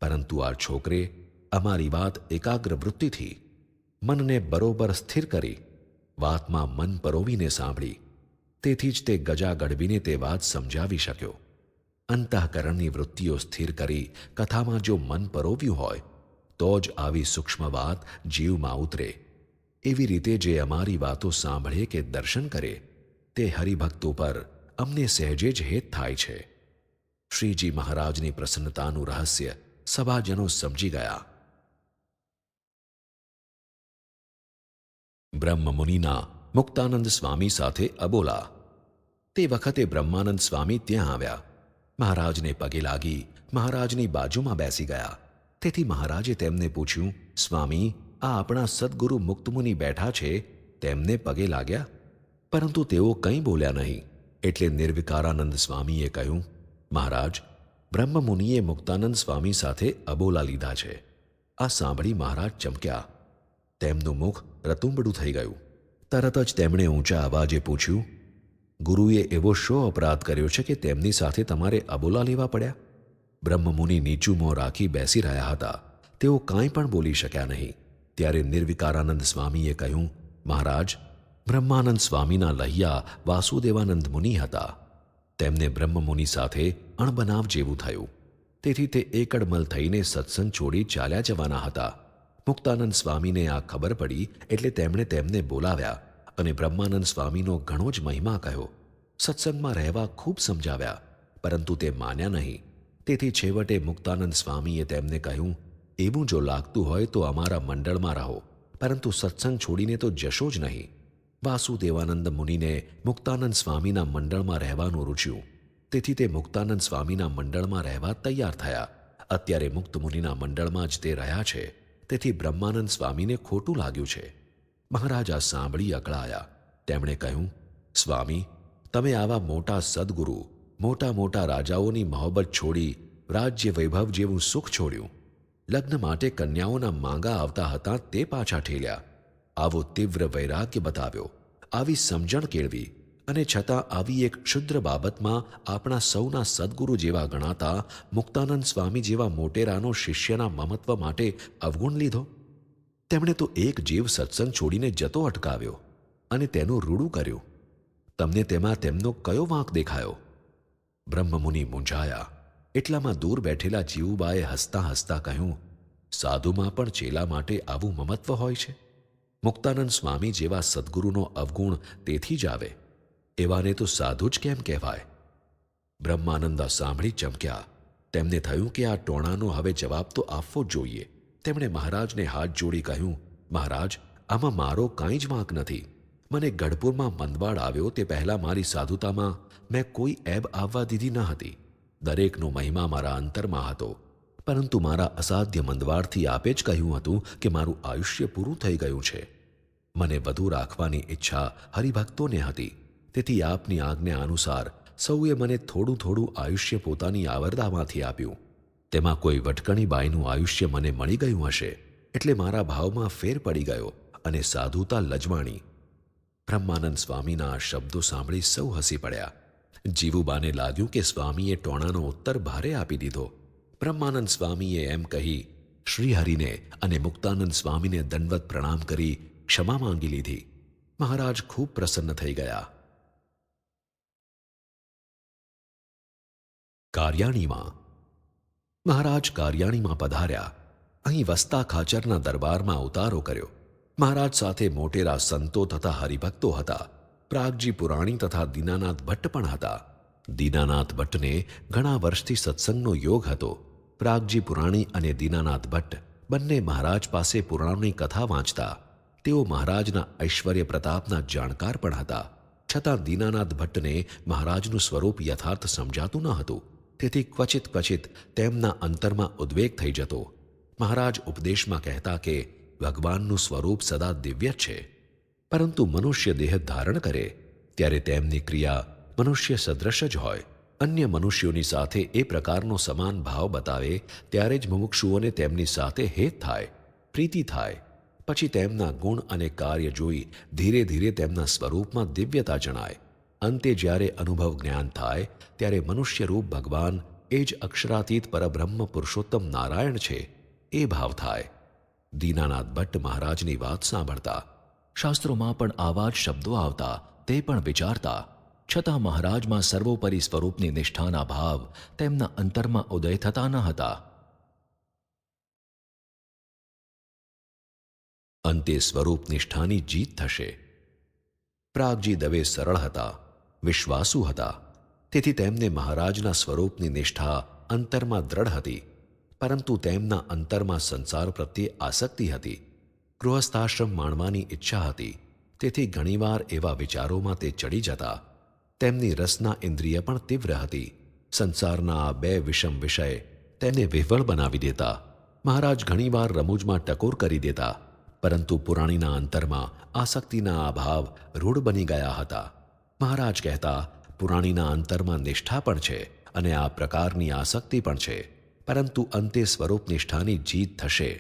પરંતુ આ છોકરે અમારી વાત એકાગ્ર વૃત્તિથી, મનને બરોબર સ્થિર કરી, વાતમાં મન પરોવીને સાંભળી. તેથી જ તે ગજા ગઢવીને તે વાત સમજાવી શક્યો. અંતઃકરણની વૃત્તિઓ સ્થિર કરી કથામાં જો મન પરોવ્યું હોય તો જ આવી સૂક્ષ્મ વાત જીવમાં ઉતરે. એવી રીતે જે અમારી વાતો સાંભળે કે દર્શન કરે તે હરિભક્તો પર અમને સહેજે જ હેત થાય છે. શ્રીજી મહારાજની પ્રસન્નતાનું રહસ્ય સભાજનો સમજી ગયા. બ્રહ્મમુનિના મુક્તાનંદ સ્વામી સાથે અબોલા. તે વખતે બ્રહ્માનંદ સ્વામી ત્યાં આવ્યા. મહારાજને પગે લાગી મહારાજની બાજુમાં બેસી ગયા. તેથી મહારાજે તેમને પૂછ્યું, સ્વામી, આ આપણા સદ્ગુરુ મુક્તમુનિ બેઠા છે, તેમને પગે લાગ્યા? પરંતુ તેઓ કંઈ બોલ્યા નહીં. એટલે નિર્વિકારાનંદ સ્વામીએ કહ્યું, મહારાજ, બ્રહ્મમુનિએ મુક્તાનંદ સ્વામી સાથે અબોલા લીધા છે. આ સાંભળી મહારાજ ચમક્યા. તેમનું મુખ રતુંબડું થઈ ગયું. તરત જ તેમણે ઊંચા અવાજે પૂછ્યું, ગુરુએ એવો શો અપરાધ કર્યો છે કે તેમની સાથે તમારે અબોલા લેવા પડ્યા? બ્રહ્મમુનિ નીચું મોં રાખી બેસી રહ્યા હતા. તેઓ કાંઈ પણ બોલી શક્યા નહીં. ત્યારે નિર્વિકારાનંદ સ્વામીએ કહ્યું, મહારાજ, બ્રહ્માનંદ સ્વામીના લહિયા વાસુદેવાનંદ મુનિ હતા. તેમને બ્રહ્મમુનિ સાથે અણબનાવ જેવું થયું. તેથી તે એકડમલ થઈને સત્સંગ છોડી ચાલ્યા જવાના હતા. મુક્તાનંદ સ્વામીને આ ખબર પડી એટલે તેમણે તેમને બોલાવ્યા અને બ્રહ્માનંદ સ્વામીનો ઘણો જ મહિમા કહ્યો. સત્સંગમાં રહેવા ખૂબ સમજાવ્યા, પરંતુ તે માન્યા નહીં. તેથી છેવટે મુક્તાનંદ સ્વામીએ તેમને કહ્યું, એવું જો લાગતું હોય તો અમારા મંડળમાં રહો, પરંતુ સત્સંગ છોડીને તો જશો જ નહીં. વાસુદેવાનંદ મુનિને મુક્તાનંદ સ્વામીના મંડળમાં રહેવાનું રૂચ્યું, તેથી તે મુક્તાનંદ સ્વામીના મંડળમાં રહેવા તૈયાર થયા. અત્યારે મુક્ત મુનિના મંડળમાં જ તે રહ્યા છે, તેથી બ્રહ્માનંદ સ્વામીને ખોટું લાગ્યું છે. મહારાજ આ સાંભળી અકળાયા. તેમણે કહ્યું, સ્વામી, તમે આવા મોટા સદ્ગુરુ, મોટા મોટા રાજાઓની મહોબત છોડી રાજ્ય વૈભવ જેવું સુખ છોડ્યું. લગ્ન માટે કન્યાઓના માંગા આવતા હતા તે પાછા ઠેલ્યા. આવો તીવ્ર વૈરાગ્ય બતાવ્યો, આવી સમજણ કેળવી, અને છતાં આવી એક ક્ષુદ્ર બાબતમાં આપણા સૌના સદ્ગુરુ જેવા ગણાતા મુક્તાનંદ સ્વામી જેવા મોટેરાનો શિષ્યના મમત્વ માટે અવગુણ લીધો. તેમણે તો એક જીવ સત્સંગ છોડીને જતો અટકાવ્યો અને તેનું રૂડું કર્યું. તમને તેમાં તેમનો કયો વાંક દેખાયો? બ્રહ્મમુનિ મૂંઝાયા. એટલામાં દૂર બેઠેલા જીવુબાએ હસતા હસતા કહ્યું, સાધુમાં પણ ચેલા માટે આવું મમત્વ હોય છે. મુક્તાનંદ સ્વામી જેવા સદ્ગુરુનો અવગુણ તેથી જ આવે. એવાને તો સાધુ જ કેમ કહેવાય? બ્રહ્માનંદ સાંભળી ચમક્યા. તેમને થયું કે આ ટોણાનો હવે જવાબ તો આપવો જ જોઈએ. તેમણે મહારાજને હાથ જોડી કહ્યું, મહારાજ, આમાં મારો કાંઈ જ વાંક નથી. મને ગઢપુરમાં મંદવાડ આવ્યો તે પહેલાં મારી સાધુતામાં મેં કોઈ એબ આવવા દીધી ન હતી. દરેકનો મહિમા મારા અંતરમાં હતો, પરંતુ મારા અસાધ્ય મંદવાડથી આપે જ કહ્યું હતું કે મારું આયુષ્ય પૂરું થઈ ગયું છે. મને વધુ રાખવાની ઈચ્છા હરિભક્તોને હતી, તેથી આપની આજ્ઞા અનુસાર સૌએ મને થોડું થોડું આયુષ્ય પોતાની આવરદામાંથી આપ્યું. તેમાં કોઈ વટકણી બાઈનું આયુષ્ય મને મળી ગયું હશે, એટલે મારા ભાવમાં ફેર પડી ગયો અને સાધુતા લજવાણી. બ્રહ્માનંદ સ્વામીના આ શબ્દો સાંભળી સૌ હસી પડ્યા. જીવુબાને લાગ્યું કે સ્વામીએ ટોણાનો ઉત્તર ભારે આપી દીધો. બ્રહ્માનંદ સ્વામીએ એમ કહી શ્રીહરિને અને મુક્તાનંદ સ્વામીને દંડવત પ્રણામ કરી ક્ષમા માંગી લીધી. મહારાજ ખૂબ પ્રસન્ન થઈ ગયા. કારિયાણીમાં મહારાજ કારિયાણીમાં પધાર્યા. અહીં વસતા ખાચરના દરબારમાં ઉતારો કર્યો. મહારાજ સાથે મોટેરા સંતો તથા હરિભક્તો હતા. પ્રાગજી પુરાણી તથા દીનાનાથ ભટ્ટ પણ હતા. દીનાનાથ ભટ્ટને ઘણા વર્ષથી સત્સંગનો યોગ હતો. પ્રાગજી પુરાણી અને દીનાનાથ ભટ્ટ બંને મહારાજ પાસે પુરાણની કથા વાંચતા. તેઓ મહારાજના ઐશ્વર્ય પ્રતાપના જાણકાર પણ હતા. છતાં દીનાનાથ ભટ્ટને મહારાજનું સ્વરૂપ યથાર્થ સમજાતું ન હતું, તેથી ક્વચિત ક્વચિત તેમના અંતરમાં ઉદ્વેગ થઈ જતો. મહારાજ ઉપદેશમાં કહેતા કે ભગવાનનું સ્વરૂપ સદા દિવ્ય છે, પરંતુ મનુષ્ય દેહ ધારણ કરે ત્યારે તેમની ક્રિયા મનુષ્ય સદૃશ જ હોય. અન્ય મનુષ્યોની સાથે એ પ્રકારનો સમાન ભાવ બતાવે ત્યારે જ મુમુક્ષુઓને તેમની સાથે હેત થાય, પ્રીતિ થાય. પછી તેમના ગુણ અને કાર્ય જોઈ ધીરે ધીરે તેમના સ્વરૂપમાં દિવ્યતા જણાય. અંતે જ્યારે અનુભવ જ્ઞાન થાય ત્યારે મનુષ્યરૂપ ભગવાન એ જ અક્ષરાતીત પરબ્રહ્મ પુરુષોત્તમ નારાયણ છે એ ભાવ થાય. દીનાનાથ ભટ્ટ મહારાજની વાત સાંભળતા. શાસ્ત્રોમાં પણ આવા જ શબ્દો આવતા તે પણ વિચારતા. છતાં મહારાજમાં સર્વોપરી સ્વરૂપની નિષ્ઠાના ભાવ તેમના અંતરમાં ઉદય થતા ન હતા. અંતે સ્વરૂપ નિષ્ઠાની જીત થશે. પ્રાગજી દવે સરળ હતા, વિશ્વાસુ હતા, તેથી તેમને મહારાજના સ્વરૂપની નિષ્ઠા અંતરમાં દ્રઢ હતી. પરંતુ તેમના અંતરમાં સંસાર પ્રત્યે આસક્તિ હતી. ગૃહસ્થાશ્રમ માણવાની ઈચ્છા હતી, તેથી ઘણીવાર એવા વિચારોમાં તે ચડી જતા. તેમની રસના ઇન્દ્રિય પણ તીવ્ર હતી. સંસારના આ બે વિષમ વિષય તેને વિહ્વળ બનાવી દેતા. મહારાજ ઘણીવાર રમૂજમાં ટકોર કરી દેતા, પરંતુ પુરાણીના અંતરમાં આસક્તિના આ ભાવ રૂઢ બની ગયા હતા. મહારાજ કહેતા, પુરાણીના અંતરમાં નિષ્ઠા પણ છે અને આ પ્રકારની આસક્તિ પણ છે, પરંતુ અંતે સ્વરૂપ નિષ્ઠાની જીત થશે.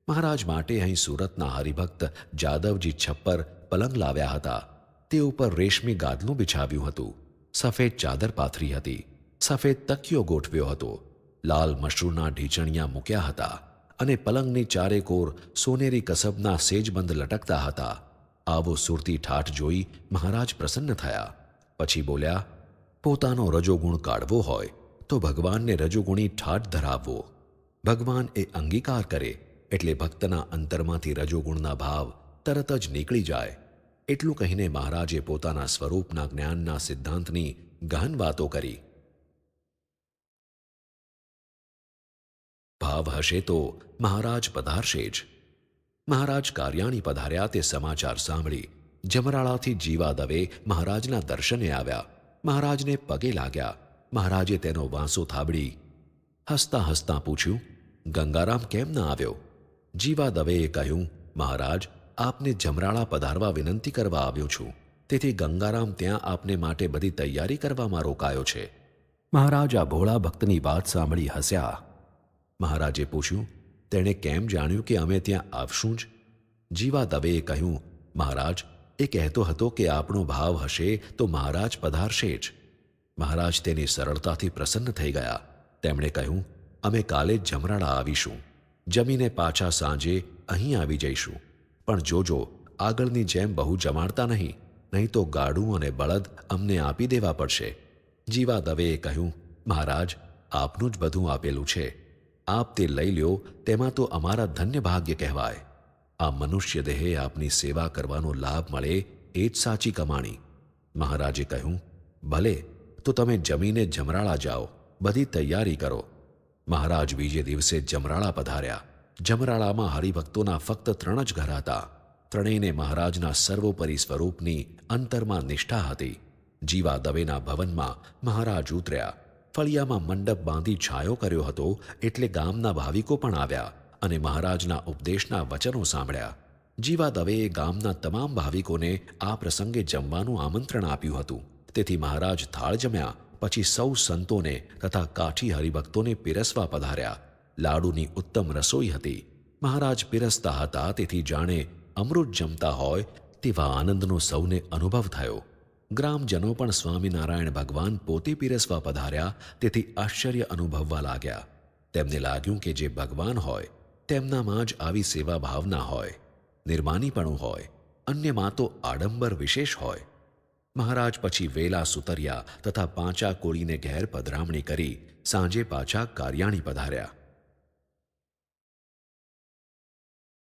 મહારાજ માટે અહીં સુરતના હરિભક્ત જાદવજી છપ્પર પલંગ લાવ્યા હતા. તે ઉપર રેશમી ગાદલું બિછાવ્યું હતું. સફેદ ચાદર પાથરી હતી. સફેદ તકિયો ગોઠવ્યો હતો. લાલ મશરૂના ઢીચણિયા મૂક્યા હતા અને પલંગની ચારેકોર સોનેરી કસબના સેજબંધ લટકતા હતા. આવો સુરતી ઠાઠ જોઈ મહારાજ પ્રસન્ન થયા. પછી બોલ્યા, પોતાનો રજોગુણ કાઢવો હોય તો ભગવાનને રજોગુણી ઠાઠ ધરાવવો. ભગવાન એ અંગીકાર કરે એટલે ભક્તના અંતરમાંથી રજોગુણના ભાવ તરત જ નીકળી જાય. એટલું કહીને મહારાજે પોતાના સ્વરૂપના જ્ઞાનના સિદ્ધાંતની ગહન વાતો કરી. ભાવ હશે તો મહારાજ પધારશે જ. મહારાજ કારિયાણી પધાર્યા તે સમાચાર સાંભળી જમરાળાથી જીવા દવે મહારાજના દર્શને આવ્યા. મહારાજને પગે લાગ્યા. મહારાજે તેનો વાંસો થાબડી હસતા હસતા પૂછ્યું, ગંગારામ કેમ ન આવ્યો? જીવા દવેએ કહ્યું, મહારાજ, આપને જમરાળા પધારવા વિનંતી કરવા આવ્યો છું. તેથી ગંગારામ ત્યાં આપને માટે બધી તૈયારી કરવામાં રોકાયો છે. મહારાજ આ ભોળા ભક્તની વાત સાંભળી હસ્યા. મહારાજે પૂછ્યું, તેણે કેમ જાણ્યું કે અમે ત્યાં આવશું જ? જીવા દવેએ કહ્યું, મહારાજ, એ કહેતો હતો કે આપણો ભાવ હશે તો મહારાજ પધારશે જ. મહારાજ તેની સરળતાથી પ્રસન્ન થઈ ગયા. તેમણે કહ્યું, અમે કાલે જ જમરાળા આવીશું. જમીને પાછા સાંજે અહીં આવી જઈશું. પણ જોજો, આગળની જેમ બહુ જમાડતા નહીં તો ગાડું અને બળદ અમને આપી દેવા પડશે. જીવા દવેએ કહ્યું, મહારાજ, આપનું જ બધું આપેલું છે. આપ તે લઈ લ્યો, તેમાં તો અમારા ધન્ય ભાગ્ય કહેવાય. આ મનુષ્ય દેહે આપની સેવા કરવાનો લાભ મળે એ જ સાચી કમાણી. મહારાજે કહ્યું, ભલે, તો તમે જમીને જમરાળા જાઓ, બધી તૈયારી કરો. મહારાજ બીજે દિવસે જમરાળા પધાર્યા. જમરાળામાં હરિભક્તોના ફક્ત 3 જ ઘર હતા. ત્રણેયને મહારાજના સર્વોપરી સ્વરૂપની અંતરમાં નિષ્ઠા હતી. જીવા દવેના ભવનમાં મહારાજ ઉતર્યા. ફળિયામાં મંડપ બાંધી છાંયો કર્યો હતો એટલે ગામના ભાવિકો પણ આવ્યા અને મહારાજના ઉપદેશના વચનો સાંભળ્યા. જીવા દવેએ ગામના તમામ ભાવિકોને આ પ્રસંગે જમવાનું આમંત્રણ આપ્યું હતું. તેથી મહારાજ થાળ જમ્યા પછી સૌ સંતોને તથા કાઠી હરિભક્તોને પીરસવા પધાર્યા. લાડુની ઉત્તમ રસોઈ હતી. મહારાજ પીરસતા હતા તેથી જાણે અમૃત જમતા હોય તેવા આનંદનો સૌને અનુભવ થયો. ગ્રામજનો પણ સ્વામિનારાયણ ભગવાન પોતે પીરસવા પધાર્યા તેથી આશ્ચર્ય અનુભવવા લાગ્યા. તેમને લાગ્યું કે જે ભગવાન હોય તેમનામાં જ આવી સેવા ભાવના હોય, નિર્માનીપણું હોય, અન્યમાં તો આડંબર વિશેષ હોય. મહારાજ પછી વેલા સુતરિયા તથા પાંચા કોળીને ઘેર પધરામણી કરી સાંજે પાછા કારિયાણી પધાર્યા.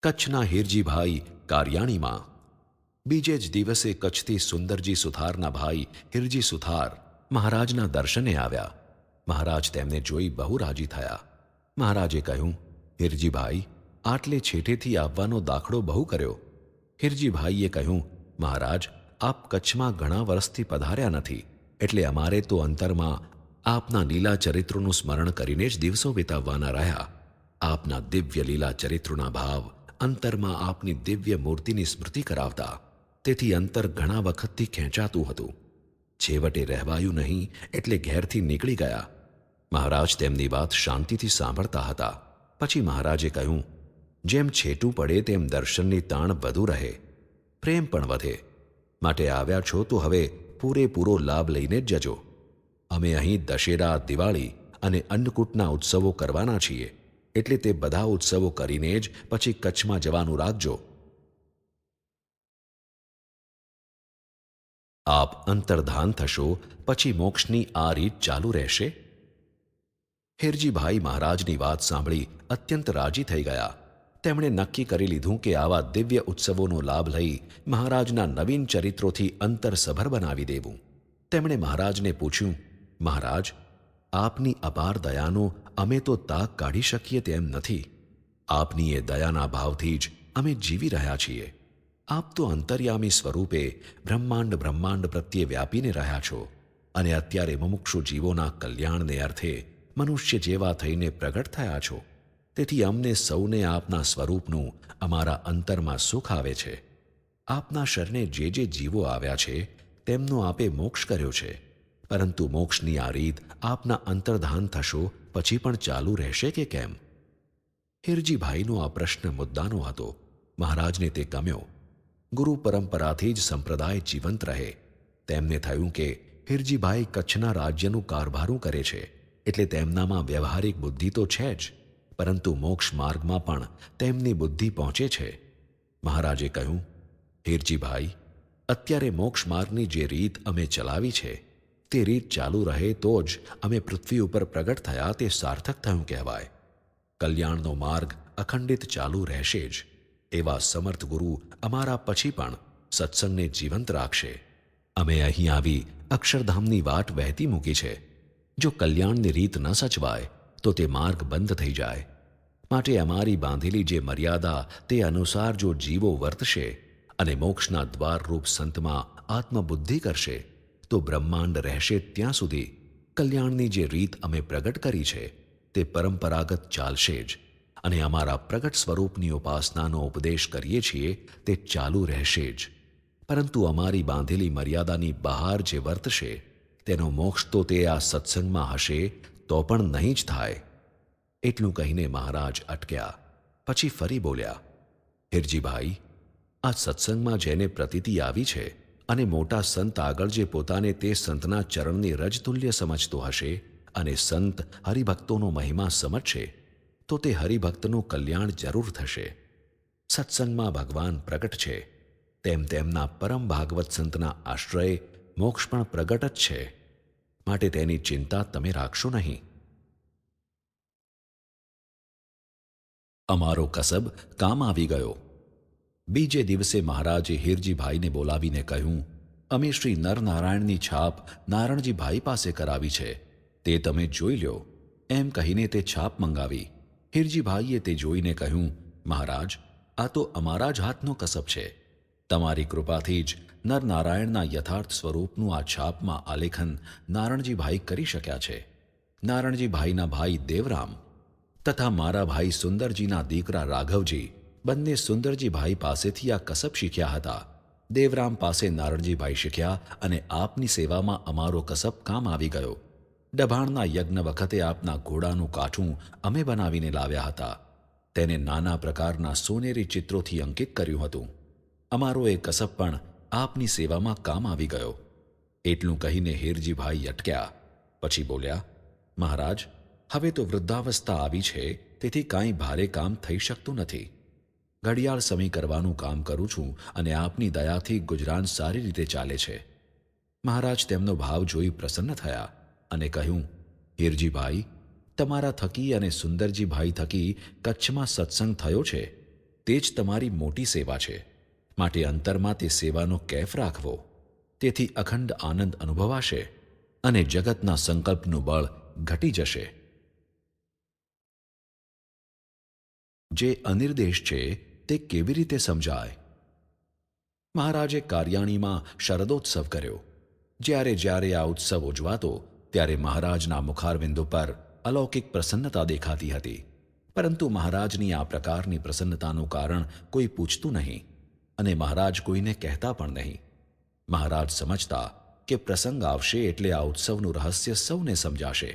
કચ્છના હિરજીભાઈ કારિયાણીમાં. બીજે જ દિવસે કચ્છથી સુંદરજી સુથારના ભાઈ હિરજી સુથાર મહારાજના દર્શને આવ્યા. મહારાજ તેમને જોઈ બહુ રાજી થયા. મહારાજે કહ્યું, હિરજીભાઈ, આટલે છેટેથી આવવાનો દાખલો બહુ કર્યો. હિરજીભાઈએ કહ્યું, મહારાજ, આપ કચ્છમાં ઘણા વર્ષથી પધાર્યા નથી એટલે અમારે તો અંતરમાં આપના લીલા ચરિત્રોનું સ્મરણ કરીને જ દિવસો વિતાવવાના રહ્યા. આપના દિવ્ય લીલા ચરિત્રોના ભાવ અંતરમાં આપની દિવ્ય મૂર્તિની સ્મૃતિ કરાવતા. તેથી અંતર ઘણા વખતથી ખેંચાતું હતું. છેવટે રહેવાયું નહીં એટલે ઘેરથી નીકળી ગયા. મહારાજ તેમની વાત શાંતિથી સાંભળતા હતા. પછી મહારાજે કહ્યું, જેમ છેટું પડે તેમ દર્શનની તાણ વધુ રહે, પ્રેમ પણ વધે. માટે આવ્યા છો તો હવે પૂરેપૂરો લાભ લઈને જ જજો. અમે અહીં દશેરા, દિવાળી અને અન્નકૂટના ઉત્સવો કરવાના છીએ એટલે તે બધા ઉત્સવો કરીને જ પછી કચ્છમાં જવાનું રાખજો. આપ અંતર્ધાન થશો પછી મોક્ષની આ રીત ચાલુ રહેશે. હિરજીભાઈ મહારાજની વાત સાંભળી અત્યંત રાજી થઈ ગયા. તેમણે નક્કી કરી લીધું કે આવા દિવ્ય ઉત્સવોનો લાભ લઈ મહારાજના નવીન ચરિત્રોથી અંતર સભર બનાવી દેવું. તેમણે મહારાજને પૂછ્યું, મહારાજ, આપની અપાર દયાનો અમે તો તાક કાઢી શકીએ તેમ નથી. આપની એ દયાના ભાવથી જ અમે જીવી રહ્યા છીએ. આપ તો અંતર્યામી સ્વરૂપે બ્રહ્માંડ પ્રત્યે વ્યાપીને રહ્યા છો અને અત્યારે મુમુક્ષુ જીવોના કલ્યાણને અર્થે મનુષ્ય જેવા થઈને પ્રગટ થયા છો. તેથી અમને સૌને આપના સ્વરૂપનું અમારા અંતરમાં સુખ આવે છે. આપના શરણે જે જીવો આવ્યા છે તેમનો આપે મોક્ષ કર્યો છે. પરંતુ મોક્ષની આ રીત આપના અંતર્ધાન થશો પછી પણ ચાલુ રહેશે કે કેમ? હિરજીભાઈનો આ પ્રશ્ન મુદ્દાનો હતો. મહારાજને તે ગમ્યો. ગુરુ પરંપરાથી જ સંપ્રદાય જીવંત રહે. તેમને થયું કે હિરજીભાઈ કચ્છના રાજ્યનું કારભારું કરે છે એટલે તેમનામાં વ્યવહારિક બુદ્ધિ તો છે જ, પરંતુ મોક્ષ માર્ગમાં પણ તેમની બુદ્ધિ પહોંચે છે. મહારાજે કહ્યું, હિરજીભાઈ, અત્યારે મોક્ષ માર્ગની જે રીત અમે ચલાવી છે તે રીત ચાલુ રહે તો જ અમે પૃથ્વી ઉપર પ્રગટ થયા તે સાર્થક થયું કહેવાય. કલ્યાણનો માર્ગ અખંડિત ચાલુ રહેશે જ. એવા સમર્થ ગુરુ અમારા પછી પણ સત્સંગને જીવંત રાખશે. અમે અહીં આવી અક્ષરધામની વાટ વહેતી મૂકી છે. જો કલ્યાણની રીત ન સચવાય તો તે માર્ગ બંધ થઈ જાય. માટે અમારી બાંધેલી જે મર્યાદા તે અનુસાર જો જીવો વર્તશે અને મોક્ષના દ્વારરૂપ સંતમાં આત્મબુદ્ધિ કરશે તો બ્રહ્માંડ રહેશે ત્યાં સુધી કલ્યાણની જે રીત અમે પ્રગટ કરી છે તે પરંપરાગત ચાલશે જ, અને અમારા પ્રગટ સ્વરૂપની ઉપાસનાનો ઉપદેશ કરીએ છીએ તે ચાલુ રહેશે જ. પરંતુ અમારી બાંધેલી મર્યાદાની બહાર જે વર્તશે તેનો મોક્ષ તો તે આ સત્સંગમાં હશે તો પણ નહીં જ થાય. એટલું કહીને મહારાજ અટક્યા. પછી ફરી બોલ્યા, હિરજીભાઈ, આ સત્સંગમાં જેને પ્રતીતિ આવી છે અને મોટા સંત આગળ જે પોતાને તે સંતના ચરણની રજતુલ્ય સમજતો હશે અને સંત હરિભક્તોનો મહિમા સમજશે તો તે હરિભક્તનું કલ્યાણ જરૂર થશે. સત્સંગમાં ભગવાન પ્રગટ છે તેમ તેમના પરમ ભાગવત સંતના આશ્રય મોક્ષ પણ પ્રગટ જ છે. માટે તેની ચિંતા તમે રાખશો નહીં. અમારો કસબ કામ આવી ગયો. બીજે દિવસે મહારાજે હિરજીભાઈને બોલાવીને કહ્યું, અમે શ્રી નરનારાયણની છાપ નારણજીભાઈ પાસે કરાવી છે, તે તમે જોઈ લ્યો. એમ કહીને તે છાપ મંગાવી. હિરજીભાઈએ તે જોઈને કહ્યું, મહારાજ, આ તો અમારા જ હાથનો કસબ છે. તમારી કૃપાથી જ નરનારાયણના યથાર્થ સ્વરૂપનું આ છાપમાં આલેખન નારણજીભાઈ કરી શક્યા છે. નારણજીભાઈના ભાઈ દેવરામ તથા મારા ભાઈ સુંદરજીના દીકરા રાઘવજી બંને સુંદરજીભાઈ પાસેથી આ કસબ શીખ્યા હતા. દેવરામ પાસે નારણજીભાઈ શીખ્યા અને આપની સેવામાં અમારો કસબ કામ આવી ગયો. ડભાણના યજ્ઞ વખતે આપના ઘોડાનું કાઠું અમે બનાવીને લાવ્યા હતા. તેને નાના પ્રકારના સોનેરી ચિત્રોથી અંકિત કર્યું હતું. અમારો એ કસબ પણ આપની સેવામાં કામ આવી ગયો. એટલું કહીને હિરજીભાઈ અટક્યા. પછી બોલ્યા, મહારાજ, હવે તો વૃદ્ધાવસ્થા આવી છે તેથી કાંઈ ભારે કામ થઈ શકતું નથી. ઘડિયાળ સમી કરવાનું કામ કરું છું અને આપની દયાથી ગુજરાન સારી રીતે ચાલે છે. મહારાજ તેમનો ભાવ જોઈ પ્રસન્ન થયા અને કહ્યું, હિરજીભાઈ, તમારા થકી અને સુંદરજીભાઈ થકી કચ્છમાં સત્સંગ થયો છે તે જ તમારી મોટી સેવા છે. માટે અંતરમાં તે સેવાનો કેફ રાખવો. તેથી અખંડ આનંદ અનુભવાશે અને જગતના સંકલ્પનું બળ ઘટી જશે. જે અનિર્દેશ છે તે કેવી રીતે સમજાય? મહારાજે કાર્યાણીમાં શરદોત્સવ કર્યો. જ્યારે જ્યારે આ ઉત્સવ ઉજવાતો ત્યારે મહારાજના મુખારવિંદ ઉપર અલૌકિક પ્રસન્નતા દેખાતી હતી. પરંતુ મહારાજની આ પ્રકારની પ્રસન્નતાનું કારણ કોઈ પૂછતું નહીં અને મહારાજ કોઈને કહેતા પણ નહીં. મહારાજ સમજતા કે પ્રસંગ આવશે એટલે આ ઉત્સવનું રહસ્ય સૌને સમજાશે.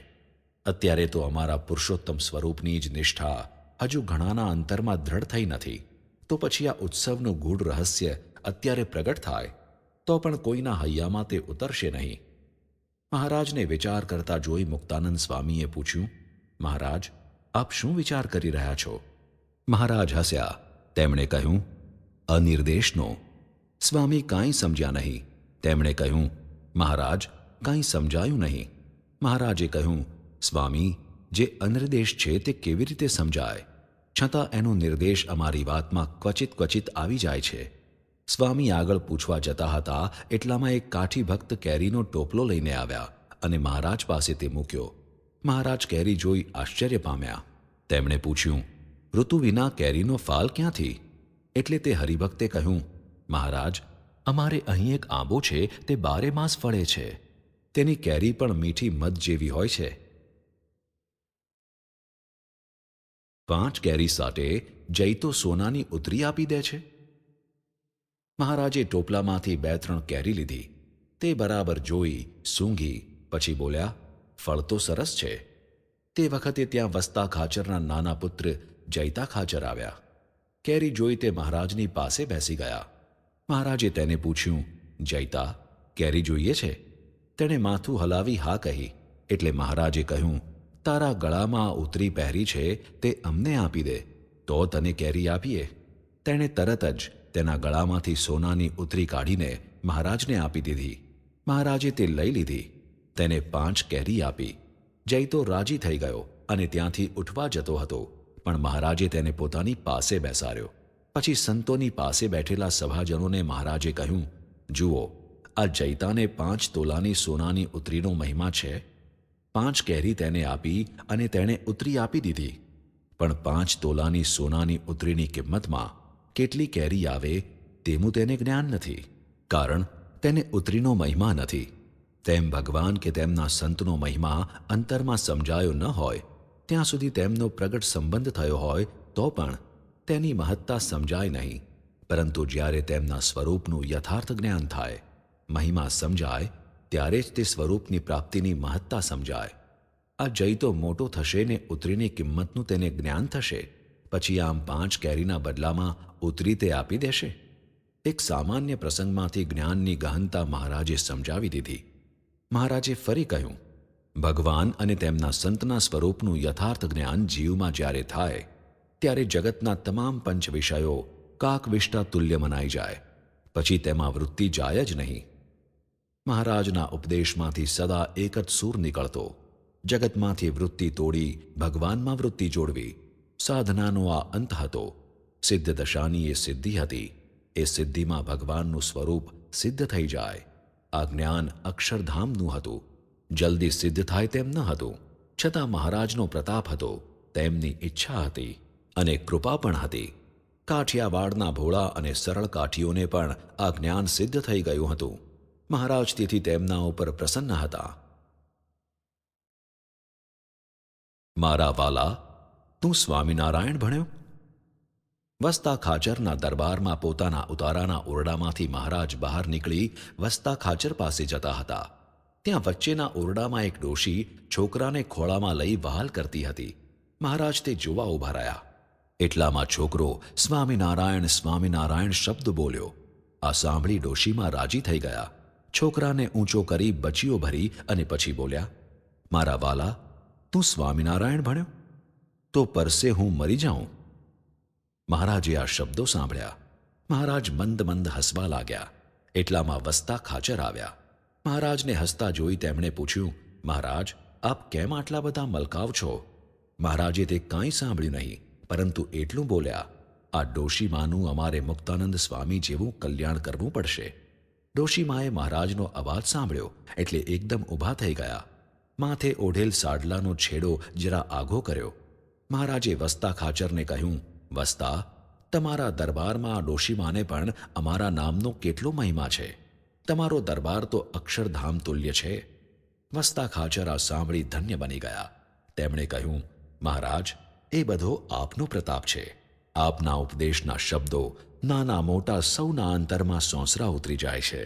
અત્યારે તો અમારા પુરુષોત્તમ સ્વરૂપની જ નિષ્ઠા હજુ ઘણાના અંતરમાં દ્રઢ થઈ નથી, તો પછી આ ઉત્સવનું ગૂઢ રહસ્ય અત્યારે પ્રગટ થાય તો પણ કોઈના હૈયામાં તે ઉતરશે નહીં. મહારાજને વિચાર કરતા જોઈ મુક્તાનંદ સ્વામીએ પૂછ્યું, મહારાજ, આપ શું વિચાર કરી રહ્યા છો? મહારાજ હસ્યા. તેમણે કહ્યું, અનિર્દેશનો. સ્વામી કાંઈ સમજ્યા નહીં. તેમણે કહ્યું, મહારાજ, કાંઈ સમજાયું નહીં. મહારાજે કહ્યું, સ્વામી, જે અનિર્દેશ છે તે કેવી રીતે સમજાય? છતાં એનો નિર્દેશ અમારી વાતમાં ક્વચિત ક્વચિત આવી જાય છે. સ્વામી આગળ પૂછવા જતા હતા એટલામાં એક કાઠી ભક્ત કેરીનો ટોપલો લઈને આવ્યા અને મહારાજ પાસે તે મૂક્યો. મહારાજ કેરી જોઈ આશ્ચર્ય પામ્યા. તેમણે પૂછ્યું, ઋતુ વિના કેરીનો ફાલ ક્યાંથી? એટલે તે હરિભક્તે કહ્યું, મહારાજ, અમારે અહીં એક આંબો છે તે 12 માસ ફળે છે. તેની કેરી પણ મીઠી મધ જેવી હોય છે. 5 કેરી સાથે જઈ તો સોનાની ઉતરી આપી દે છે. મહારાજે ટોપલામાંથી 2-3 કેરી લીધી. તે બરાબર જોઈ સૂંઘી પછી બોલ્યા, ફળ તો સરસ છે. તે વખતે ત્યાં વસતા ખાચરના નાના પુત્ર જયતા ખાચર આવ્યા. કેરી જોઈ તે મહારાજની પાસે બેસી ગયા. મહારાજે તેને પૂછ્યું, જયતા, કેરી જોઈએ છે? તેણે માથું હલાવી હા કહી. એટલે મહારાજે કહ્યું, તારા ગળામાં ઉતરી પહેરી છે તે અમને આપી દે તો તને કેરી આપીએ. તેણે તરત જ તેના ગળામાંથી સોનાની ઉતરી કાઢીને મહારાજને આપી દીધી. મહારાજે તે લઈ લીધી. તેને 5 કેરી આપી. જય તો રાજી થઈ ગયો અને ત્યાંથી ઉઠવા જતો હતો, પણ મહારાજે તેને પોતાની પાસે બેસાડ્યો. પછી સંતોની પાસે બેઠેલા સભાજનોને મહારાજે કહ્યું, જુઓ, આ જૈતાને 5 તોલાની સોનાની ઉતરીનો મહિમા છે. 5 કેરી તેને આપી અને તેણે ઉતરી આપી દીધી. પણ 5 તોલાની સોનાની ઉતરીની કિંમતમાં કેટલી કેરી આવે તેનું તેને જ્ઞાન નથી, કારણ તેને ઉતરીનો મહિમા નથી. તેમ ભગવાન કે તેમના સંતનો મહિમા અંતરમાં સમજાયો ન હોય ત્યાં સુધી તેમનો પ્રગટ સંબંધ થયો હોય તો પણ તેની મહત્તા સમજાય નહીં. પરંતુ જ્યારે તેમના સ્વરૂપનું યથાર્થ જ્ઞાન થાય, મહિમા સમજાય, ત્યારે જ તે સ્વરૂપની પ્રાપ્તિની મહત્તા સમજાય. આ જય તો મોટો થશે ને ઉતરીની કિંમતનું તેને જ્ઞાન થશે, પછી આમ 5 કેરીના બદલામાં ઉતરી તે આપી દેશે? એક સામાન્ય પ્રસંગમાંથી જ્ઞાનની ગહનતા મહારાજે સમજાવી દીધી. મહારાજે ફરી કહ્યું, ભગવાન અને તેમના સંતના સ્વરૂપનું યથાર્થ જ્ઞાન જીવમાં જ્યારે થાય ત્યારે જગતના તમામ પંચ વિષયો કાકવિષ્ટા તુલ્ય મનાઈ જાય, પછી તેમાં વૃત્તિ જાય જ નહીં. મહારાજના ઉપદેશમાંથી સદા એક જ સૂર નીકળતો, જગતમાંથી વૃત્તિ તોડી ભગવાનમાં વૃત્તિ જોડવી. સાધનાનો આ અંત હતો. સિદ્ધ દશાની એ સિદ્ધિ હતી. એ સિદ્ધિમાં ભગવાનનું સ્વરૂપ સિદ્ધ થઈ જાય. આ જ્ઞાન અક્ષરધામનું હતું. જલ્દી સિદ્ધ થાય તેમ ન હતું, છતાં મહારાજનો પ્રતાપ હતો, તેમની ઈચ્છા હતી અને કૃપા પણ હતી. કાઠિયાવાડના ભોળા અને સરળ કાઠીઓને પણ આ જ્ઞાન સિદ્ધ થઈ ગયું હતું. મહારાજ તેથી તેમના ઉપર પ્રસન્ન હતા. મારા વાલા, તું સ્વામિનારાયણ ભણ્યો? વસ્તા ખાચરના દરબારમાં પોતાના ઉતારાના ઓરડામાંથી મહારાજ બહાર નીકળી વસ્તા ખાચર પાસે જતા હતા. ત્યાં વચ્ચેના ઓરડામાં એક ડોશી છોકરાને ખોળામાં લઈ વહાલ કરતી હતી. મહારાજ તે જોવા ઊભા રહ્યા. એટલામાં છોકરો સ્વામિનારાયણ સ્વામિનારાયણ શબ્દ બોલ્યો. આ સાંભળી ડોશીમાં રાજી થઈ ગયા. છોકરાને ઊંચો કરી બચીઓ ભરી અને પછી બોલ્યા, મારા વાલા, તું સ્વામિનારાયણ ભણ્યો? તો પરસે હું મરી જાઉં. મહારાજે આ શબ્દો સાંભળ્યા. મહારાજ મંદ મંદ હસવા લાગ્યા. એટલામાં વસ્તા ખાચર આવ્યા. મહારાજને હસતા જોઈ તેમણે પૂછ્યું, મહારાજ, આપ કેમ આટલા બધા મલકાવ છો? મહારાજે તે કાંઈ સાંભળ્યું નહીં, પરંતુ એટલું બોલ્યા, આ ડોશીમાનું અમારે મુક્તાનંદ સ્વામી જેવું કલ્યાણ કરવું પડશે. ડોશીમાએ મહારાજનો અવાજ સાંભળ્યો એટલે એકદમ ઊભા થઈ ગયા. માથે ઓઢેલ સાડલાનો છેડો જરા આઘો કર્યો. મહારાજે વસ્તા ખાચરને કહ્યું, વસ્તા, તમારા દરબારમાં આ ડોશીમાને પણ અમારા નામનો કેટલો મહિમા છે. તમારો દરબાર તો અક્ષરધામ તુલ્ય છે. વસ્તા ખાચર આ સાંભળી ધન્ય બની ગયા. તેમણે કહ્યું, મહારાજ, એ બધો આપનો પ્રતાપ છે. આપના ઉપદેશના શબ્દો નાના મોટા સૌના અંતરમાં સોંસરા ઉતરી જાય છે.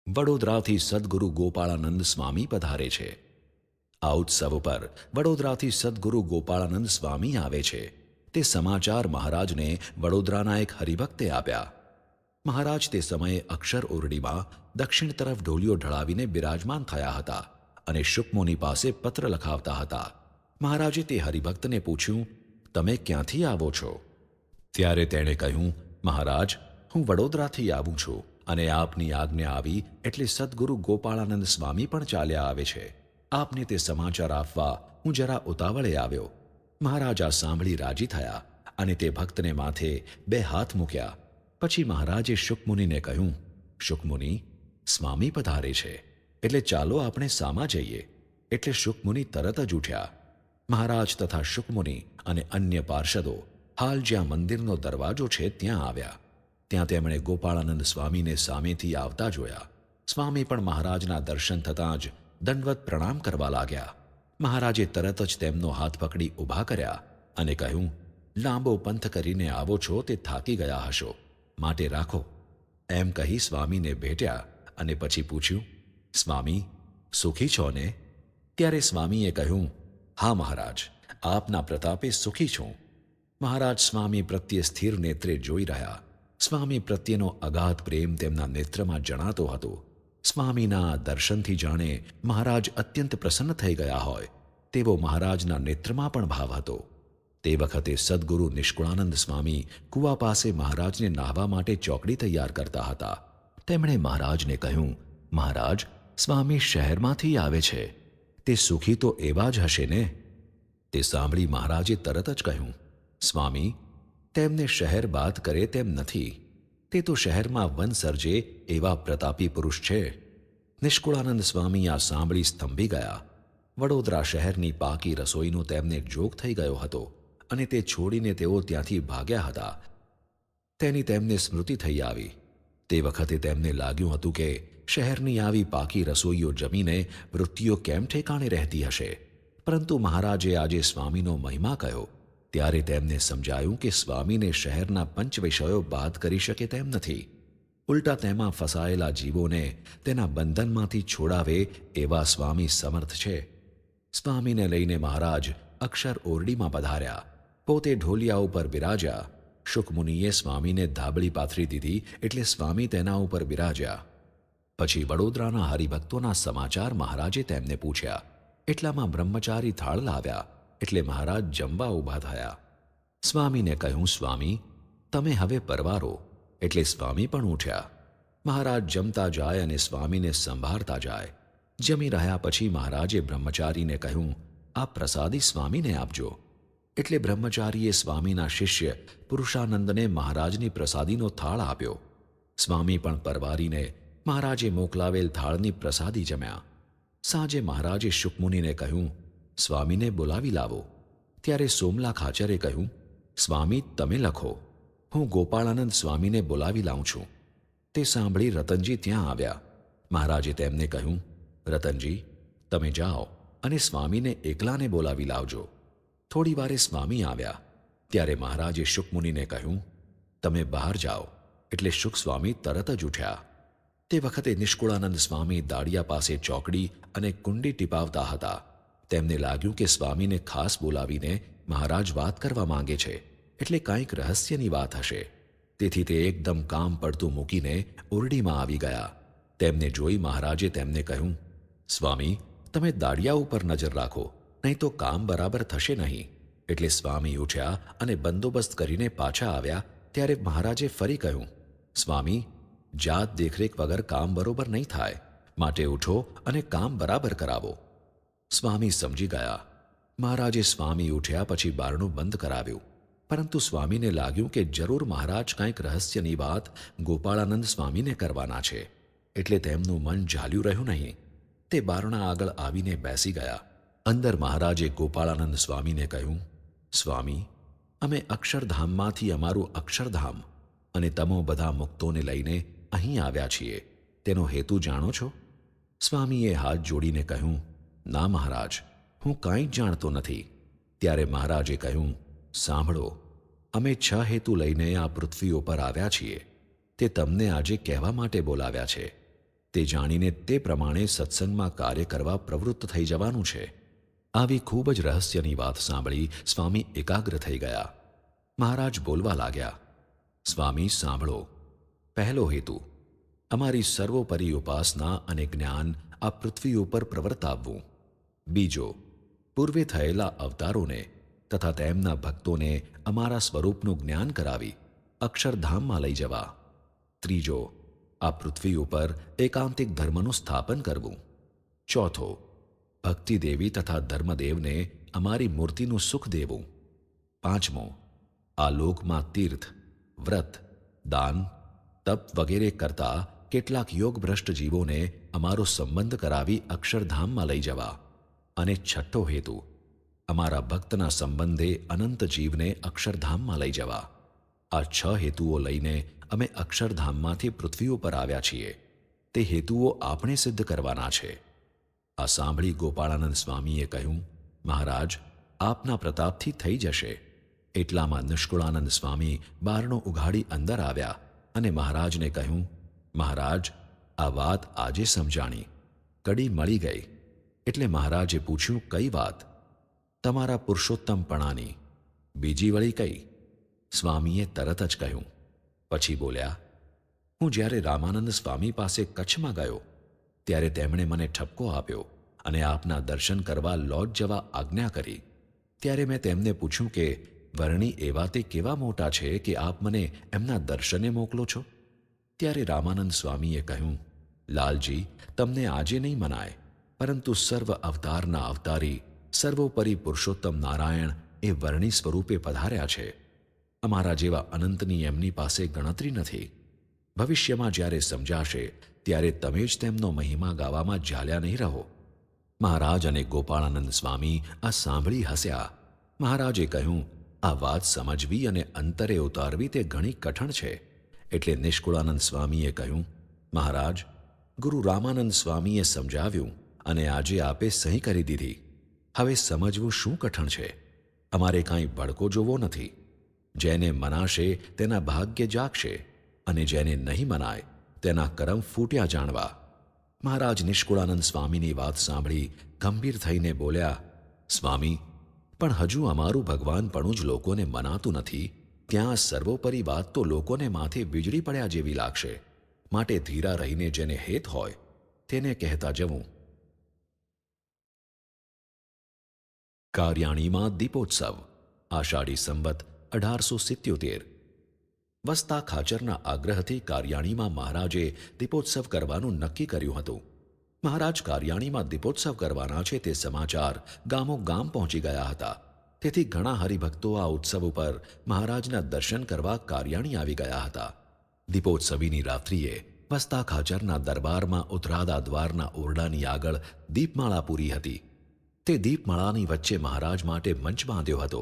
વડોદરાથી સદ્ગુરુ ગોપાળાનંદ સ્વામી પધારે છે. આ ઉત્સવ પર વડોદરાથી સદ્ગુરુ ગોપાળાનંદ સ્વામી આવે છે. તે સમાચાર મહારાજને વડોદરાના એક હરિભક્તે આપ્યા. મહારાજ તે સમયે અક્ષર ઓરડીમાં દક્ષિણ તરફ ઢોલિયો ઢળાવીને બિરાજમાન થયા હતા અને શુકમુનિ પાસે પત્ર લખાવતા હતા. મહારાજે તે હરિભક્તને પૂછ્યું, તમે ક્યાંથી આવો છો? ત્યારે તેણે કહ્યું, મહારાજ, હું વડોદરાથી આવું છું અને આપની આજ્ઞા આવી એટલે સદ્ગુરુ ગોપાળાનંદ સ્વામી પણ ચાલ્યા આવે છે. આપને તે સમાચાર આપવા હું જરા ઉતાવળે આવ્યો. મહારાજ આ સાંભળી રાજી થયા અને તે ભક્તને માથે 2 હાથ મૂક્યા. પછી મહારાજે શુકમુનિને કહ્યું, શુકમુનિ, સ્વામી પધારે છે એટલે ચાલો આપણે સામા જઈએ. એટલે શુકમુનિ તરત જ ઉઠ્યા. મહારાજ તથા શુકમુનિ અને અન્ય પાર્ષદો હાલ જ્યાં મંદિરનો દરવાજો છે ત્યાં આવ્યા. ત્યાં તેમણે ગોપાળાનંદ સ્વામીને સામેથી આવતા જોયા. સ્વામી પણ મહારાજના દર્શન થતાં જ દંડવત પ્રણામ કરવા લાગ્યા. મહારાજે તરત જ તેમનો હાથ પકડી ઊભા કર્યા અને કહ્યું, લાંબો પંથ કરીને આવો છો તે થાકી ગયા હશો, માટે રાખો. એમ કહી સ્વામીને ભેટ્યા અને પછી પૂછ્યું, સ્વામી, સુખી છો ને? ત્યારે સ્વામીએ કહ્યું, હા મહારાજ, આપના પ્રતાપે સુખી છું. મહારાજ સ્વામી પ્રત્યે સ્થિર નેત્રે જોઈ રહ્યા. સ્વામી પ્રત્યેનો અગાધ પ્રેમ તેમના નેત્રમાં જણાતો હતો. સ્વામીના દર્શનથી જાણે મહારાજ અત્યંત પ્રસન્ન થઈ ગયા હોય તેવો મહારાજના નેત્રમાં પણ ભાવ હતો. તે વખતે સદ્ગુરુ નિષ્કુળાનંદ સ્વામી કૂવા પાસે મહારાજને નાહવા માટે ચોકડી તૈયાર કરતા હતા. તેમણે મહારાજને કહ્યું, મહારાજ, સ્વામી શહેરમાંથી આવે છે. તે સુખી તો એવા જ હશે ને? તે સાંભળી મહારાજે તરત જ કહ્યું, સ્વામી, તેમને શહેર બાદ કરે તેમ નથી. તે તો શહેરમાં વન સર્જે એવા પ્રતાપી પુરુષ છે. નિષ્કુળાનંદ સ્વામી આ સાંભળી સ્તંભી ગયા. વડોદરા શહેરની પાકી રસોઈનો તેમને જોગ થઈ ગયો હતો અને તે છોડીને તેઓ ત્યાંથી ભાગ્યા હતા. તેની તેમને સ્મૃતિ થઈ આવી. તે વખતે તેમને લાગ્યું હતું કે શહેરની આવી પાકી રસોઈઓ જમીને વૃત્તિઓ કેમ ઠેકાણે રહેતી હશે. પરંતુ મહારાજે આજે સ્વામીનો મહિમા કહ્યો ત્યારે તેમને સમજાયું કે સ્વામીને શહેરના પંચ વિષયો બાદ કરી શકે તેમ નથી. ઉલટા તેમાં ફસાયેલા જીવોને તેના બંધનમાંથી છોડાવે એવા સ્વામી સમર્થ છે. સ્વામીને લઈને મહારાજ અક્ષર ઓરડીમાં પધાર્યા. પોતે ઢોલિયા ઉપર બિરાજ્યા. શુકમુનિએ સ્વામીને ધાબળી પાથરી દીધી એટલે સ્વામી તેના ઉપર બિરાજ્યા. પછી વડોદરાના હરિભક્તોના સમાચાર મહારાજે તેમને પૂછ્યા. એટલામાં બ્રહ્મચારી થાળ લાવ્યા એટલે મહારાજ જમવા ઊભા થયા. સ્વામીને કહ્યું, સ્વામી, તમે હવે પરવારો. એટલે સ્વામી પણ ઉઠ્યા. મહારાજ જમતા જાય અને સ્વામીને સંભાળતા જાય. જમી રહ્યા પછી મહારાજે બ્રહ્મચારીને કહ્યું, આ પ્રસાદી સ્વામીને આપજો. એટલે બ્રહ્મચારીએ સ્વામીના શિષ્ય પુરુષાનંદને મહારાજની પ્રસાદીનો થાળ આપ્યો. સ્વામી પણ પરવારીને મહારાજે મોકલાવેલ થાળની પ્રસાદી જમ્યા. સાંજે મહારાજે શુકમુનિને કહ્યું, સ્વામીને બોલાવી લાવો. ત્યારે સોમલા ખાચરે કહ્યું, સ્વામી, તમે લખો, હું ગોપાળાનંદ સ્વામીને બોલાવી લાવું છું. તે સાંભળી રતનજી ત્યાં આવ્યા. મહારાજે તેમને કહ્યું, રતનજી, તમે જાઓ અને સ્વામીને એકલાને બોલાવી લાવજો. થોડી વારે સ્વામી આવ્યા. ત્યારે મહારાજે શુકમુનિને કહ્યું, તમે બહાર જાઓ. એટલે શુક સ્વામી તરત જ ઉઠ્યા. તે વખતે નિષ્કુળાનંદ સ્વામી દાડિયા પાસે ચોકડી અને કુંડી ટીપાવતા હતા. તેમને લાગ્યું કે સ્વામીને ખાસ બોલાવીને મહારાજ વાત કરવા માંગે છે એટલે કાંઈક રહસ્યની વાત હશે. તેથી તે એકદમ કામ પડતું મૂકીને ઓરડીમાં આવી ગયા. તેમને જોઈ મહારાજે તેમને કહ્યું, સ્વામી, તમે દાડિયા ઉપર નજર રાખો, નહીં તો કામ બરાબર થશે નહીં. એટલે સ્વામી ઉઠ્યા અને બંદોબસ્ત કરીને પાછા આવ્યા. ત્યારે મહારાજે ફરી કહ્યું, સ્વામી, જાત દેખરેખ વગર કામ બરોબર નહીં થાય, માટે ઉઠો અને કામ બરાબર કરાવો. સ્વામી સમજી ગયા. મહારાજે સ્વામી ઉઠ્યા પછી બારણું બંધ કરાવ્યું. પરંતુ સ્વામીને લાગ્યું કે જરૂર મહારાજ કાંઈક રહસ્યની વાત ગોપાળાનંદ સ્વામીને કરવાના છે. એટલે તેમનું મન ઝાલ્યું રહ્યું નહીં. તે બારણા આગળ આવીને બેસી ગયા. અંદર મહારાજે ગોપાળાનંદ સ્વામીને કહ્યું, સ્વામી, અમે અક્ષરધામમાંથી અમારું અક્ષરધામ અને તમો બધા મુક્તોને લઈને અહીં આવ્યા છીએ. તેનો હેતુ જાણો છો? સ્વામીએ હાથ જોડીને કહ્યું, ના મહારાજ, હું કાંઈ જ જાણતો નથી. ત્યારે મહારાજે કહ્યું, સાંભળો, અમે 6 હેતુ લઈને આ પૃથ્વી ઉપર આવ્યા છીએ. તે તમને આજે કહેવા માટે બોલાવ્યા છે. તે જાણીને તે પ્રમાણે સત્સંગમાં કાર્ય કરવા પ્રવૃત્ત થઈ જવાનું છે. આવી ખૂબ જ રહસ્યની વાત સાંભળી સ્વામી એકાગ્ર થઈ ગયા. મહારાજ બોલવા લાગ્યા, સ્વામી સાંભળો. પહેલો હેતુ, અમારી સર્વોપરી ઉપાસના અને જ્ઞાન આ પૃથ્વી ઉપર પ્રવર્તાવવું. બીજો, પૂર્વે થયેલા અવતારોને તથા તેમના ભક્તોને અમારા સ્વરૂપનું જ્ઞાન કરાવી અક્ષરધામમાં લઈ જવા. ત્રીજો, આ પૃથ્વી ઉપર એકાંતિક ધર્મનું સ્થાપન કરવું. ચોથો, ભક્તિદેવી તથા ધર્મદેવને અમારી મૂર્તિનું સુખ દેવું. પાંચમો, આ લોકમાં તીર્થ, વ્રત, દાન, તપ વગેરે કરતા કેટલાક યોગભ્રષ્ટ જીવોને અમારો સંબંધ કરાવી અક્ષરધામમાં લઈ જવા. અને છઠ્ઠો હેતુ, અમારા ભક્તના સંબંધે અનંત જીવને અક્ષરધામમાં લઈ જવા. આ 6 હેતુઓ લઈને અમે અક્ષરધામમાંથી પૃથ્વી ઉપર આવ્યા છીએ. તે હેતુઓ આપણે સિદ્ધ કરવાના છે. આ સાંભળી ગોપાળાનંદ સ્વામીએ કહ્યું, મહારાજ, આપના પ્રતાપથી થઈ જશે. એટલામાં નિષ્કુળાનંદ સ્વામી બારણું ઉઘાડી અંદર આવ્યા અને મહારાજને કહ્યું, મહારાજ, આ વાત આજે સમજાણી. કડી મળી ગઈ. એટલે મહારાજે પૂછ્યું, કઈ વાત? તમારા પુરુષોત્તમપણાની. બીજી વળી કઈ? સ્વામીએ તરત જ કહ્યું. પછી બોલ્યા, હું જ્યારે રામાનંદ સ્વામી પાસે કચ્છમાં ગયો ત્યારે તેમણે મને ઠપકો આપ્યો અને આપના દર્શન કરવા લોજ જવા આજ્ઞા કરી. ત્યારે મેં તેમને પૂછ્યું કે વર્ણી એવા તે કેવા મોટા છે કે આપ મને એમના દર્શને મોકલો છો? ત્યારે રામાનંદ સ્વામીએ કહ્યું, લાલજી, તમને આજે નહીં મનાય, પરંતુ સર્વ અવતારના અવતારી સર્વોપરી પુરુષોત્તમ નારાયણ એ વર્ણી સ્વરૂપે પધાર્યા છે. અમારા જેવા અનંતની એમની પાસે ગણતરી નથી. ભવિષ્યમાં જ્યારે સમજાશે ત્યારે તમે જ તેમનો મહિમા ગાવામાં ઝાલ્યા નહીં રહો. મહારાજ અને ગોપાળાનંદ સ્વામી આ સાંભળી હસ્યા. મહારાજે કહ્યું, આ વાત સમજવી અને અંતરે ઉતારવી તે ઘણી કઠણ છે. એટલે નિષ્કુળાનંદ સ્વામીએ કહ્યું, મહારાજ, ગુરુ રામાનંદ સ્વામીએ સમજાવ્યું અને આજે આપે સહી કરી દીધી. હવે સમજવું શું કઠણ છે? અમારે કાંઈ ભડકો જોવો નથી. જેને મનાશે તેના ભાગ્ય જાગશે અને જેને નહીં મનાય તેના કરમ ફૂટ્યા જાણવા. મહારાજ નિષ્કુળાનંદ સ્વામીની વાત સાંભળી ગંભીર થઈને બોલ્યા, સ્વામી, પણ હજુ અમારું ભગવાનપણું જ લોકોને મનાતું નથી. ત્યાં સર્વોપરી વાત તો લોકોને માથે વીજળી પડ્યા જેવી લાગશે. માટે ધીરા રહીને જેને હેત હોય તેને કહેતા જવું. કાર્યાણીમાં દીપોત્સવ. આષાઢી સંવત 1877. વસતા ખાચરના આગ્રહથી કાર્યાણીમાં મહારાજે દીપોત્સવ કરવાનું નક્કી કર્યું હતું. મહારાજ કાર્યાણીમાં દીપોત્સવ કરવાના છે તે સમાચાર ગામો ગામ પહોંચી ગયા હતા. તેથી ઘણા હરિભક્તો આ ઉત્સવ ઉપર મહારાજના દર્શન કરવા કાર્યાણી આવી ગયા હતા. દીપોત્સવીની રાત્રિએ વસતા ખાચરના દરબારમાં ઉત્તરાદા દ્વારના ઓરડાની આગળ દીપમાળા પૂરી હતી. તે દીપમાળાની વચ્ચે મહારાજ માટે મંચ બાંધ્યો હતો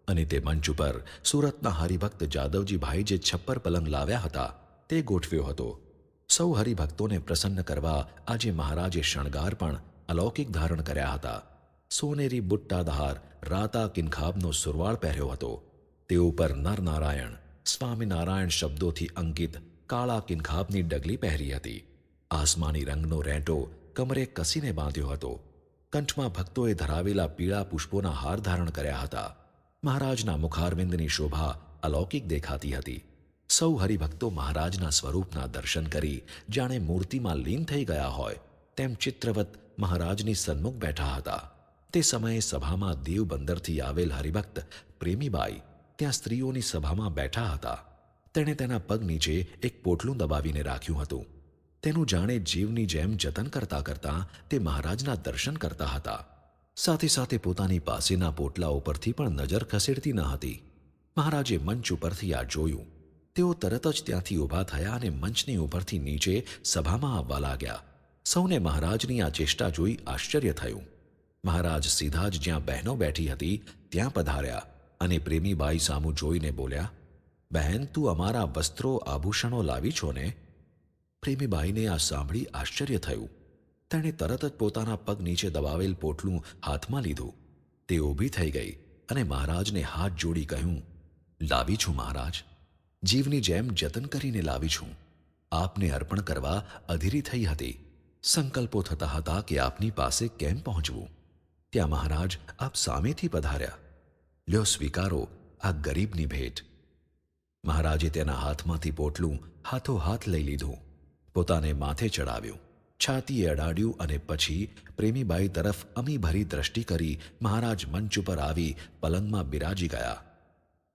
અને તે મંચ ઉપર સુરતના હરિભક્ત જાદવજીભાઈ જે છપ્પર પલંગ લાવ્યા હતા તે ગોઠવ્યો હતો. સૌ હરિભક્તોને પ્રસન્ન કરવા આજે મહારાજે શણગાર પણ અલૌકિક ધારણ કર્યા હતા. સોનેરી બુટ્ટાધાર રાતા કિનખાબનો સુરવાળ પહેર્યો હતો. તે ઉપર નરનારાયણ, સ્વામિનારાયણ શબ્દોથી અંકિત કાળા કિનખાબની ડગલી પહેરી હતી. આસમાની રંગનો રેંટો કમરે કસીને બાંધ્યો હતો. કંઠમાં ભક્તોએ ધરાવેલા પીળા પુષ્પોના હાર ધારણ કર્યા હતા. મહારાજના મુખારવિંદની શોભા અલૌકિક દેખાતી હતી. સૌ હરિભક્તો મહારાજના સ્વરૂપના દર્શન કરી જાણે મૂર્તિમાં લીન થઈ ગયા હોય તેમ ચિત્રવત મહારાજની સન્મુખ બેઠા હતા. તે સમયે સભામાં દેવબંદરથી આવેલ હરિભક્ત પ્રેમીબાઈ ત્યાં સ્ત્રીઓની સભામાં બેઠા હતા. તેણે તેના પગ નીચે એક પોટલું દબાવીને રાખ્યું હતું. તેનું જાણે જીવની જેમ જતન કરતા કરતા તે મહારાજના દર્શન કરતા હતા. સાથે સાથે પોતાની પાસેના પોટલા ઉપરથી પણ નજર ખસેડતી ન હતી. મહારાજે મંચ ઉપરથી આ જોયું. તેઓ તરત જ ત્યાંથી ઊભા થયા અને મંચની ઉપરથી નીચે સભામાં આવવા લાગ્યા. સૌને મહારાજની આ ચેષ્ટા જોઈ આશ્ચર્ય થયું. મહારાજ સીધા જ જ્યાં બહેનો બેઠી હતી ત્યાં પધાર્યા અને પ્રેમીબાઈ સામું જોઈને બોલ્યા, બહેન, તું અમારા વસ્ત્રો આભૂષણો લાવી છો ને? પ્રેમીબાઈને આ સાંભળી આશ્ચર્ય થયું. તેણે તરત જ પોતાના પગ નીચે દબાવેલ પોટલું હાથમાં લીધું. તે ઊભી થઈ ગઈ અને મહારાજને હાથ જોડી કહ્યું, લાવી છું મહારાજ, જીવની જેમ જતન કરીને લાવી છું. આપને અર્પણ કરવા અધીરી થઈ હતી. સંકલ્પો થતા હતા કે આપની પાસે કેમ પહોંચવું. ત્યાં મહારાજ આપ સામેથી પધાર્યા. લ્યો, સ્વીકારો આ ગરીબની ભેટ. મહારાજે તેના હાથમાંથી પોટલું હાથોહાથ લઈ લીધું, પોતાને માથે ચડાવ્યું, છાતીએ અડાડ્યું અને પછી પ્રેમીબાઈ તરફ અમીભરી દ્રષ્ટિ કરી મહારાજ મંચ ઉપર આવી પલંગમાં બિરાજી ગયા.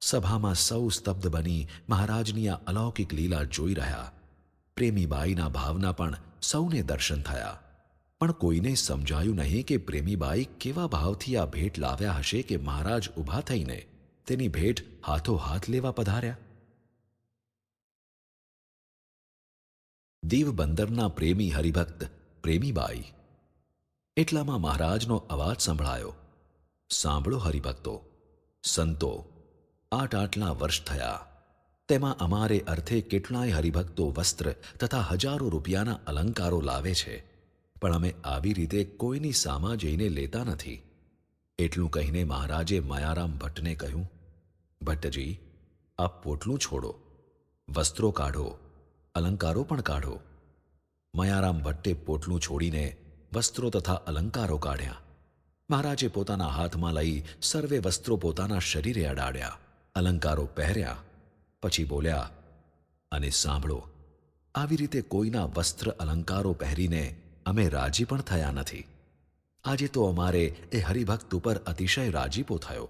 સભામાં સૌ સ્તબ્ધ બની મહારાજની આ અલૌકિક લીલા જોઈ રહ્યા. પ્રેમીબાઈના ભાવના પણ સૌને દર્શન થયા. પણ કોઈને સમજાયું નહીં કે પ્રેમીબાઈ કેવા ભાવથી આ ભેટ લાવ્યા હશે કે મહારાજ ઊભા થઈને તેની ભેટ હાથોહાથ લેવા પધાર્યા. દીવબંદરના પ્રેમી હરિભક્ત પ્રેમીબાઈ. એટલામાં મહારાજનો અવાજ સંભળાયો, સાંભળો હરિભક્તો, સંતો, આટલા વર્ષ થયા. તેમાં અમારે અર્થે કેટલાય હરિભક્તો વસ્ત્ર તથા હજારો રૂપિયાના અલંકારો લાવે છે, પણ અમે આવી રીતે કોઈની સામા જઈને લેતા નથી. એટલું કહીને મહારાજે મયારામ ભટ્ટને કહ્યું, ભટ્ટજી, આપ પોટલું છોડો, વસ્ત્રો કાઢો, અલંકારો પણ કાઢો. મયારામ ભટ્ટે પોટલું છોડીને વસ્ત્રો તથા અલંકારો કાઢ્યા. મહારાજે પોતાના હાથમાં લઈ સર્વે વસ્ત્રો પોતાના શરીરે અડાડ્યા, અલંકારો પહેર્યા. પછી બોલ્યા, અને સાંભળો, આવી રીતે કોઈના વસ્ત્ર અલંકારો પહેરીને અમે રાજી પણ થયા નથી. આજે તો અમારે એ હરિભક્ત ઉપર અતિશય રાજીપો થયો.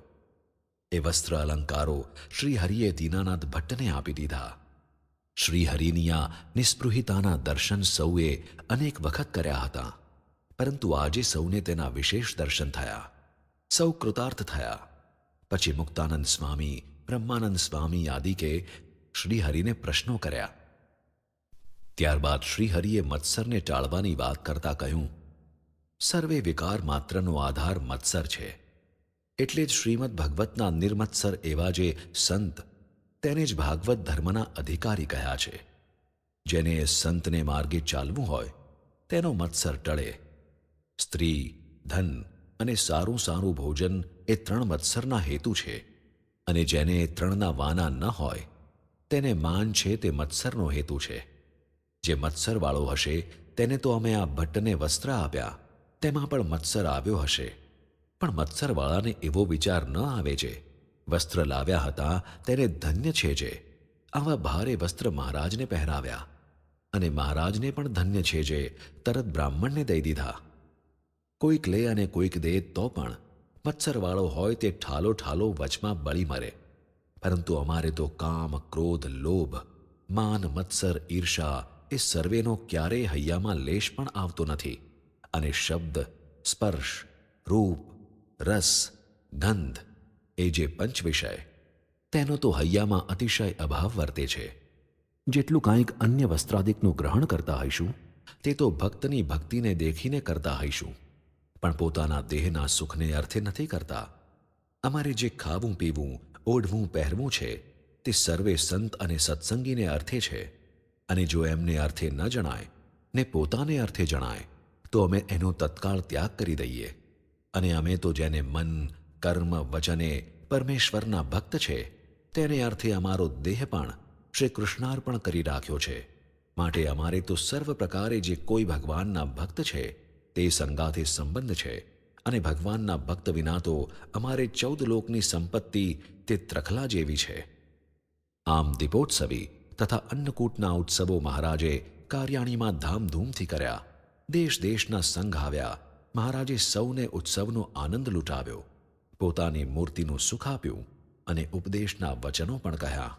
એ વસ્ત્ર અલંકારો શ્રી હરિએ દીનાનાથ ભટ્ટને આપી દીધા. શ્રીહરિની આ નિસ્પૃહિતાના દર્શન સૌએ અનેક વખત કર્યા હતા, પરંતુ આજે સૌને તેના વિશેષ દર્શન થયા. સૌ કૃતાર્થ થયા. પછી મુક્તાનંદ સ્વામી, બ્રહ્માનંદ સ્વામી આદિકે શ્રીહરિને પ્રશ્નો કર્યા. ત્યારબાદ શ્રીહરિએ મત્સરને ટાળવાની વાત કરતા કહ્યું, સર્વે વિકાર માત્રનો આધાર મત્સર છે. એટલે જ શ્રીમદ ભગવતના નિર્મત્સર એવા જે સંત, તેને જ ભાગવત ધર્મના અધિકારી કહ્યા છે. જેને એ સંતને માર્ગે ચાલવું હોય તેનો મત્સર ટળે. સ્ત્રી, ધન અને સારું સારું ભોજન એ ત્રણ મત્સરના હેતુ છે, અને જેને એ ત્રણના વાના ન હોય તેને માન છે તે મત્સરનો હેતુ છે. જે મત્સરવાળો હશે તેને તો અમે આ ભટ્ટને વસ્ત્ર આપ્યા, તેમાં પણ મત્સર આવ્યો હશે. પણ મત્સરવાળાને એવો વિચાર ન આવે છે. વસ્ત્ર લાવ્યા હતા તેને ધન્ય છે જે આવા ભારે વસ્ત્ર મહારાજને પહેરાવ્યા, અને મહારાજને પણ ધન્ય છે જે તરત બ્રાહ્મણને દઈ દીધા. કોઈક લે અને કોઈક દે તો પણ મત્સરવાળો હોય તે ઠાલો ઠાલો વચમાં બળી મરે. પરંતુ અમારે તો કામ, ક્રોધ, લોભ, માન, મત્સર, ઈર્ષા એ સર્વેનો ક્યારેય હૈયામાં લેશ પણ આવતો નથી. અને શબ્દ, સ્પર્શ, રૂપ, રસ, ગંધ એ જે પંચ વિષય, તેનો તો હૈયામાં અતિશય અભાવ વર્તે છે. જેટલું કાંઈક અન્ય વસ્ત્રાદિકનું ગ્રહણ કરતા હઈશું તે તો ભક્તની ભક્તિને દેખીને કરતા હઈશું, પણ પોતાના દેહના સુખને અર્થે નથી કરતા. અમારે જે ખાવું પીવું, ઓઢવું પહેરવું છે તે સર્વે સંત અને સત્સંગીને અર્થે છે. અને જો એમને અર્થે ન જણાય ને પોતાને અર્થે જણાય તો અમે એનો તત્કાળ ત્યાગ કરી દઈએ. અને અમે તો જેને મન, કર્મ, વચને પરમેશ્વરના ભક્ત છે તેને અર્થે અમારો દેહ પણ શ્રી કૃષ્ણાર્પણ કરી રાખ્યો છે. માટે અમારે તો સર્વ પ્રકારે જે કોઈ ભગવાનના ભક્ત છે તે સંગાથે સંબંધ છે. અને ભગવાનના ભક્ત વિના તો અમારે 14 લોકની સંપત્તિ તે ત્રખલા જેવી છે. આમ દીપોત્સવી તથા અન્નકૂટના ઉત્સવો મહારાજે કાર્યાણીમાં ધામધૂમથી કર્યા. દેશ દેશના સંઘ આવ્યા. મહારાજે સૌને ઉત્સવનો આનંદ લૂંટાવ્યો. પોતાની મૂર્તિનું સુખ આપ્યું અને ઉપદેશના વચનો પણ કહ્યા.